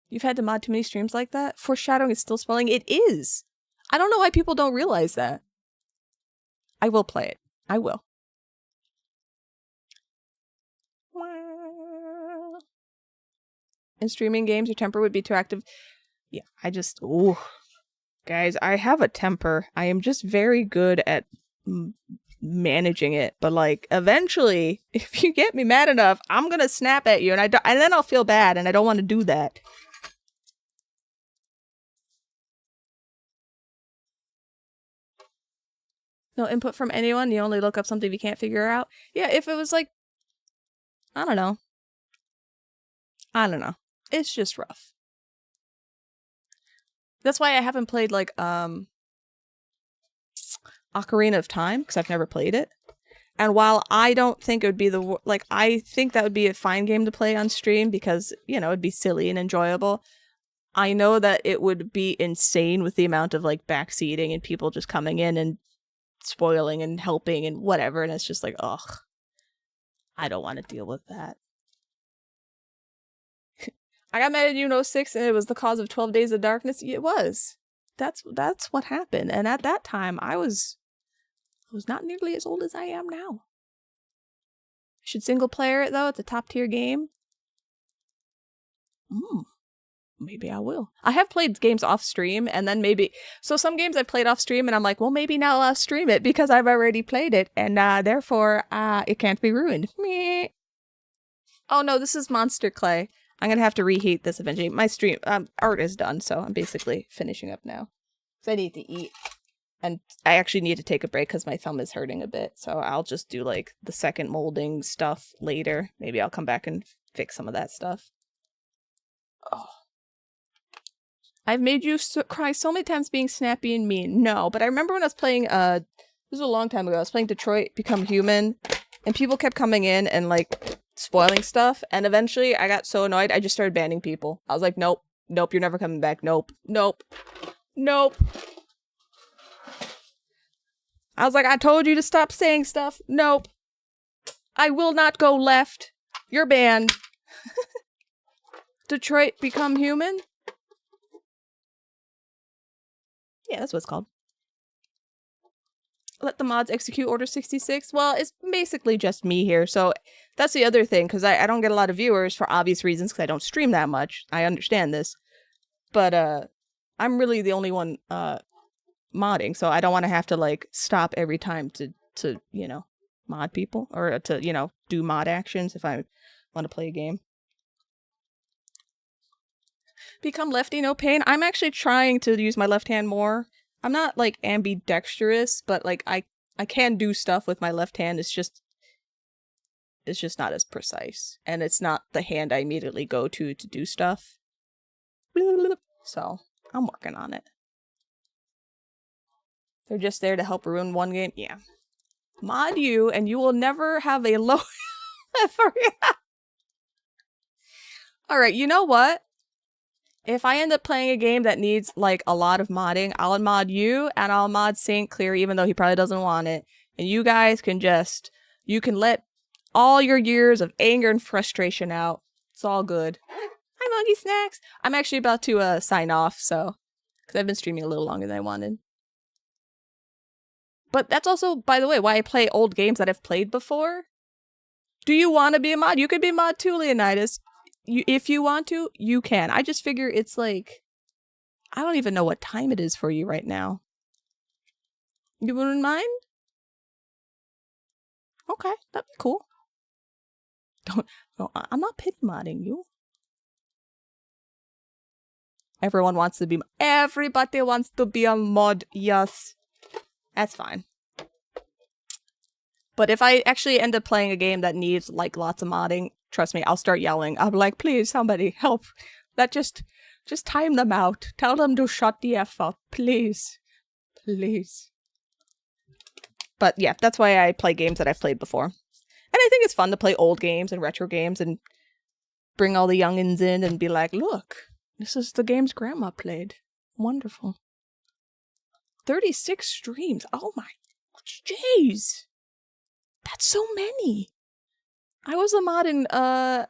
You've had to mod too many streams like that? Foreshadowing is still spoiling? It is. I don't know why people don't realize that. I will play it. I will. In streaming games, your temper would be too active. Yeah, guys, I have a temper. I am just very good at managing it. But like, eventually, if you get me mad enough, I'm gonna snap at you, and then I'll feel bad, and I don't want to do that. No input from anyone. You only look up something you can't figure out. Yeah, if it was like, I don't know. It's just rough. That's why I haven't played like Ocarina of Time, because I've never played it. And while I don't think it would be I think that would be a fine game to play on stream because, it'd be silly and enjoyable. I know that it would be insane with the amount of like backseating and people just coming in and spoiling and helping and whatever. And it's just like, ugh, I don't want to deal with that. I got mad at you in 06 and it was the cause of 12 Days of Darkness. It was. That's what happened. And at that time, I was not nearly as old as I am now. Should single player it though? It's a top tier game. Maybe I will. I have played games off stream and then so some games I've played off stream and I'm like, well, maybe now I'll stream it because I've already played it and therefore it can't be ruined. Meh. Oh no, this is Monster Clay. I'm gonna have to reheat this eventually. My stream art is done, so I'm basically finishing up now. Because I need to eat. And I actually need to take a break because my thumb is hurting a bit. So I'll just do like the second molding stuff later. Maybe I'll come back and fix some of that stuff. Oh. I've made you cry so many times being snappy and mean. No, but I remember when I was playing, this was a long time ago, I was playing Detroit Become Human, and people kept coming in and, like, spoiling stuff, and eventually I got so annoyed, I just started banning people. I was like, nope, nope, you're never coming back, nope, nope, nope. I was like, I told you to stop saying stuff, nope. I will not go left. You're banned. Detroit Become Human? Yeah, that's what it's called. Let the mods execute Order 66. Well, it's basically just me here, so that's the other thing, because I don't get a lot of viewers for obvious reasons, because I don't stream that much. I understand this. But, I'm really the only one, modding, so I don't want to have to, like, stop every time to, you know, mod people, or to, you know, do mod actions if I want to play a game. Become lefty, no pain. I'm actually trying to use my left hand more. I'm not, like, ambidextrous, but, like, I can do stuff with my left hand. It's just not as precise. And it's not the hand I immediately go to do stuff. So, I'm working on it. They're just there to help ruin one game? Yeah. Mod you, and you will never have a low... Alright, you know what? If I end up playing a game that needs, like, a lot of modding, I'll unmod you, and I'll mod St. Clear, even though he probably doesn't want it. And you guys can just... You can let all your years of anger and frustration out. It's all good. Hi, Monkey Snacks! I'm actually about to, sign off, so... Because I've been streaming a little longer than I wanted. But that's also, by the way, why I play old games that I've played before. Do you want to be a mod? You could be a mod too, Leonidas. If you want to, you can. I just figure it's like... I don't even know what time it is for you right now. You wouldn't mind? Okay, that'd be cool. No, I'm not pity modding you. Everyone wants to be... Everybody wants to be a mod, yes. That's fine. But if I actually end up playing a game that needs, like, lots of modding, trust me, I'll start yelling. I'll be like, please, somebody, help. That just time them out. Tell them to shut the F up. Please. Please. But yeah, that's why I play games that I've played before. And I think it's fun to play old games and retro games and bring all the youngins in and be like, look, this is the games Grandma played. Wonderful. 36 streams. Oh my, jeez. That's so many. I was a mod in, I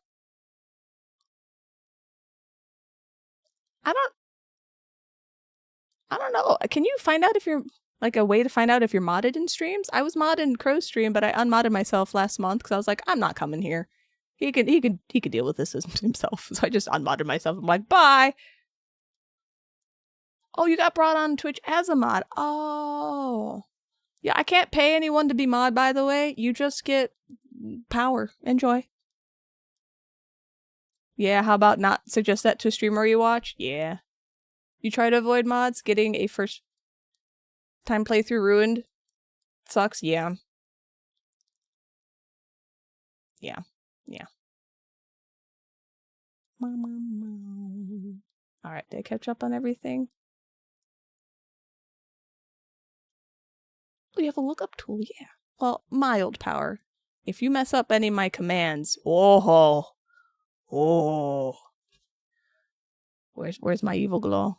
don't know. Can you find out if you're, like, a way to find out if you're modded in streams? I was modded in Crow's stream, but I unmodded myself last month because I was like, I'm not coming here. He could deal with this himself. So I just unmodded myself. I'm like, bye. Oh, you got brought on Twitch as a mod. Oh. Yeah, I can't pay anyone to be mod, by the way. You just get power. Enjoy. Yeah, how about not suggest that to a streamer you watch? Yeah. You try to avoid mods? Getting a first time playthrough ruined? Sucks? Yeah. Yeah. Yeah. Alright, did I catch up on everything? Oh, you have a lookup tool, yeah. Well, mild power. If you mess up any of my commands, oh. Where's my evil glow?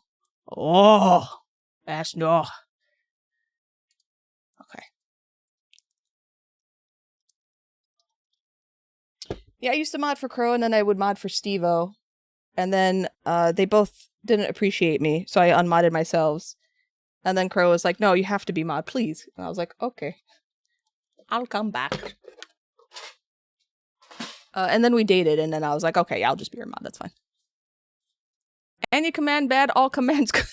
Oh, that's no. Okay. Yeah, I used to mod for Crow, and then I would mod for Stevo. And then they both didn't appreciate me, so I unmodded myself. And then Crow was like, no, you have to be mod, please. And I was like, okay. I'll come back. And then we dated, and then I was like, okay, I'll just be your mod, that's fine. Any command bad, all commands good.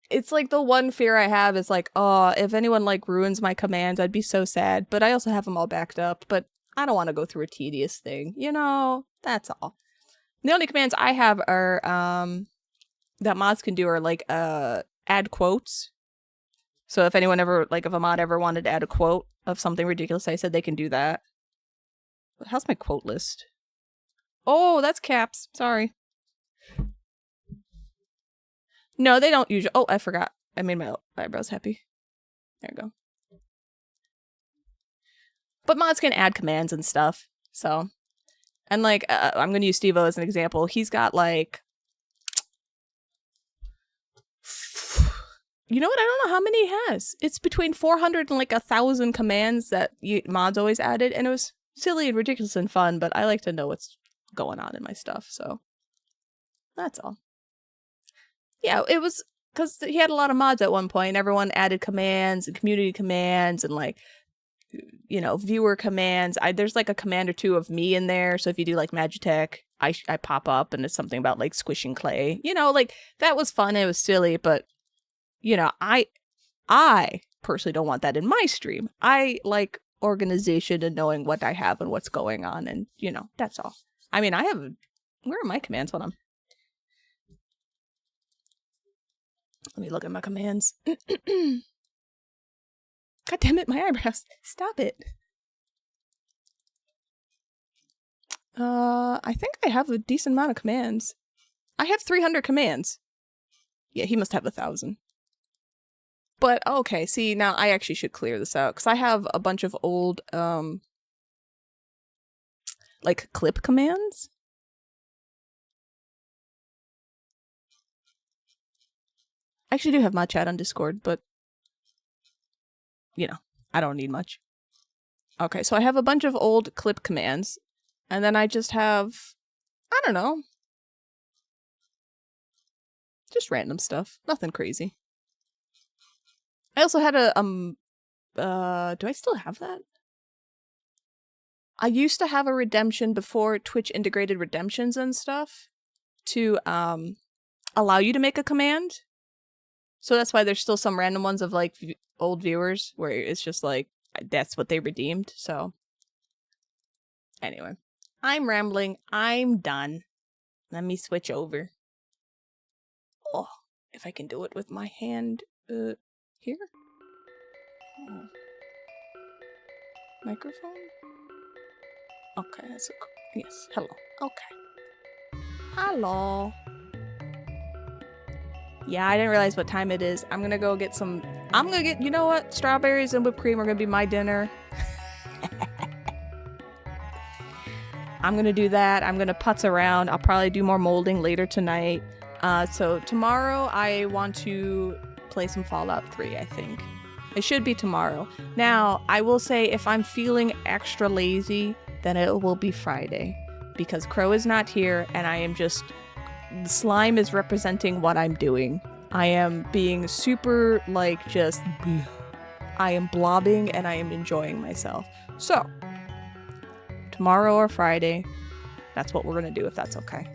It's like the one fear I have is like, oh, if anyone like ruins my commands, I'd be so sad. But I also have them all backed up. But I don't want to go through a tedious thing. You know, that's all. The only commands I have are that mods can do are like add quotes. So if anyone ever, like if a mod ever wanted to add a quote of something ridiculous, I said they can do that. How's my quote list? Oh, that's caps. Sorry. No, they don't usually. Oh, I forgot. I made my eyebrows happy. There you go. But mods can add commands and stuff. So, and like, I'm going to use Steve-O as an example. He's got like, you know what? I don't know how many he has. It's between 400 and like 1,000 commands that mods always added. And it was silly and ridiculous and fun, but I like to know what's going on in my stuff. So that's all. Yeah, it was because he had a lot of mods at one point. Everyone added commands and community commands and like, you know, viewer commands. There's like a command or two of me in there. So if you do like Magitech, I pop up and it's something about like squishing clay. You know, like that was fun. It was silly, but you know, I personally don't want that in my stream. I like organization and knowing what I have and what's going on, and you know, that's all. I mean, where are my commands? Hold on. Let me look at my commands. God damn it, my eyebrows. Stop it. I think I have a decent amount of commands. I have 300 commands. Yeah, he must have 1,000. But, okay, see, now I actually should clear this out, because I have a bunch of old, like, clip commands. I actually do have my chat on Discord, but, you know, I don't need much. Okay, so I have a bunch of old clip commands, and then I just have, I don't know, just random stuff. Nothing crazy. I also had a, do I still have that? I used to have a redemption before Twitch integrated redemptions and stuff to, allow you to make a command. So that's why there's still some random ones of, like, old viewers where it's just, like, that's what they redeemed, so. Anyway. I'm rambling. I'm done. Let me switch over. Oh, if I can do it with my hand, here? Oh. Microphone? Okay, that's a... Yes, hello. Okay. Hello. Yeah, I didn't realize what time it is. I'm gonna go get some... I'm gonna get... You know what? Strawberries and whipped cream are gonna be my dinner. I'm gonna do that. I'm gonna putz around. I'll probably do more molding later tonight. So tomorrow I want to play some Fallout 3, I think. It should be tomorrow. Now, I will say if I'm feeling extra lazy, then it will be Friday. Because Crow is not here, and I am just... The slime is representing what I'm doing. I am being super, like, just... I am blobbing, and I am enjoying myself. So, tomorrow or Friday, that's what we're gonna do, if that's okay.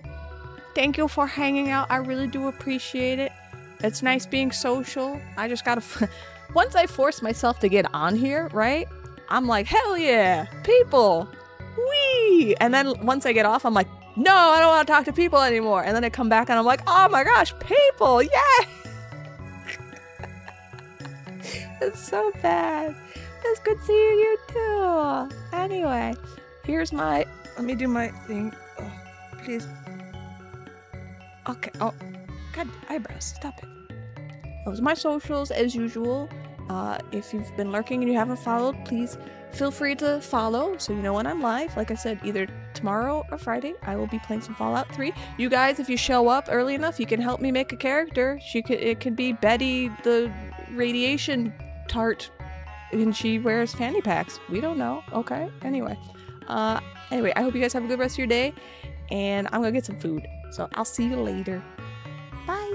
Thank you for hanging out. I really do appreciate it. It's nice being social. I just gotta... Once I force myself to get on here, right? I'm like, hell yeah! People! Whee! And then once I get off, I'm like, no, I don't want to talk to people anymore. And then I come back and I'm like, oh my gosh, people! Yeah! It's so bad. It's good seeing you too. Anyway, here's my... Let me do my thing. Oh, please. Okay. Oh, God, eyebrows. Stop it. Those are my socials as usual. If you've been lurking and you haven't followed, please feel free to follow so you know when I'm live. Like I said, either tomorrow or Friday, I will be playing some Fallout 3. You guys, if you show up early enough, you can help me make a character. It could be Betty, the radiation tart, and she wears fanny packs. We don't know. Okay. Anyway, I hope you guys have a good rest of your day, and I'm gonna get some food. So I'll see you later. Bye.